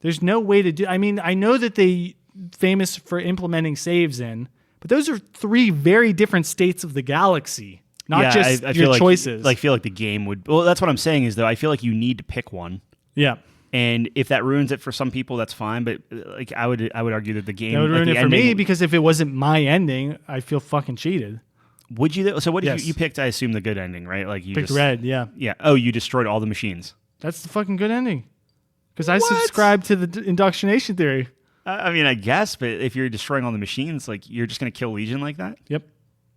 There's no way to do. I mean, I know that they famous for implementing saves in, but those are 3 very different states of the galaxy, not just I your feel choices. I feel like the game would. Well, that's what I'm saying is though. I feel like you need to pick one. Yeah. And if that ruins it for some people, that's fine. But like I would argue that the game that would ruin it for me, because if it wasn't my ending, I feel fucking cheated. Would you? So what did you picked? I assume the good ending, right? Like you picked just, red. Yeah. Yeah. Oh, you destroyed all the machines. That's the fucking good ending. Because I subscribe to the indoctrination theory. I mean, I guess, but if you're destroying all the machines, like you're just going to kill Legion like that? Yep.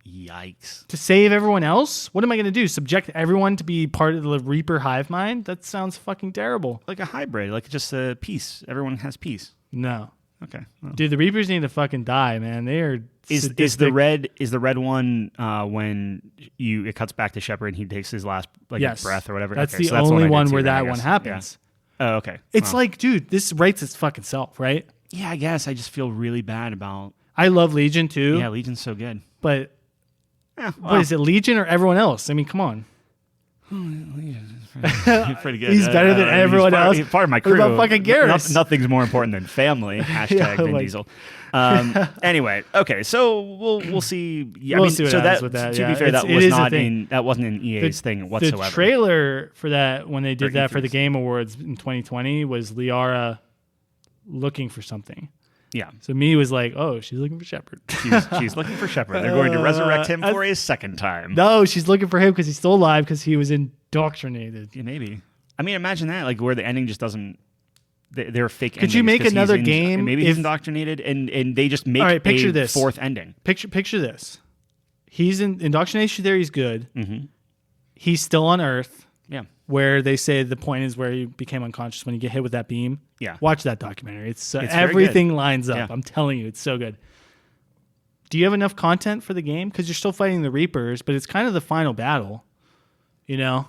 Yikes. To save everyone else? What am I going to do? Subject everyone to be part of the Reaper hive mind? That sounds fucking terrible. Like a hybrid, like just a peace. Everyone has peace. No. Okay. Well. Dude, the Reapers need to fucking die, man. They are is the red one when it cuts back to Shepard and he takes his last breath or whatever? That's the only one where that one happens. Yeah. Oh, okay. It's like, dude, this writes its fucking self, right? Yeah, I guess. I just feel really bad about... I love Legion, too. Yeah, Legion's so good. But what is it, Legion or everyone else? I mean, come on. He's pretty good. He's better than everyone else. He's part of my crew. What about fucking Garrus? Nothing's more important than family. Hashtag Vin Diesel. Anyway, okay, so we'll see. Yeah, we'll see what happens with that. To be fair, that wasn't in EA's thing whatsoever. The trailer for that, when they did that for the Game Awards in 2020, was Liara looking for something. Yeah. So me was like, oh, she's looking for Shepard. She's looking for Shepard. They're going to resurrect him for a second time. No, she's looking for him because he's still alive because he was indoctrinated. Yeah, maybe. I mean, imagine that, like where the ending just doesn't. They're fake. Could you make another game? Maybe he's indoctrinated, and they just make a fourth ending. Picture this. He's in indoctrination theory. He's good. Mm-hmm. He's still on Earth. Yeah. Where they say the point is where he became unconscious when you get hit with that beam. Yeah. Watch that documentary. It's everything lines up. Yeah. I'm telling you, it's so good. Do you have enough content for the game? Because you're still fighting the Reapers, but it's kind of the final battle. You know?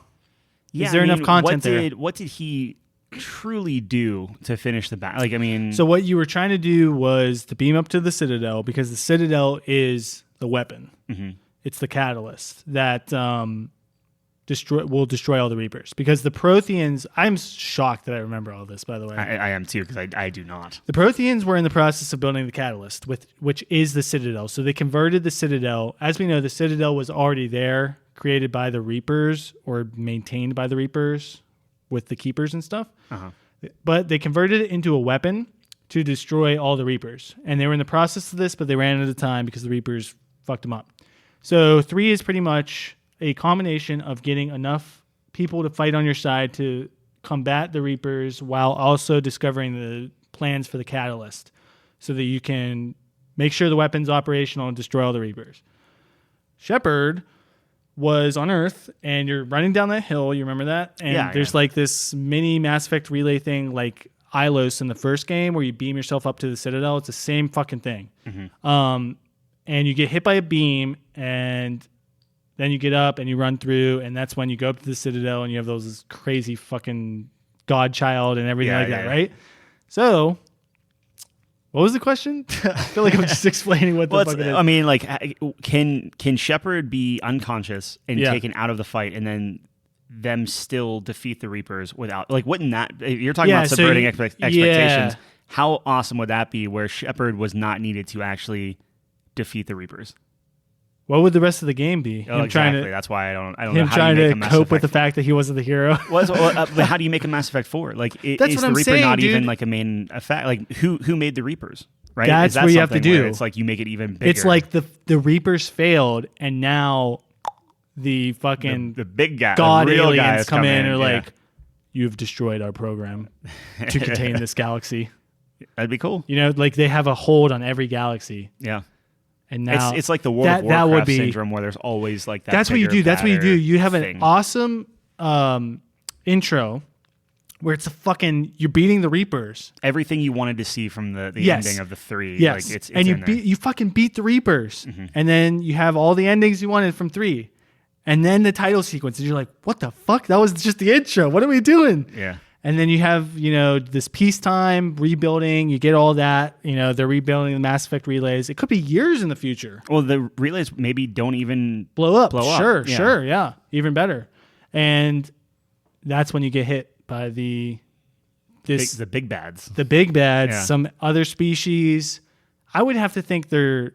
Yeah, is there enough content there? What did he truly do to finish the battle? Like, I mean... So what you were trying to do was to beam up to the Citadel, because the Citadel is the weapon. Mm-hmm. It's the catalyst that... will destroy all the Reapers, because the Protheans... I'm shocked that I remember all this, by the way. I am too, because I do not. The Protheans were in the process of building the catalyst, which is the Citadel. So they converted the Citadel. As we know, the Citadel was already there, created by the Reapers, or maintained by the Reapers with the Keepers and stuff. Uh-huh. But they converted it into a weapon to destroy all the Reapers. And they were in the process of this, but they ran out of time because the Reapers fucked them up. So 3 is pretty much a combination of getting enough people to fight on your side to combat the Reapers while also discovering the plans for the catalyst so that you can make sure the weapon's operational and destroy all the Reapers. Shepard was on Earth, and you're running down that hill. You remember that? And there's like this mini Mass Effect relay thing like Ilos in the first game where you beam yourself up to the Citadel. It's the same fucking thing. Mm-hmm. And you get hit by a beam, and then you get up and you run through, and that's when you go up to the Citadel and you have those crazy fucking Godchild and everything right? So, what was the question? I feel like I'm just explaining what the fuck it is. I mean, like, can Shepard be unconscious and taken out of the fight, and then them still defeat the Reapers without, like, wouldn't that, you're talking about subverting expectations. Yeah. How awesome would that be where Shepard was not needed to actually defeat the Reapers? what would the rest of the game be? Oh, exactly. That's why I don't know him how trying you make to a Mass cope Effect. with the fact that he wasn't the hero. But how do you make a Mass Effect 4? Like, That's is what the I'm Reaper saying, not dude. even like a main effect? Like, who made the Reapers? Right? That's is that what you have to something do. where it's like you make it even bigger. It's like the Reapers failed, and now the fucking the big guy, god the real aliens guys come in and are yeah. like, you've destroyed our program to contain this galaxy. That'd be cool. You know, like they have a hold on every galaxy. Yeah. And now it's like the World of Warcraft syndrome where there's always like that. That's what you do. That's what you do. You have an awesome intro where it's you're beating the Reapers. Everything you wanted to see from the Yes. ending of the 3. Yes. Like it's and in there. you fucking beat the Reapers. And then you have all the endings you wanted from 3. And then the title sequence. And you're like, what the fuck? That was just the intro. What are we doing? Yeah. And then you have, this peacetime rebuilding. You get all that. They're rebuilding the Mass Effect relays. It could be years in the future. Well, the relays maybe don't even blow up. Sure, yeah. Even better. And that's when you get hit by the big bads. The big bads, Yeah. some other species. I would have to think they're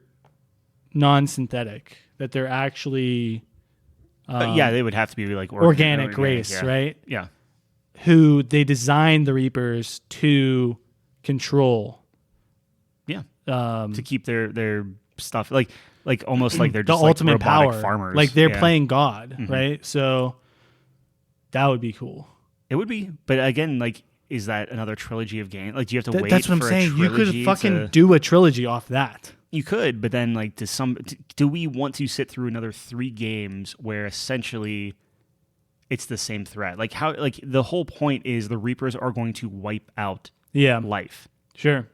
non-synthetic, that they're actually they would have to be like organic race, right? Yeah. Who they designed the Reapers to control. Yeah. To keep their stuff like almost like they're the just ultimate like robotic power. farmers. Like they're playing God, right? So that would be cool. It would be, but again, like, is that another trilogy of games? Like, do you have to wait? That's what I'm for saying. A You could trilogy fucking do a trilogy off that. You could, but then like, do we want to sit through another 3 games where essentially it's the same threat? Like how? Like the whole point is the Reapers are going to wipe out life. Sure.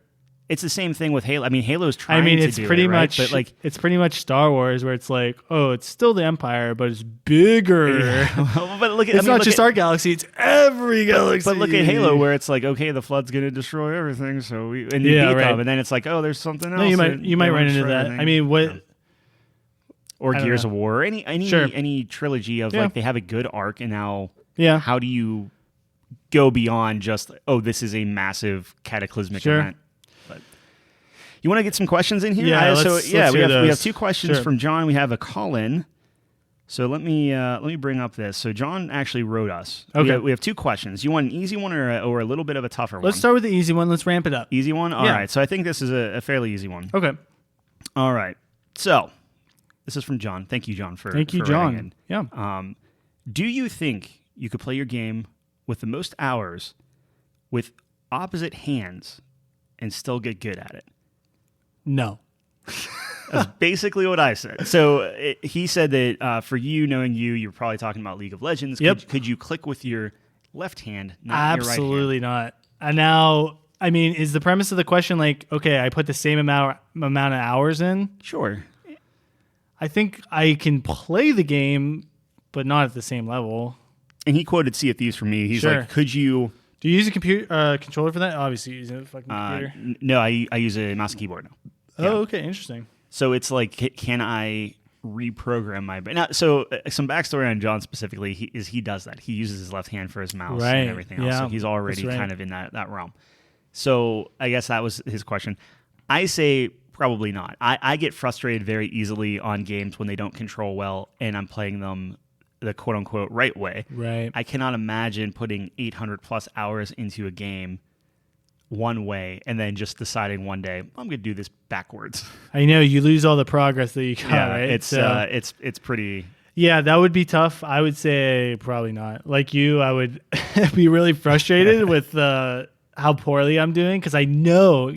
It's the same thing with Halo. I mean, Halo's trying to do it's pretty it, right? much, but like, it's pretty much Star Wars, where it's like, oh, it's still the Empire, but it's bigger. Yeah. But look at, it's not just our galaxy; it's every galaxy. But look at Halo, where it's like, okay, the flood's going to destroy everything, so you beat them, and then it's like, oh, there's something else. No, you might run into that. Everything. I mean, what? Or Gears of War, or any trilogy of like they have a good arc, and now how do you go beyond just this is a massive cataclysmic event? But you want to get some questions in here? Yeah, we have 2 questions from John. We have a call-in. So let me bring up this. So John actually wrote us. Okay. We have 2 questions. You want an easy one or a little bit of a tougher one? Let's start with the easy one. Let's ramp it up. Easy one? All right. So I think this is a fairly easy one. Okay. All right. So this is from John. Thank you, John, for writing in. Yeah. Do you think you could play your game with the most hours with opposite hands and still get good at it? No. That's basically what I said. So he said that for you, knowing you're probably talking about League of Legends. Yep. Could you click with your left hand, not Absolutely your right hand? not. And now, I mean, is the premise of the question like, okay, I put the same amount of hours in? Sure. I think I can play the game, but not at the same level. And he quoted Sea of Thieves for me. He's like, could you... Do you use a computer controller for that? Obviously, you use a fucking computer. No, I use a mouse and keyboard now. Oh, okay, interesting. So it's like, can I reprogram my brain? Now, so some backstory on John specifically, he does that. He uses his left hand for his mouse and everything else. Yeah, so he's already kind of in that realm. So I guess that was his question. I say probably not. I get frustrated very easily on games when they don't control well and I'm playing them the quote-unquote right way. Right. I cannot imagine putting 800 plus hours into a game one way and then just deciding one day I'm going to do this backwards. I know you lose all the progress that you got. Right? It's pretty. Yeah, that would be tough. I would say probably not. Like you, I would be really frustrated with how poorly I'm doing because I know that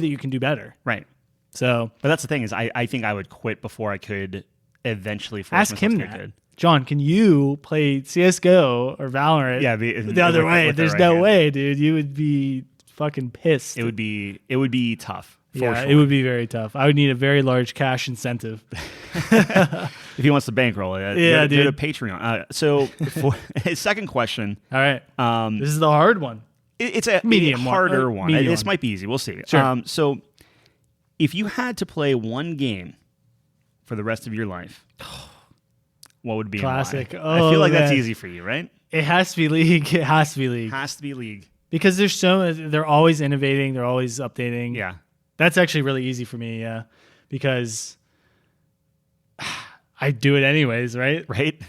you can do better. Right. So, but that's the thing is I think I would quit before I could eventually force ask him myself to that. get good. John, can you play CSGO or Valorant? Yeah, the other way. There's no way, dude. You would be fucking pissed. It would be tough. Yeah, sure. It would be very tough. I would need a very large cash incentive. If he wants to bankroll it, yeah, dude. Go to Patreon. So for his second question. All right. This is the hard one. It's a medium harder one. This one. might be easy. We'll see. Sure. So if you had to play one game for the rest of your life, what would be classic? I feel like that's easy for you, right? It has to be League. It has to be League. Has to be League. Because they're always innovating. They're always updating. Yeah. That's actually really easy for me. Yeah. Because I do it anyways, right? Right.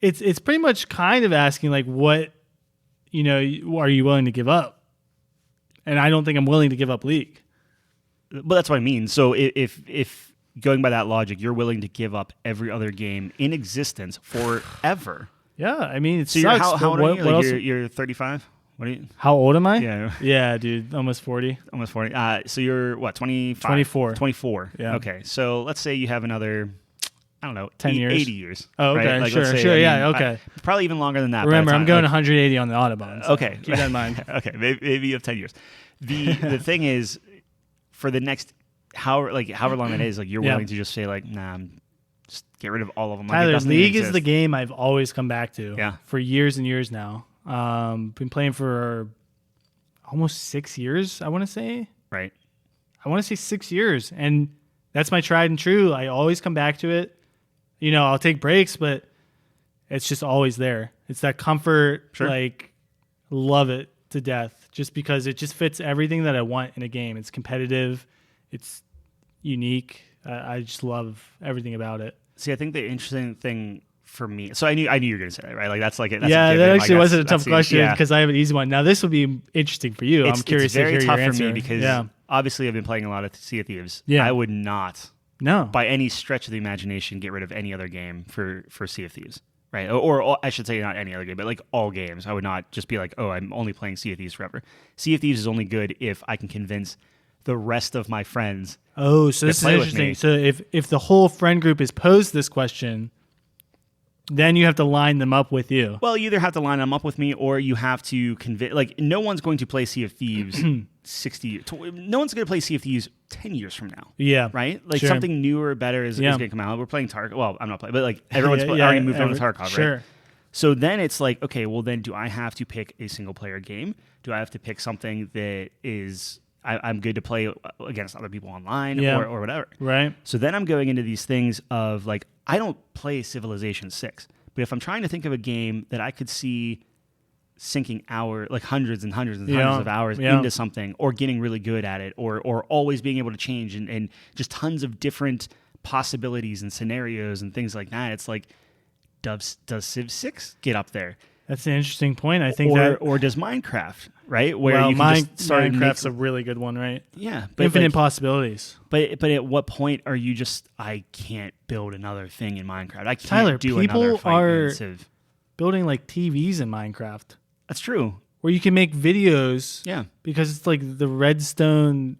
It's pretty much kind of asking like, what, are you willing to give up? And I don't think I'm willing to give up League. But that's what I mean. So if going by that logic, you're willing to give up every other game in existence forever. Yeah, I mean, it so sucks. How old are you? What You're 35? What are you? How old am I? Yeah. Yeah, dude, almost 40. Almost 40. So you're what, 25? 24. 24. Yeah. Okay, so let's say you have another, I don't know, 10 years. 80 years. Oh, okay, right? Like, sure, okay. Probably even longer than that. Remember, I'm going 180 on the Autobahn. So okay. keep that in mind. Okay, maybe you have 10 years. The thing is, for the next, however long it is, like you're willing to just say like, nah, just get rid of all of them. Like, Tyler, League is the game I've always come back to. Yeah. For years and years now. Been playing for almost 6 years, I want to say. Right. I want to say 6 years. And that's my tried and true. I always come back to it. I'll take breaks, but it's just always there. It's that comfort, like, love it to death just because it just fits everything that I want in a game. It's competitive. It's unique. I just love everything about it. See, I think the interesting thing for me, so I knew you were going to say that, right? Like that's like it. Yeah, that actually wasn't a tough question because I have an easy one. Now this will be interesting for you. I'm curious to hear your answer. It's very tough for me because obviously I've been playing a lot of Sea of Thieves. Yeah. I would not, by any stretch of the imagination, get rid of any other game for Sea of Thieves, right? Or I should say not any other game, but like all games. I would not just be like, oh, I'm only playing Sea of Thieves forever. Sea of Thieves is only good if I can convince the rest of my friends. Oh, so this is interesting. So if the whole friend group is posed this question, then you have to line them up with you. Well, you either have to line them up with me or you have to convince, like, no one's going to play Sea of Thieves 60 years. No one's going to play Sea of Thieves 10 years from now. Yeah. Right? Like, something newer, better is going to come out. We're playing Tarkov. Well, I'm not playing, but, like, everyone's already moved on to Tarkov, right? So then it's like, okay, well, then do I have to pick a single-player game? Do I have to pick something that is... I'm good to play against other people online or whatever. Right. So then I'm going into these things of like, I don't play Civilization 6, but if I'm trying to think of a game that I could see sinking hundreds and hundreds and hundreds of hours into something or getting really good at it or always being able to change and just tons of different possibilities and scenarios and things like that. It's like, does Civ 6 get up there? That's an interesting point. I think or does Minecraft, right? Where you can just start Minecraft's a really good one, right? Yeah, but infinite possibilities. But at what point are you just I can't build another thing in Minecraft? I can't Tyler, do another fight are in Civ. Building like TVs in Minecraft. That's true. Where you can make videos. Yeah. Because it's like the redstone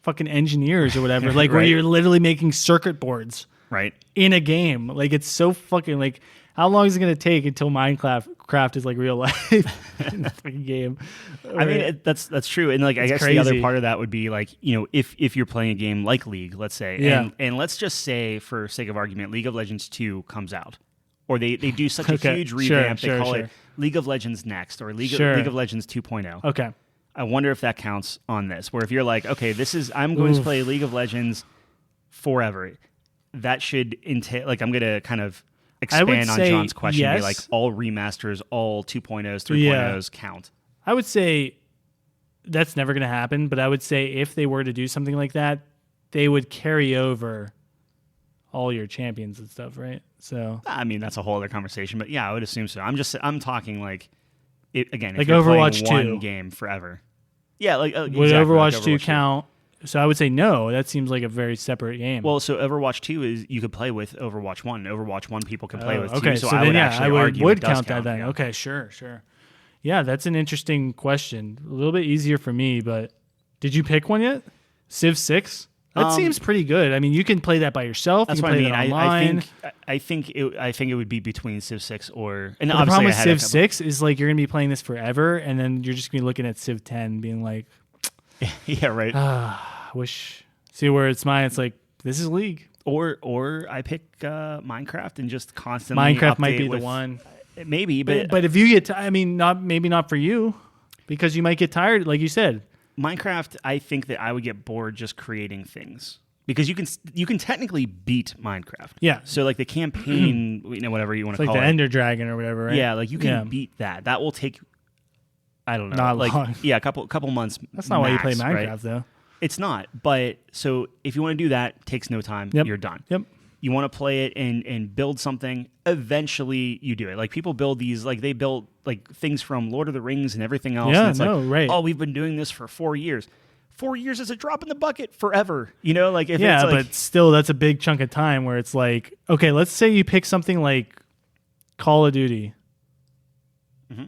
fucking engineers or whatever. Like where you're literally making circuit boards. Right. In a game. Like it's so fucking like how long is it going to take until Minecraft is like real life in the fucking game? I mean, that's true. And like, I guess the other part of that would be like, if you're playing a game like League, let's say, and let's just say for sake of argument, League of Legends 2 comes out, or they do such a huge revamp, they call it League of Legends Next or League of Legends 2.0. Okay. I wonder if that counts on this, where if you're like, okay, I'm going to play League of Legends forever. That should entail, like, I'm going to kind of expand on John's question. Yes. Be like all remasters, all 2.0s, 3.0s count. I would say that's never going to happen, but I would say if they were to do something like that, they would carry over all your champions and stuff, right? So I mean, that's a whole other conversation, but yeah, I would assume so. I'm talking like again, like if you're Overwatch playing 2 one game forever. Yeah, like would Overwatch 2 count? So I would say no. That seems like a very separate game. Well, so Overwatch 2 is you could play with Overwatch 1. Overwatch 1 people can play with okay, too. So then, I would actually argue would it does count that then. Yeah. Okay, sure. Yeah, that's an interesting question. A little bit easier for me, but did you pick one yet? Civ 6? That seems pretty good. I mean, you can play that by yourself. That's you can what play I mean. That online. I think it would be between Civ 6 or. And the problem with Civ 6 is like you're gonna be playing this forever, and then you're just gonna be looking at Civ 10, being like, yeah, right. Wish. See where it's mine. It's like this is League. Or I pick Minecraft and just constantly. Minecraft might be the one. Maybe, but if you get, maybe not for you, because you might get tired, like you said. Minecraft, I think that I would get bored just creating things because you can technically beat Minecraft. Yeah. So like the campaign, whatever you want to call it, like the Ender Dragon or whatever, right? Yeah, like you can beat that. That will take, I don't know, not like long. Yeah, a couple months. That's not why you play Minecraft, though. It's not. But so if you want to do that, it takes no time. Yep. You're done. Yep. you want to play it and build something, eventually you do it. Like people build these, like they built like things from Lord of the Rings and everything else. Yeah, and it's right. Oh, we've been doing this for 4 years. 4 years is a drop in the bucket forever. Like if yeah, it's like, but still, that's a big chunk of time where it's like, okay, let's say you pick something like Call of Duty. Mm-hmm.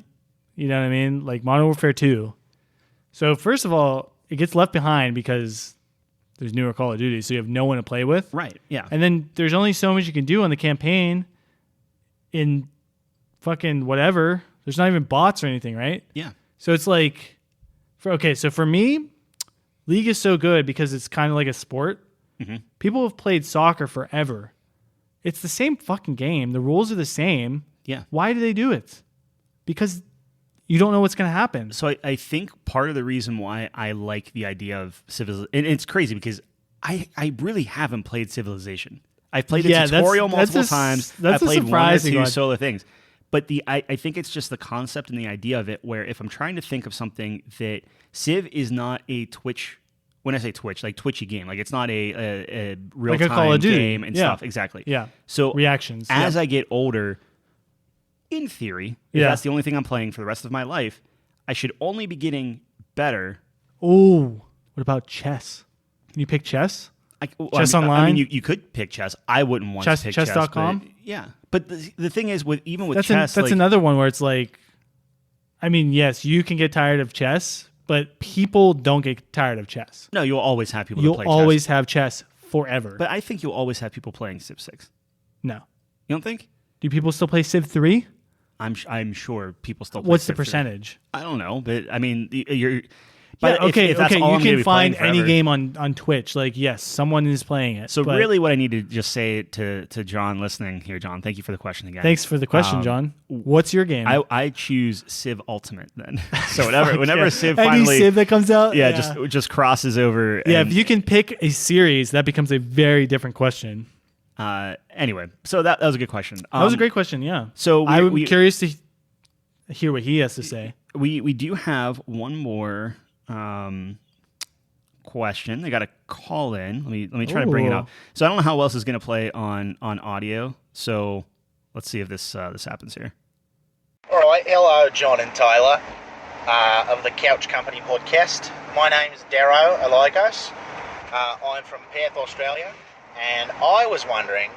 You know what I mean? Like Modern Warfare 2. So first of all, it gets left behind because there's newer Call of Duty, so you have no one to play with. Right, yeah. And then there's only so much you can do on the campaign in fucking whatever. There's not even bots or anything, right? Yeah. So it's like, so for me, League is so good because it's kind of like a sport. Mm-hmm. People have played soccer forever. It's the same fucking game. The rules are the same. Yeah. Why do they do it? Because you don't know what's going to happen. So I think part of the reason why I like the idea of Civilization, and it's crazy because I really haven't played Civilization. I've played a tutorial multiple times. I've played one or two solo things. But I think it's just the concept and the idea of it where if I'm trying to think of something that Civ is not a Twitch, when I say Twitch, like Twitchy game, like it's not a real-time like a Call of Duty game and stuff. Exactly. Yeah. So reactions. As I get older, in theory, if that's the only thing I'm playing for the rest of my life, I should only be getting better. Oh, what about chess? Can you pick chess? Chess online? I mean, you could pick chess. I wouldn't want to pick chess. Chess.com? Yeah. But the thing is, even with that's chess... That's another one where it's like, I mean, yes, you can get tired of chess, but people don't get tired of chess. No, you'll always have people to play chess. You'll always have chess forever. But I think you'll always have people playing Civ 6. No. You don't think? Do people still play Civ 3? I'm sure people still play What's Civ the percentage? 3. I don't know, but I mean, you're... But okay. You can find any game on Twitch. Like, yes, someone is playing it. So really what I need to just say to John listening here, John, thank you for the question again. Thanks for the question, John. What's your game? I choose Civ Ultimate then. So whenever Civ finally... Any Civ that comes out? Yeah, just crosses over. Yeah, if you can pick a series, that becomes a very different question. Anyway, so that was a good question. That was a great question, yeah. So I'm curious to hear what he has to say. We do have one more... question. I got a call in. Let me try to bring it up. So I don't know how else is going to play on audio. So let's see if this happens here. All right, hello, John and Taylor of the Couch Company podcast. My name is Darrow Aligos. I'm from Perth, Australia, and I was wondering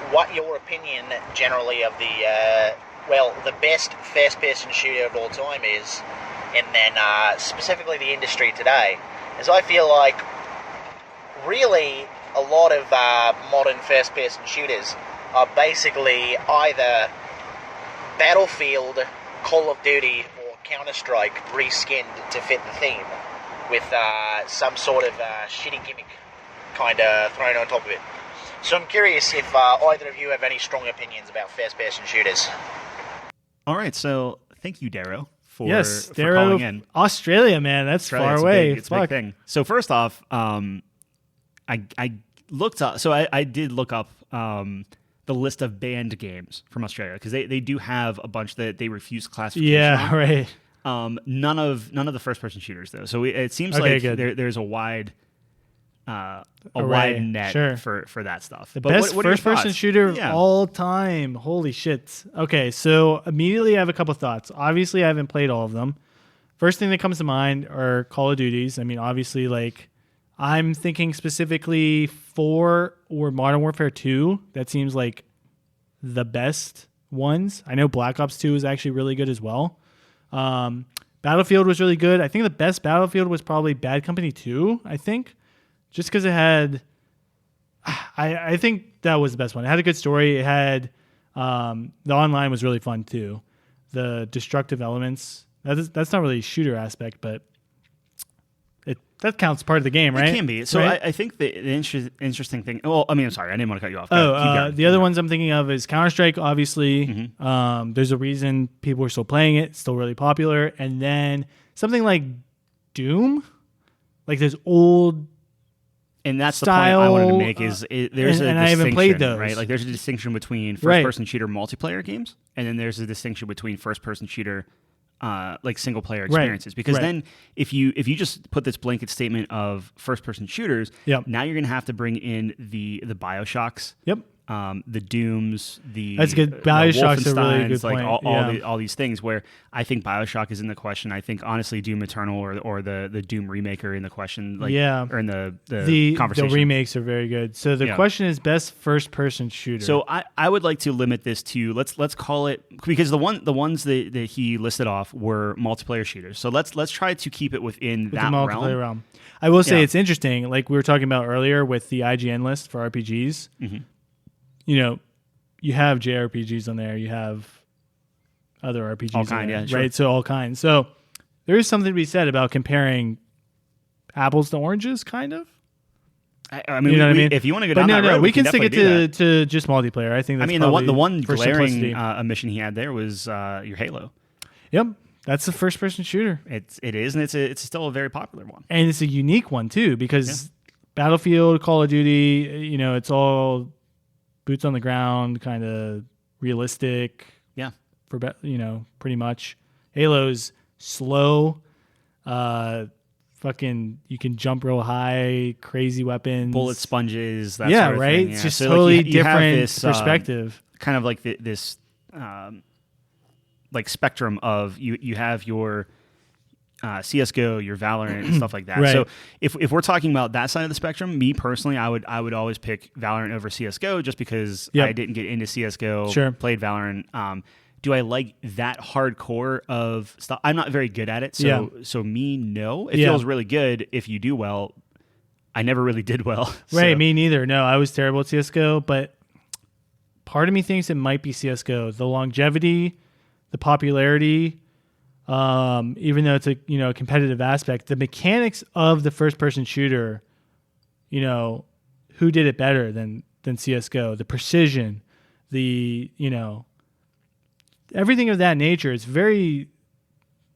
what your opinion generally of the best first-person shooter of all time is. And then specifically the industry today, as I feel like really a lot of modern first-person shooters are basically either Battlefield, Call of Duty, or Counter-Strike reskinned to fit the theme with some sort of shitty gimmick kind of thrown on top of it. So I'm curious if either of you have any strong opinions about first-person shooters. All right, so thank you, Darrow. For calling in. Australia, man, that's far away. It's a big thing. So first off, I looked up. So I did look up the list of banned games from Australia because they do have a bunch that they refuse classification. Yeah, right. None of the first person shooters though. So it seems like there's a wide wide net for that stuff. The best first-person shooter of all time. Holy shit. Okay, so immediately I have a couple thoughts. Obviously, I haven't played all of them. First thing that comes to mind are Call of Duties. I mean, obviously, like, I'm thinking specifically 4 or Modern Warfare 2. That seems like the best ones. I know Black Ops 2 is actually really good as well. Battlefield was really good. I think the best Battlefield was probably Bad Company 2, I think. Just because it had, I think that was the best one. It had a good story. It had, the online was really fun too. The destructive elements, that's not really a shooter aspect, but that counts part of the game, right? It can be. So right? I think the interesting thing, well, I mean, I'm sorry, I didn't want to cut you off. The other ones I'm thinking of is Counter-Strike, obviously. Mm-hmm. There's a reason people are still playing it. It's still really popular. And then something like Doom, like this old... And that's style, the point I wanted to make is there's a distinction, I haven't played those. Right? Like there's a distinction between first-person shooter multiplayer games, and then there's a distinction between first-person shooter like single player experiences, because then if you just put this blanket statement of first person shooters, now you're going to have to bring in the BioShocks, the Dooms, that's good. BioShock's a really good point. Like all these things where I think BioShock is in the question. I think honestly Doom Eternal or the Doom remake are in the question. Like, or in the conversation. The remakes are very good. So the question is best first person shooter. So I would like to limit this to let's call it, because the ones that he listed off were multiplayer shooters. So let's try to keep it within that the multiplayer realm. I will say it's interesting. Like we were talking about earlier with the IGN list for RPGs. Mm-hmm. You know, you have JRPGs on there. You have other RPGs all kind, on there, sure. right? So all kinds. So there is something to be said about comparing apples to oranges, kind of. I mean, you know what I mean? If you want to go down that road, we can stick it to just multiplayer. I think that's the one glaring omission he had there was your Halo. Yep. That's the first person shooter. It is, and it's still a very popular one. And it's a unique one too, because Battlefield, Call of Duty, you know, it's all boots on the ground, kind of realistic. Yeah. For you know, pretty much. Halo's slow. Fucking, you can jump real high, crazy weapons, bullet sponges. That sort of right. Thing, It's just so totally like different this, perspective. Kind of like this, like spectrum of you have your CS:GO, your Valorant, and stuff like that. Right. So if we're talking about that side of the spectrum, me personally, I would always pick Valorant over CS:GO just because I didn't get into CS:GO. Sure. Played Valorant. Do I like that hardcore of stuff? I'm not very good at it. So me, no. It feels really good if you do well. I never really did well. Right, me neither. No, I was terrible at CS:GO, but part of me thinks it might be CS:GO. The longevity, the popularity, even though it's a competitive aspect, the mechanics of the first person shooter, who did it better than CS:GO? The precision, everything of that nature. It's very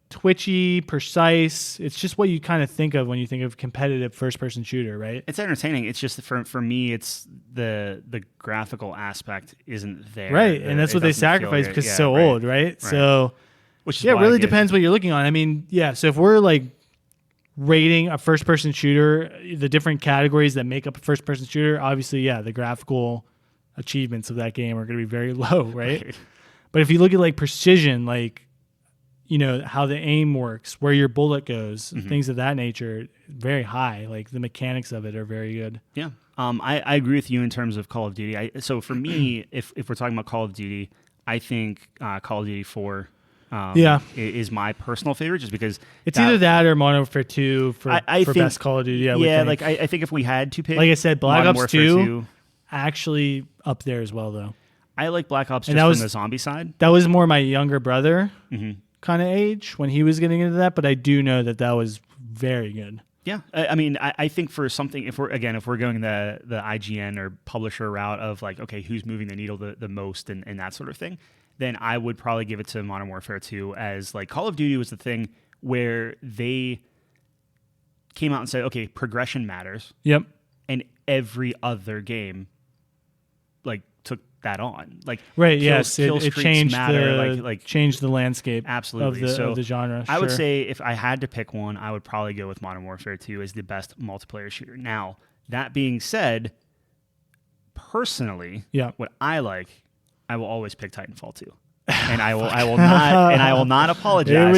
twitchy, precise. It's just what you kind of think of when you think of competitive first-person shooter, right? It's entertaining. It's just for me, it's the graphical aspect isn't there, right? And that's what they sacrifice because it's so old, right? So, which is it really depends what you're looking on. I mean, so if we're like rating a first-person shooter, the different categories that make up a first-person shooter, obviously, the graphical achievements of that game are going to be very low, right? But if you look at like precision, like, how the aim works, where your bullet goes, things of that nature, very high. Like the mechanics of it are very good. Yeah. I agree with you in terms of Call of Duty. So for me, if we're talking about Call of Duty, I think Call of Duty 4 is my personal favorite, just because it's either that or Modern Warfare 2 for best Call of Duty. I think if we had to pick, like I said, Black Modern Ops 2 actually up there as well, though. I like Black Ops just from the zombie side. That was more my younger brother kind of age when he was getting into that, but I do know that was very good. Yeah, I mean, I think for something, if we're going the IGN or publisher route of like, okay, who's moving the needle the most and that sort of thing, then I would probably give it to Modern Warfare 2, as like Call of Duty was the thing where they came out and said, okay, progression matters. Yep. And every other game like took that on, like it changed matter, changed the landscape absolutely of the genre. I would say if I had to pick one, I would probably go with Modern Warfare 2 as the best multiplayer shooter. Now, that being said, personally, what I like, I will always pick Titanfall 2. And I will not apologize. Here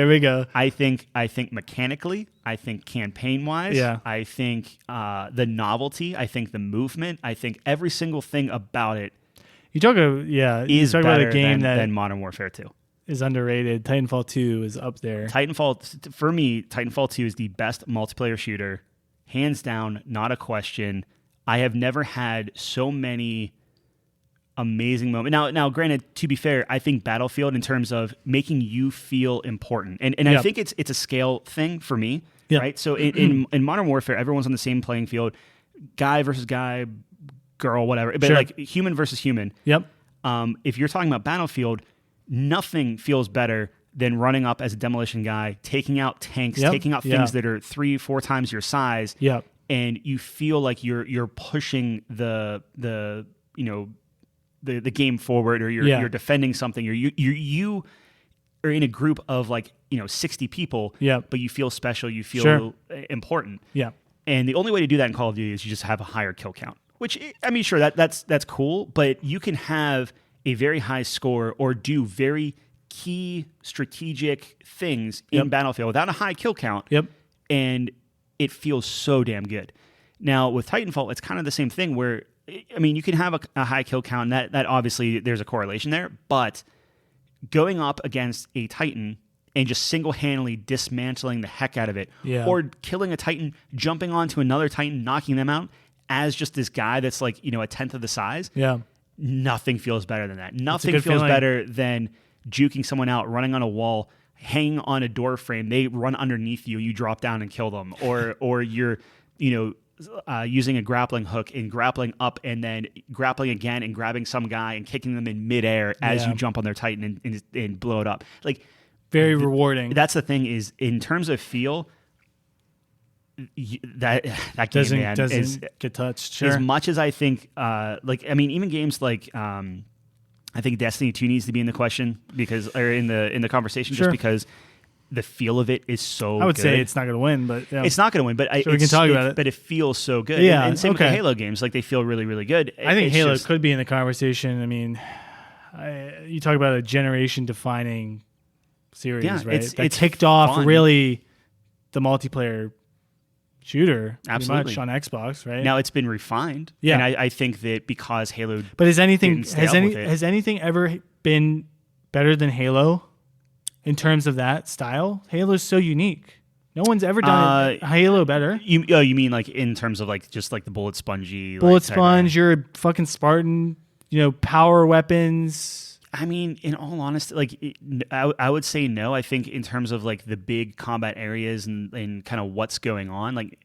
we go. I think mechanically, I think campaign wise, I think the novelty, I think the movement, I think every single thing about it. You talk about about a game than Modern Warfare 2 is underrated. Titanfall 2 is up there. For me, Titanfall 2 is the best multiplayer shooter, hands down, not a question. I have never had so many amazing moment. Now, granted, to be fair, I think Battlefield, in terms of making you feel important, and I think it's a scale thing for me, right? So in Modern Warfare, everyone's on the same playing field, guy versus guy, girl, whatever, but like human versus human. Yep. If you're talking about Battlefield, nothing feels better than running up as a demolition guy, taking out tanks, taking out things that are 3-4 times your size. Yep. And you feel like you're pushing the game forward, or you're defending something, or you or in a group of like 60 people, but you feel special, you feel important. Yeah. And the only way to do that in Call of Duty is you just have a higher kill count. Which, I mean, sure, that's cool, but you can have a very high score or do very key strategic things in Battlefield without a high kill count. Yep. And it feels so damn good. Now, with Titanfall, it's kind of the same thing where, I mean, you can have a high kill count, and that obviously there's a correlation there, but going up against a Titan and just single-handedly dismantling the heck out of it, or killing a Titan, jumping onto another Titan, knocking them out as just this guy that's like, a tenth of the size, nothing feels better than that. Nothing feels better than juking someone out, running on a wall, hanging on a door frame, they run underneath you, you drop down and kill them, or you're, using a grappling hook and grappling up and then grappling again and grabbing some guy and kicking them in midair as you jump on their Titan and blow it up. Like, very rewarding. That's the thing is, in terms of feel, that game doesn't get touched. Sure. As much as I think, even games like, I think Destiny 2 needs to be in the question or in the conversation, just because the feel of it is so good. I would say it's not going to win, but it's not going to win. But we can talk about it. But it feels so good. Yeah, and same with the Halo games, like they feel really, really good. I think Halo could be in the conversation. I mean, you talk about a generation-defining series, right? That kicked off really the multiplayer shooter, absolutely, much on Xbox, right? Now it's been refined, and I think that because Halo, but has anything ever been better than Halo in terms of that style? Halo's so unique. No one's ever done Halo better. You mean like in terms of like just like the bullet spongy, sponge? You're a fucking Spartan. Power weapons. I mean, in all honesty, like I would say no. I think in terms of like the big combat areas and kind of what's going on, like,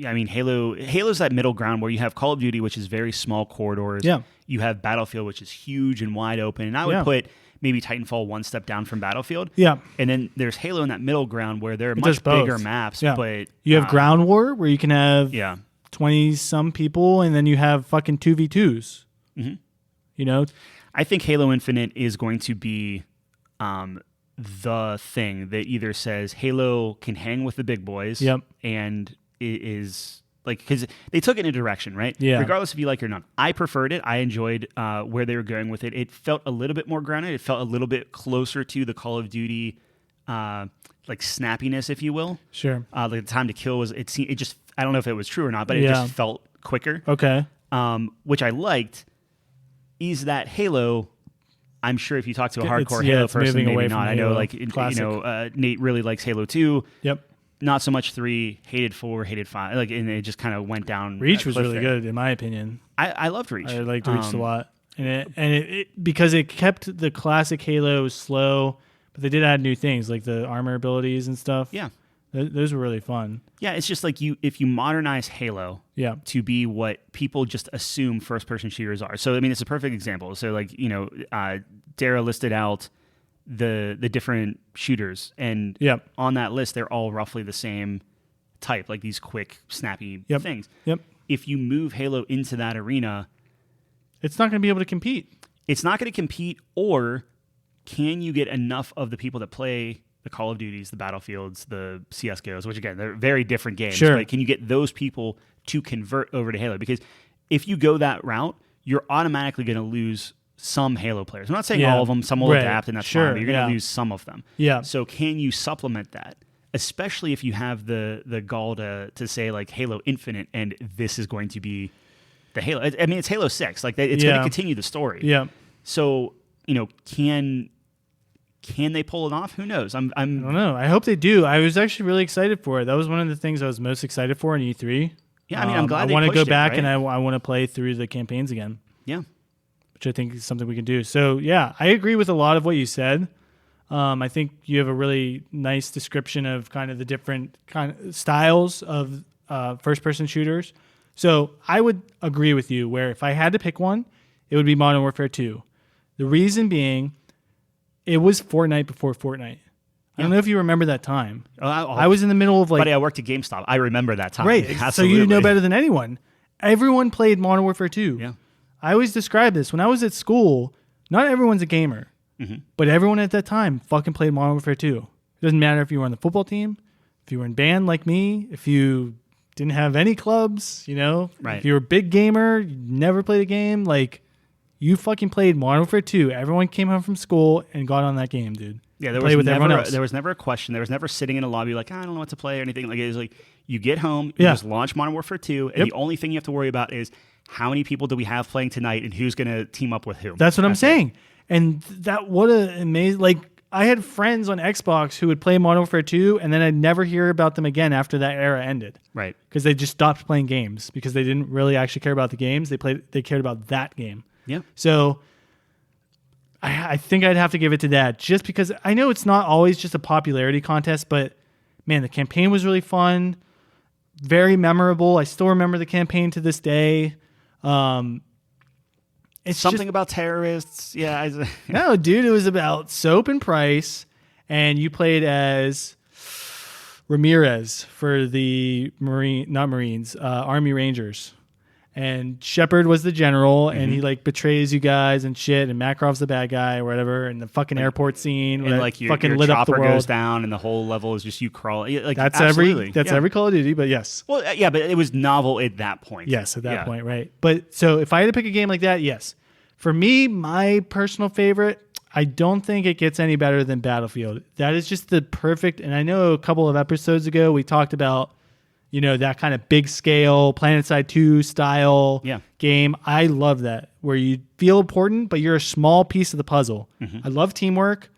I mean, Halo's that middle ground where you have Call of Duty, which is very small corridors. Yeah. You have Battlefield, which is huge and wide open. And I would put maybe Titanfall one step down from Battlefield. Yeah. And then there's Halo in that middle ground where there are much bigger maps. Yeah. But you have Ground War where you can have 20-some people, and then you have fucking 2v2s. Mm-hmm. I think Halo Infinite is going to be the thing that either says Halo can hang with the big boys, and it is like, because they took it in a direction, right? Yeah. Regardless if you like it or not. I preferred it. I enjoyed where they were going with it. It felt a little bit more grounded. It felt a little bit closer to the Call of Duty like snappiness, if you will. Sure. Like the time to kill was it just, I don't know if it was true or not, but it just felt quicker. Okay. Which I liked. Is that Halo? I'm sure if you talk to a hardcore Halo person, maybe not. I know, like Nate really likes Halo 2. Yep. Not so much 3. Hated 4. Hated 5. Like, and it just kind of went down. Reach was really good, in my opinion. I loved Reach. I liked Reach a lot, and it because it kept the classic Halo slow, but they did add new things like the armor abilities and stuff. Yeah. Those were really fun. Yeah, it's just like if you modernize Halo to be what people just assume first-person shooters are. So, I mean, it's a perfect example. So, like, Dara listed out the different shooters, and on that list, they're all roughly the same type, like these quick, snappy things. Yep. If you move Halo into that arena, it's not going to be able to compete. It's not going to compete, or can you get enough of the people that play the Call of Duties, the Battlefields, the CSGOs, which again, they're very different games. Sure. But can you get those people to convert over to Halo? Because if you go that route, you're automatically going to lose some Halo players. I'm not saying all of them. Some will adapt, and that's fine. But you're going to lose some of them. Yeah. So can you supplement that? Especially if you have the gall to say like Halo Infinite, and this is going to be the Halo. I mean, it's Halo 6. Like it's going to continue the story. Yeah. So can they pull it off? Who knows? I don't know. I hope they do. I was actually really excited for it. That was one of the things I was most excited for in E3. Yeah, I mean, I'm glad they want to go back, right? and I want to play through the campaigns again. Yeah. Which I think is something we can do. So, yeah, I agree with a lot of what you said. I think you have a really nice description of kind of the different kind of styles of first-person shooters. So I would agree with you where if I had to pick one, it would be Modern Warfare 2. The reason being, it was Fortnite before Fortnite. I don't know if you remember that time. I was in the middle of like... Buddy, I worked at GameStop. I remember that time. Right. Absolutely. So you know better than anyone. Everyone played Modern Warfare 2. Yeah. I always describe this. When I was at school, not everyone's a gamer. But everyone at that time fucking played Modern Warfare 2. It doesn't matter if you were on the football team, if you were in band like me, if you didn't have any clubs, if you were a big gamer, you never played a game, like you fucking played Modern Warfare 2. Everyone came home from school and got on that game, dude. Yeah, there was never a question. There was never sitting in a lobby like, I don't know what to play or anything. Like it was like you get home, you just launch Modern Warfare 2, and the only thing you have to worry about is how many people do we have playing tonight and who's going to team up with who. That's what I'm saying. And what an amazing, like I had friends on Xbox who would play Modern Warfare 2 and then I'd never hear about them again after that era ended. Right. Because they just stopped playing games because they didn't really actually care about the games. They cared about that game. Yeah. So I think I'd have to give it to that just because I know it's not always just a popularity contest, but man, the campaign was really fun, very memorable. I still remember the campaign to this day. It's something about terrorists. Yeah. No, dude, it was about soap and price, and you played as Ramirez for the Army Rangers. And Shepard was the general, and he like betrays you guys and shit. And Makarov's the bad guy or whatever. And the fucking airport scene, and like your lit up the chopper world. Goes down, and the whole level is just you crawling. Like that's absolutely. every Call of Duty, but yes. Well, yeah, but it was novel at that point. Yes, at that point, right? But so if I had to pick a game like that, yes. For me, my personal favorite, I don't think it gets any better than Battlefield. That is just the perfect. And I know a couple of episodes ago we talked about, that kind of big scale PlanetSide 2 style game. I love that, where you feel important, but you're a small piece of the puzzle. I love teamwork.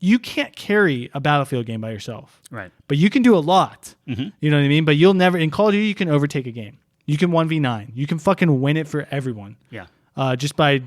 You can't carry a Battlefield game by yourself. Right. But you can do a lot. You know what I mean? But you'll never, in Call of Duty, you can overtake a game. You can 1v9. You can fucking win it for everyone. Yeah. Just by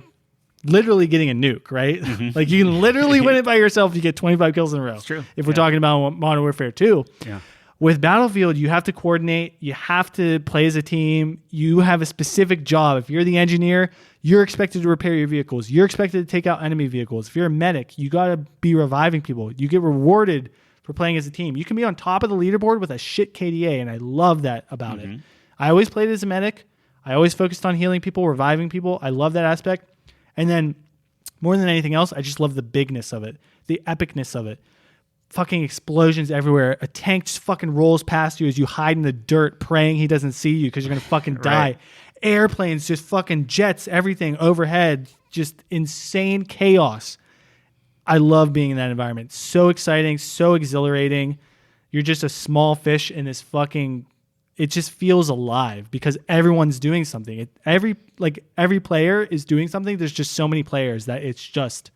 literally getting a nuke, right? Like you can literally win it by yourself if you get 25 kills in a row. It's true. If we're talking about Modern Warfare 2. Yeah. With Battlefield, you have to coordinate. You have to play as a team. You have a specific job. If you're the engineer, you're expected to repair your vehicles. You're expected to take out enemy vehicles. If you're a medic, you got to be reviving people. You get rewarded for playing as a team. You can be on top of the leaderboard with a shit KDA, and I love that about it. I always played as a medic. I always focused on healing people, reviving people. I love that aspect. And then more than anything else, I just love the bigness of it, the epicness of it. Fucking explosions everywhere. A tank just fucking rolls past you as you hide in the dirt praying he doesn't see you because you're going to fucking die. Right. Airplanes, just fucking jets, everything overhead. Just insane chaos. I love being in that environment. So exciting, so exhilarating. You're just a small fish in this fucking... It just feels alive because everyone's doing something. Every player is doing something. There's just so many players that it's just...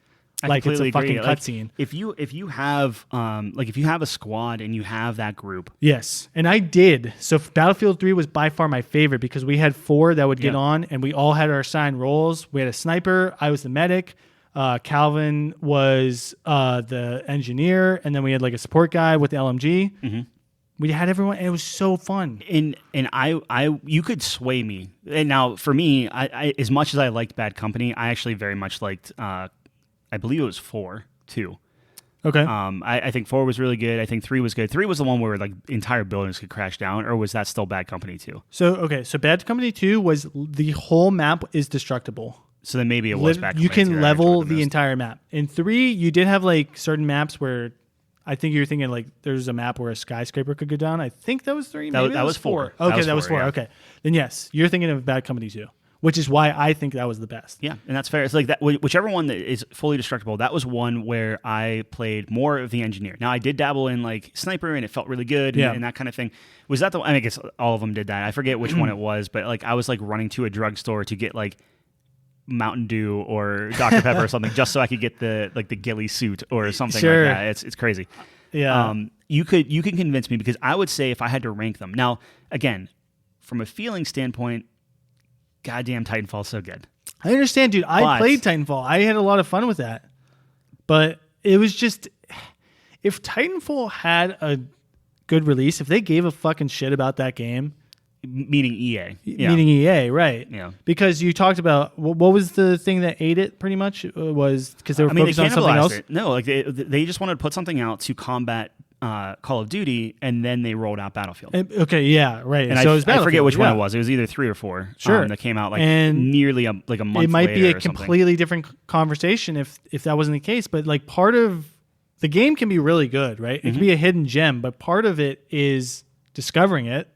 Like it's a fucking cutscene. If you have a squad and you have that group. Yes, and I did. So Battlefield 3 was by far my favorite because we had 4 that would get on, and we all had our assigned roles. We had a sniper. I was the medic. Calvin was the engineer, and then we had like a support guy with the LMG. We had everyone, and it was so fun. And I you could sway me. And now for me, I as much as I liked Bad Company, I actually very much liked. I believe it was 4 too. Okay. I think 4 was really good. I think 3 was good. 3 was the one where like entire buildings could crash down, or was that still Bad Company 2? So Bad Company 2 was the whole map is destructible. So then maybe it was Bad Company 2. You can level the entire map. In 3, you did have like certain maps where I think you're thinking like there's a map where a skyscraper could go down. I think that was 3. Maybe that was 4. Okay, that was 4. Yeah. Okay. Then yes, you're thinking of Bad Company 2. Which is why I think that was the best. Yeah, and that's fair. It's like that. Whichever one that is fully destructible, that was one where I played more of the engineer. Now I did dabble in like sniper, and it felt really good, and that kind of thing. Was that the? I guess all of them did that. I forget which one it was, but like I was like running to a drugstore to get like Mountain Dew or Dr. Pepper or something, just so I could get the ghillie suit or something like that. It's crazy. Yeah. You can convince me because I would say if I had to rank them now, again, from a feeling standpoint. Goddamn, Titanfall's so good. I understand, dude. I played Titanfall. I had a lot of fun with that. But it was just... If Titanfall had a good release, if they gave a fucking shit about that game... Meaning EA. Yeah. Meaning EA, right. Yeah. Because you talked about... What was the thing that ate it, pretty much? Was because they were focused on something else? No, like they just wanted to put something out to combat Call of Duty, and then they rolled out Battlefield. Okay, yeah, right. And so I forget which one it was. It was either 3 or 4. Sure. That came out and nearly a month later. It might be a completely different conversation if that wasn't the case. But like part of the game can be really good, right? It can be a hidden gem, but part of it is discovering it.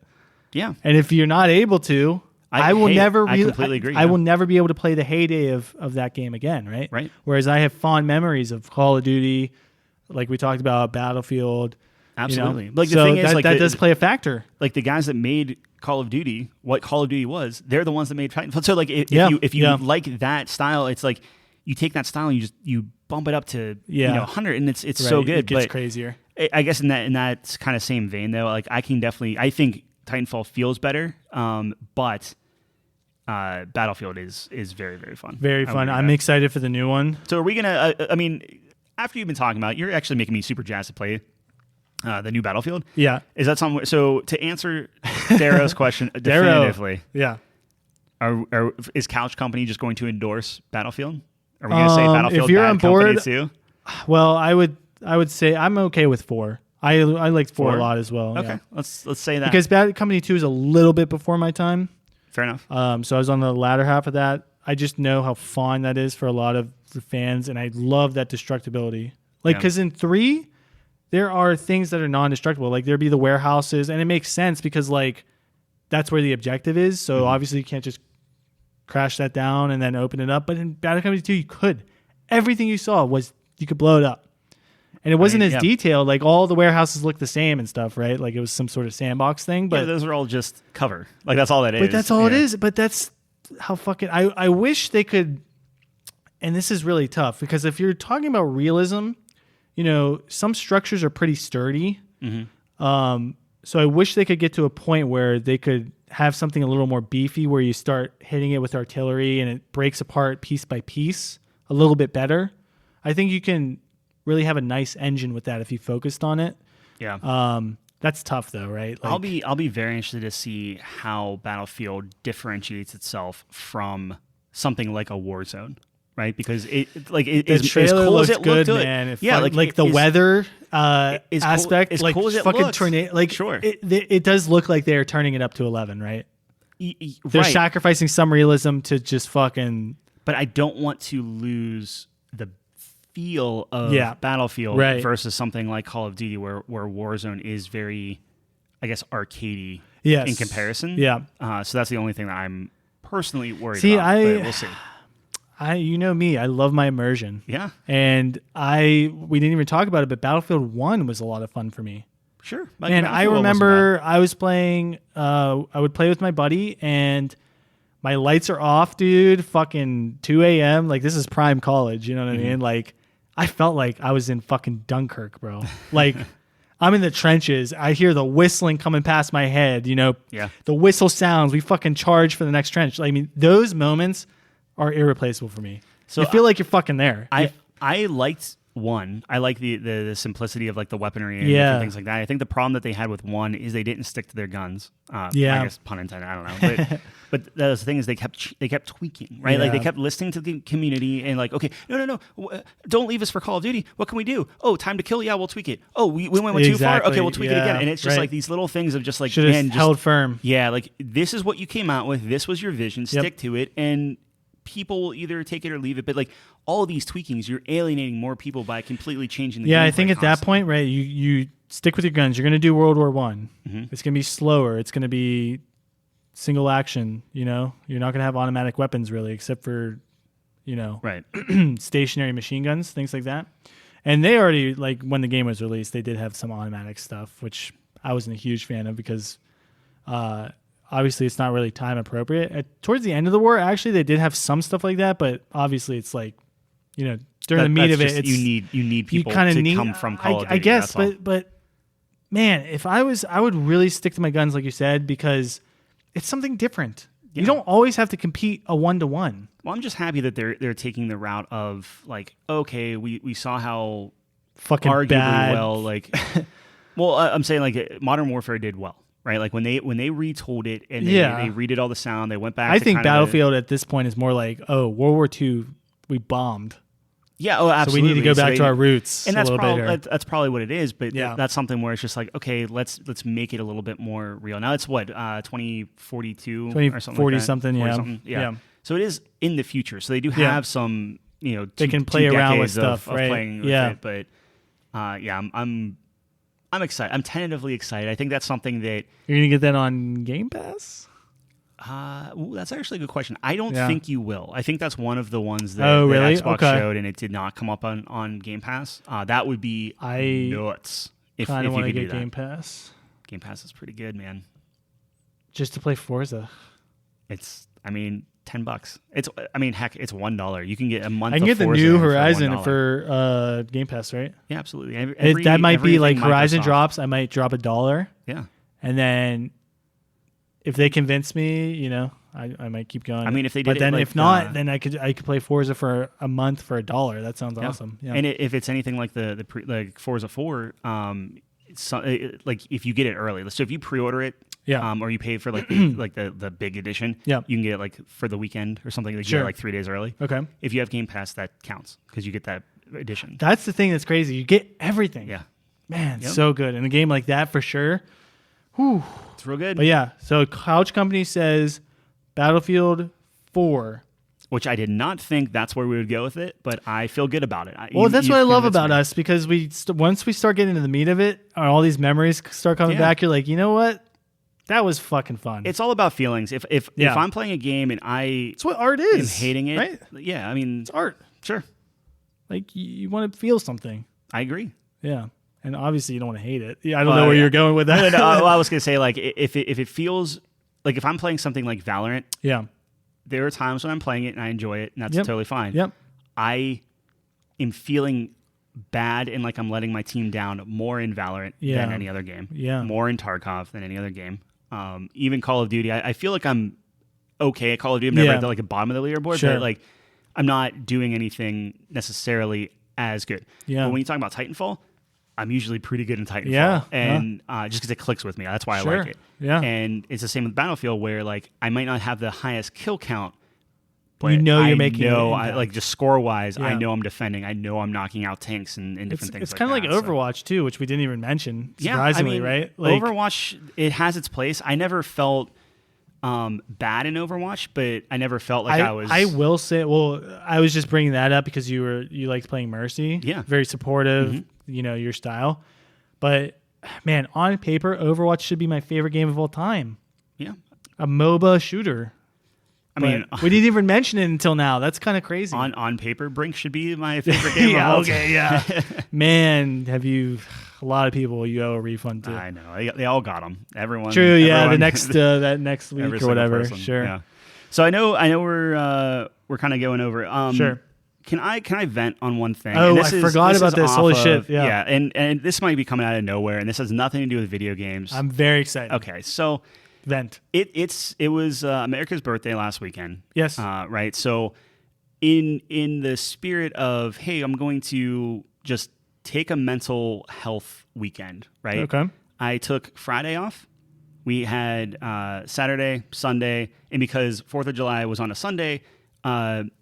Yeah. And if you're not able to, I completely agree. I will never be able to play the heyday of that game again, right? Right. Whereas I have fond memories of Call of Duty, like we talked about, Battlefield. Absolutely. You know? The thing is, that does play a factor. Like the guys that made Call of Duty, what Call of Duty was, they're the ones that made Titanfall. So like if you like that style, it's like you take that style and you bump it up to 100, and it's right. So good. It gets crazier. I guess in that kind of same vein though, like I think Titanfall feels better, but Battlefield is very, very fun. Very fun. I'm excited for the new one. So are we gonna? After you've been talking about it, you're actually making me super jazzed to play the new Battlefield. Yeah. Is that something? So to answer Darrow's question definitively, yeah. Is Couch Company just going to endorse Battlefield? Are we going to say Battlefield? If you're on board, too? Well, I would say I'm okay with 4. I liked 4 a lot as well. Okay, yeah. let's say that because Bad Company 2 is a little bit before my time. Fair enough. So I was on the latter half of that. I just know how fun that is for a lot of the fans, and I love that destructibility. Like, because in 3, there are things that are non-destructible. Like, there'd be the warehouses, and it makes sense because, like, that's where the objective is. So obviously you can't just crash that down and then open it up. But in Bad Company 2, you could. Everything you saw was you could blow it up. And it wasn't as detailed. Like, all the warehouses looked the same and stuff, right? Like, it was some sort of sandbox thing. But those are all just cover. Like, that's all that is. But that's all it is. But that's how fucking... I wish they could... And this is really tough, because if you're talking about realism, some structures are pretty sturdy. Mm-hmm. So I wish they could get to a point where they could have something a little more beefy, where you start hitting it with artillery and it breaks apart piece by piece a little bit better. I think you can really have a nice engine with that if you focused on it. Yeah. That's tough though, right? Like, I'll be very interested to see how Battlefield differentiates itself from something like a Warzone. Right, because the trailer cool looks as it good, looked, man. The weather aspect, as like cool as it fucking looks. tornado. Like, sure, it does look like they're turning it up to 11, right? They're right. sacrificing some realism to just fucking. But I don't want to lose the feel of Battlefield versus something like Call of Duty, where Warzone is very, I guess, arcadey in comparison. Yeah. So that's the only thing that I'm personally worried about. But we'll see. You know me, I love my immersion. Yeah. And we didn't even talk about it, but Battlefield 1 was a lot of fun for me. Sure. And I remember I was playing, I would play with my buddy, and my lights are off, dude, fucking 2 a.m. Like, this is prime college, you know what I mean? Like, I felt like I was in fucking Dunkirk, bro. Like, I'm in the trenches. I hear the whistling coming past my head, Yeah. The whistle sounds. We fucking charge for the next trench. I mean, those moments are irreplaceable for me. So you feel like you're fucking there. I liked 1. I like the simplicity of like the weapery and different things like that. I think the problem that they had with 1 is they didn't stick to their guns. I guess pun intended. I don't know. But the thing is they kept tweaking, right? Like they kept listening to the community and like, okay, no, don't leave us for Call of Duty. What can we do? Oh, time to kill. Yeah, we'll tweak it. Oh, we went too far. Okay, we'll tweak it again. And it's just like these little things of just like, held firm. Yeah, like this is what you came out with. This was your vision. Stick to it. And people will either take it or leave it, but like all of these tweakings, you're alienating more people by completely changing the game. I think at that point, right, you stick with your guns. You're going to do World War I. It's going to be slower. It's going to be single action, You're not going to have automatic weapons really, except for, right. stationary machine guns, things like that. And they already, like, when the game was released, they did have some automatic stuff, which I wasn't a huge fan of because obviously it's not really time appropriate. Towards the end of the war, actually, they did have some stuff like that, but obviously it's like, during the meat of it, it's, you need people to come from Call of Duty. I guess, but man, if I would really stick to my guns, like you said, because it's something different. Yeah. You don't always have to compete a 1-1. Well, I'm just happy that they're taking the route of like, okay, we saw how fucking arguably bad. Well, like, well, I'm saying like Modern Warfare did well. Right, like when they retold it and they redid all the sound, they went back. I think Battlefield at this point is more like, World War II, we bombed. Yeah, oh, absolutely. So we need to go back to our roots, and that's a little bit. That's probably what it is. But yeah. That's something where it's just like, okay, let's make it a little bit more real. Now it's what 2042 or something, 40 like that. something, 40 yeah. something. Yeah. So it is in the future. So they do have some, they can play around with stuff, of right? playing with it. But I'm excited. I'm tentatively excited. I think that's something that you're gonna get that on Game Pass. That's actually a good question. I don't think you will. I think that's one of the ones that, really? that Xbox showed, and it did not come up on Game Pass. That would be nuts if you could do that. Game Pass. Game Pass is pretty good, man. Just to play Forza. It's, $10. It's, heck, it's $1. You can get a month. I can of get Forza the new Horizon for Game Pass, right? Yeah, absolutely. That might be like Horizon Microsoft drops. I might drop $1. Yeah, and then if they convince me, I might keep going. if they did, but then if not, then I could play Forza for a month for $1. That sounds awesome. Yeah. And if it's anything like like Forza 4, like if you get it early, so if you pre-order it, or you pay for like the big edition, you can get it like for the weekend or something. Like you get it like 3 days early. Okay. If you have Game Pass, that counts because you get that edition. That's the thing that's crazy. You get everything. Yeah. Man, so good. In a game like that, for sure. Whew. It's real good. But yeah, so Couch Company says Battlefield 4. Which I did not think that's where we would go with it, but I feel good about it. That's what I love about us, because once we start getting into the meat of it, and all these memories start coming back, you're like, you know what? That was fucking fun. It's all about feelings. If I'm playing a game and it's what art is. am hating it, right? Yeah, it's art. Sure. Like you want to feel something. I agree. Yeah. And obviously you don't want to hate it. Yeah, I don't know where you're going with that. I was going to say, like, if it feels like, if I'm playing something like Valorant, there are times when I'm playing it and I enjoy it, and that's totally fine. Yep. I am feeling bad and like I'm letting my team down more in Valorant than any other game. Yeah. More in Tarkov than any other game. Even Call of Duty, I feel like I'm okay at Call of Duty. I'm never at the bottom of the leaderboard, but like I'm not doing anything necessarily as good. Yeah. But when you talk about Titanfall, I'm usually pretty good in Titanfall. And just because it clicks with me. That's why I like it. Yeah. And it's the same with Battlefield, where like I might not have the highest kill count, but you're making I like, just score wise, I know I'm defending. I know I'm knocking out tanks and different things. It's kind of like Overwatch too, which we didn't even mention. Surprisingly, right? Like, Overwatch, it has its place. I never felt bad in Overwatch, but I never felt like I was. I will say, I was just bringing that up because you liked playing Mercy. Yeah, very supportive. Your style. But man, on paper, Overwatch should be my favorite game of all time. Yeah, a MOBA shooter. We didn't even mention it until now. That's kind of crazy. On paper, Brink should be my favorite game of all time. Man, a lot of people you owe a refund to. I know. They all got them. Everyone. True, the next that next week or whatever. Person. Sure. Yeah. So I know we're kind of going over. Sure. Can I vent on one thing? Oh, I forgot about this. Holy shit. Yeah. And this might be coming out of nowhere, and this has nothing to do with video games. I'm very excited. Okay, so vent. It was America's birthday last weekend. Yes. Right. So in the spirit of, hey, I'm going to just take a mental health weekend, right? Okay. I took Friday off. We had Saturday, Sunday, and because 4th of July was on a Sunday,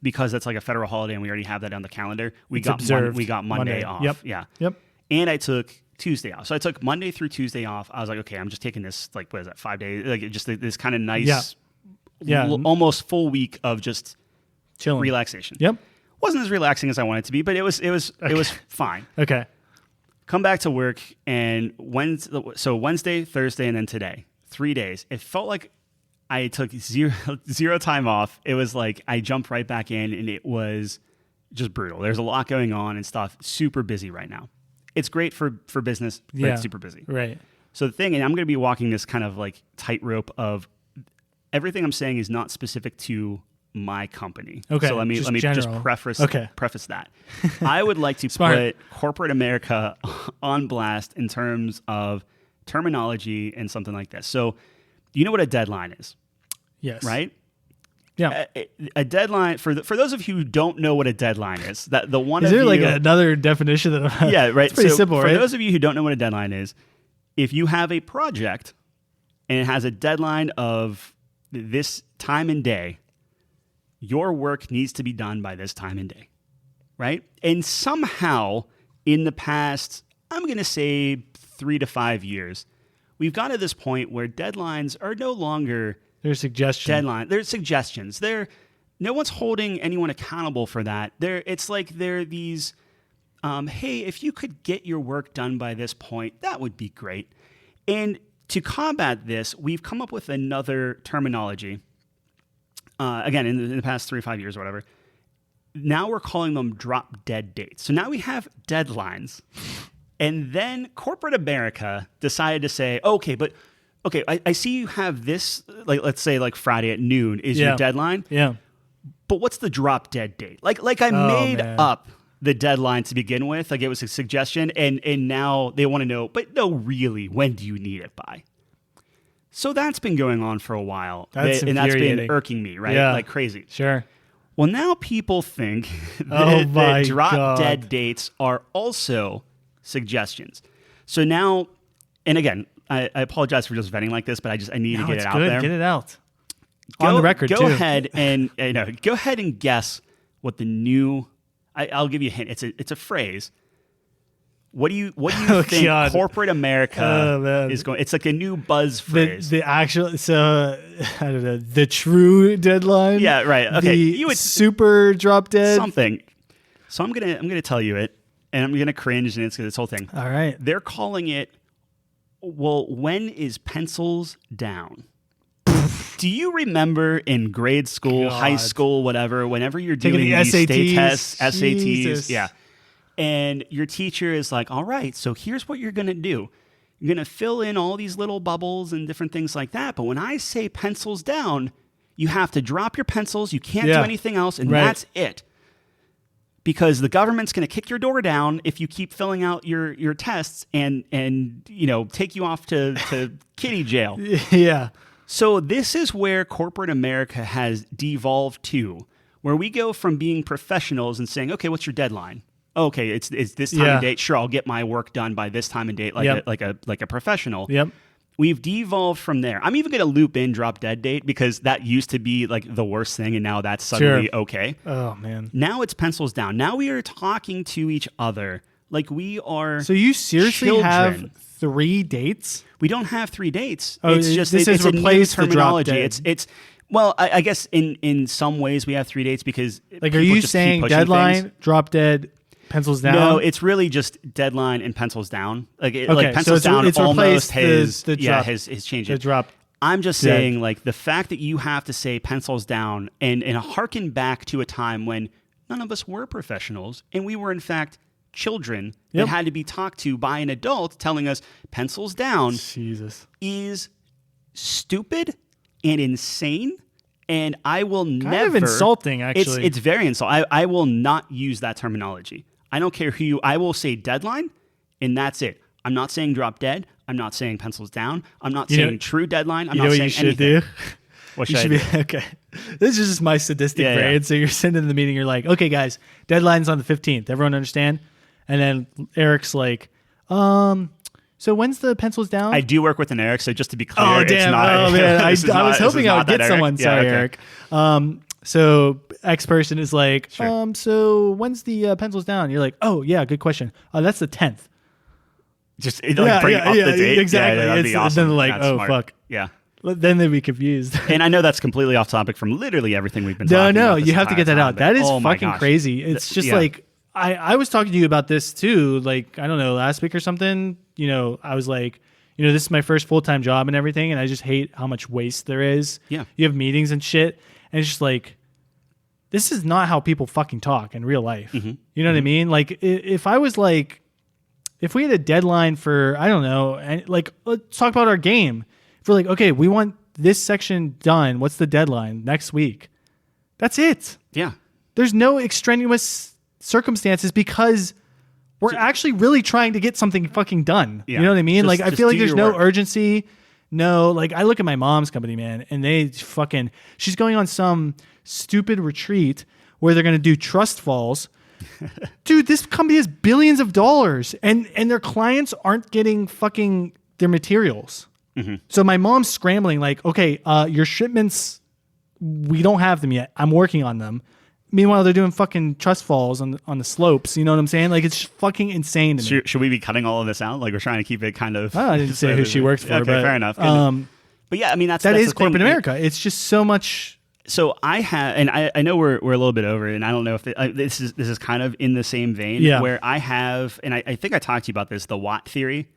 because that's like a federal holiday and we already have that on the calendar, we got Monday off. Yep. Yeah. Yep. And I took Tuesday off. So I took Monday through Tuesday off. I was like, okay, I'm just taking this, like, what is that, 5 days? Like, just this kind of nice, almost full week of just chilling, relaxation. Yep. Wasn't as relaxing as I wanted it to be, but it was fine. Okay. Come back to work, and Wednesday, Thursday, and then today, 3 days. It felt like I took zero time off. It was like I jumped right back in, and it was just brutal. There's a lot going on and stuff. Super busy right now. It's great for business, but it's super busy. Right. So the thing, and I'm going to be walking this kind of like tightrope of everything I'm saying is not specific to my company. Okay. So let me just preface that. I would like to put corporate America on blast in terms of terminology and something like this. So you know what a deadline is? Yes. Right? Yeah. A deadline, for those of you who don't know what a deadline is, that the one is of there you, like another definition that yeah, right. It's pretty simple, right? For those of you who don't know what a deadline is, if you have a project and it has a deadline of this time and day, your work needs to be done by this time and day. right? And somehow in the past, I'm going to say 3 to 5 years, we've got to this point where deadlines are no longer They're suggestions. They're suggestions. No one's holding anyone accountable for that. It's like they're these, hey, if you could get your work done by this point, that would be great. And to combat this, we've come up with another terminology. Again, in the past 3 or 5 years or whatever. Now we're calling them drop dead dates. So now we have deadlines. And then corporate America decided to say, okay, I see you have this, like, let's say like Friday at noon is your deadline. Yeah. But what's the drop dead date? Like I made up the deadline to begin with. Like it was a suggestion. And now they want to know, but no, really, when do you need it by? So that's been going on for a while. And that's been irking me, right? Yeah. Like crazy. Sure. Well, now people think that drop dead dates are also suggestions. So now, and again, I apologize for just venting like this, but I need to get it out there. Get it out. On the record, go ahead and go ahead and guess what the new. I'll give you a hint. It's a phrase. What do you think corporate America is going? It's like a new buzz phrase. The actual, so I don't know, the true deadline. Yeah, right. Okay, you would super drop dead something. So I'm gonna tell you it, and I'm gonna cringe, and it's this whole thing. All right. They're calling it. Well, when is pencils down? Do you remember in grade school, high school, whatever, whenever you're doing these state tests, SATs, yeah. And your teacher is like, all right, so here's what you're going to do. You're going to fill in all these little bubbles and different things like that. But when I say pencils down, you have to drop your pencils. You can't do anything else. And that's it. Because the government's going to kick your door down if you keep filling out your tests and take you off to kiddie jail. Yeah. So this is where corporate America has devolved to, where we go from being professionals and saying, okay, what's your deadline? Okay, it's this time and date. Sure, I'll get my work done by this time and date, like a professional. Yep. We've devolved from there. I'm even going to loop in drop dead date because that used to be like the worst thing, and now that's suddenly okay. Oh man. Now it's pencils down. Now we are talking to each other like we are. So you seriously children. have 3 dates? We don't have 3 dates. Oh, it's just it's a new terminology. It's well, I guess in some ways we have 3 dates because like, are you saying deadline, things. Drop dead, pencils down? No, it's really just deadline and pencils down. Like pencils down it's almost has changed the it. Drop. I'm just saying, like, the fact that you have to say pencils down and harken back to a time when none of us were professionals and we were in fact children that had to be talked to by an adult telling us pencils down is stupid and insane. And I will never... Kind of insulting, actually. It's very insulting. I will not use that terminology. I don't care who you... I will say deadline, and that's it. I'm not saying drop dead. I'm not saying pencils down. I'm not saying true deadline. I'm not saying anything. You know what you should do? Okay. This is just my sadistic brain. Yeah. So you're sitting in the meeting, you're like, okay, guys, deadline's on the 15th. Everyone understand? And then Eric's like, so when's the pencils down? I do work with an Eric, so just to be clear, oh, damn. it's not... Oh, man. I was hoping I would get someone. Sorry, Eric. So X person is like, so when's the pencils down? You're like, oh, yeah, good question. That's the 10th. Just bring up the date. Exactly. That'd be awesome. Then like, that's oh, smart. fuck. Yeah. Then they'd be confused. And I know that's completely off topic from literally everything we've been talking about. No, you have to get that out. That is fucking gosh. crazy. It's just like... I was talking to you about this too, like, I don't know, last week or something. You know, I was like, this is my first full-time job and everything, and I just hate how much waste there is. Yeah. You have meetings and shit, and it's just like, this is not how people fucking talk in real life. Mm-hmm. You know what I mean? Like, if I was like, if we had a deadline for, I don't know, and like, let's talk about our game. If we're like, okay, we want this section done, what's the deadline? Next week. That's it. Yeah. There's no extraneous circumstances because we're actually really trying to get something fucking done. Yeah. You know what I mean? Like, I feel like there's no urgency. No, like, I look at my mom's company, man, and she's going on some stupid retreat where they're going to do trust falls. Dude, this company has billions of dollars and their clients aren't getting fucking their materials. Mm-hmm. So my mom's scrambling like, okay, your shipments, we don't have them yet. I'm working on them. Meanwhile, they're doing fucking trust falls on the slopes. You know what I'm saying? Like, it's fucking insane to me. Should we be cutting all of this out? Like, we're trying to keep it kind of... I didn't say who she worked for. Okay, but, fair enough. But yeah, I mean, that's is corporate America. It's just so much... So I have, and I know we're a little bit over it, and I don't know if this is kind of in the same vein, where I have, and I think I talked to you about this, the Watt theory,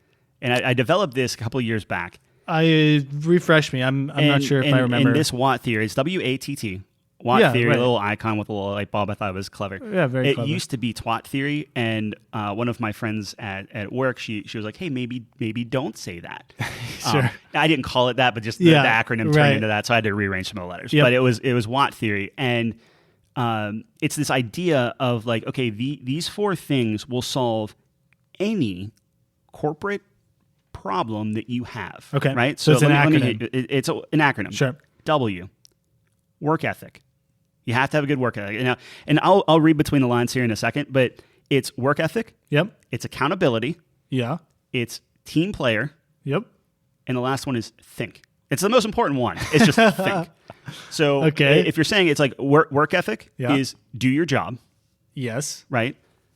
and I developed this a couple of years back. Refresh me. I'm not sure if I remember. And this Watt theory, it's WATT. Watt theory, right. A little icon with a little light bulb. I thought it was clever. Yeah, very clever. It used to be twat theory, and one of my friends at work, she was like, "Hey, maybe don't say that." Sure. I didn't call it that, but just the acronym turned into that, so I had to rearrange some of the letters. Yep. But it was Watt theory, and it's this idea of like, okay, these 4 things will solve any corporate problem that you have. Okay, right? So it's an acronym. It's an acronym. Sure. W, work ethic. You have to have a good work ethic. And I'll read between the lines here in a second, but it's work ethic. Yep. It's accountability. Yeah. It's team player. Yep. And the last one is think. It's the most important one. It's just think. So if you're saying it's like work ethic is do your job. Yes. Right.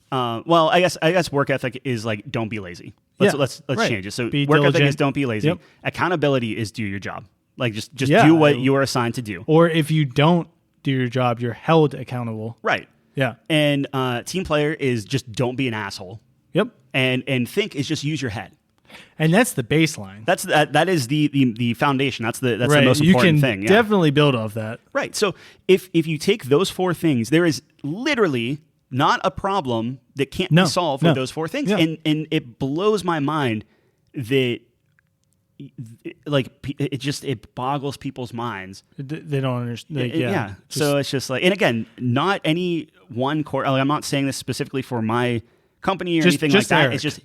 Well, I guess work ethic is like don't be lazy. Let's change it. So work ethic is don't be lazy. Yep. Accountability is do your job. Like just do what you are assigned to do. Or if you don't do your job, you're held accountable. Right. Yeah. And team player is just don't be an asshole. Yep. And think is just use your head. And that's the baseline. That is the foundation. That's the most important thing. You can definitely build off that. Right. So if you take those 4 things, there is literally not a problem that can't be solved with those 4 things. Yeah. And it blows my mind that like it boggles people's minds. They don't understand. So it's just like, and again, not any one core. Like, I'm not saying this specifically for my company or anything like that. It's just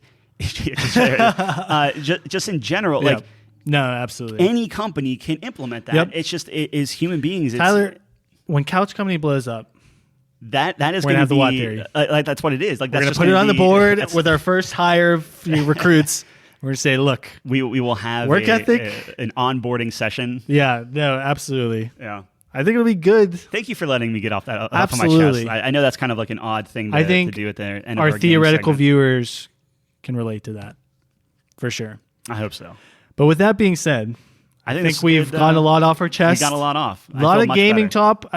just in general. Like, no, absolutely. Any company can implement that. Yep. It's just as human beings. Tyler, when Couch Company blows up, that is going to be Watt theory. Like that's what it is. Like we're that's going to put it on the board with our first hire of recruits. We're going to say, look, we will have work ethic, an onboarding session. Yeah, no, absolutely. Yeah. I think it'll be good. Thank you for letting me get off of my chest. I know that's kind of like an odd thing to do at the end of our theoretical viewers can relate to that for sure. I hope so. But with that being said, I think we've gotten a lot off our chest. We got a lot off. A lot of gaming talk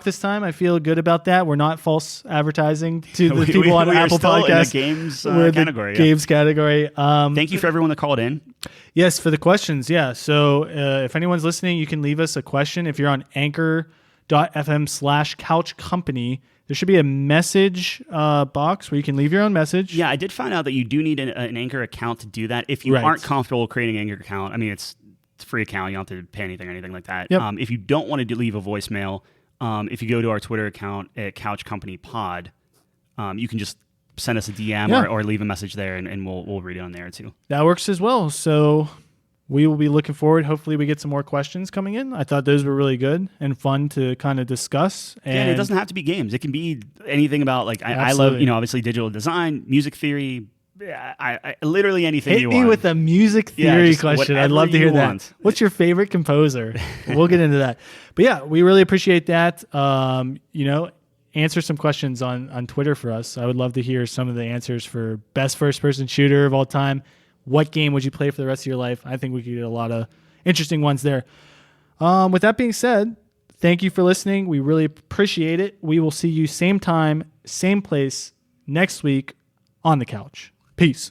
this time. I feel good about that. We're not false advertising to the people on Apple Podcasts. In the games category. Games category. Thank you for everyone that called in. Yes, for the questions. Yeah. So if anyone's listening, you can leave us a question. If you're on anchor.fm/couch company, there should be a message box where you can leave your own message. Yeah, I did find out that you do need an Anchor account to do that. If you aren't comfortable creating an Anchor account, I mean, it's a free account. You don't have to pay anything or anything like that. Yep. If you don't want to leave a voicemail, if you go to our Twitter account at Couch Company Pod, you can just send us a DM or leave a message there, and we'll read it on there too. That works as well. So we will be looking forward. Hopefully we get some more questions coming in. I thought those were really good and fun to kind of discuss. And it doesn't have to be games. It can be anything about, like, I love, obviously digital design, music theory, I literally anything you want. Hit me with a music theory question. I'd love to hear that. What's your favorite composer? We'll get into that. But yeah, we really appreciate that. Answer some questions on Twitter for us. I would love to hear some of the answers for best first-person shooter of all time. What game would you play for the rest of your life? I think we could get a lot of interesting ones there. With that being said, thank you for listening. We really appreciate it. We will see you same time, same place next week on the couch. Peace.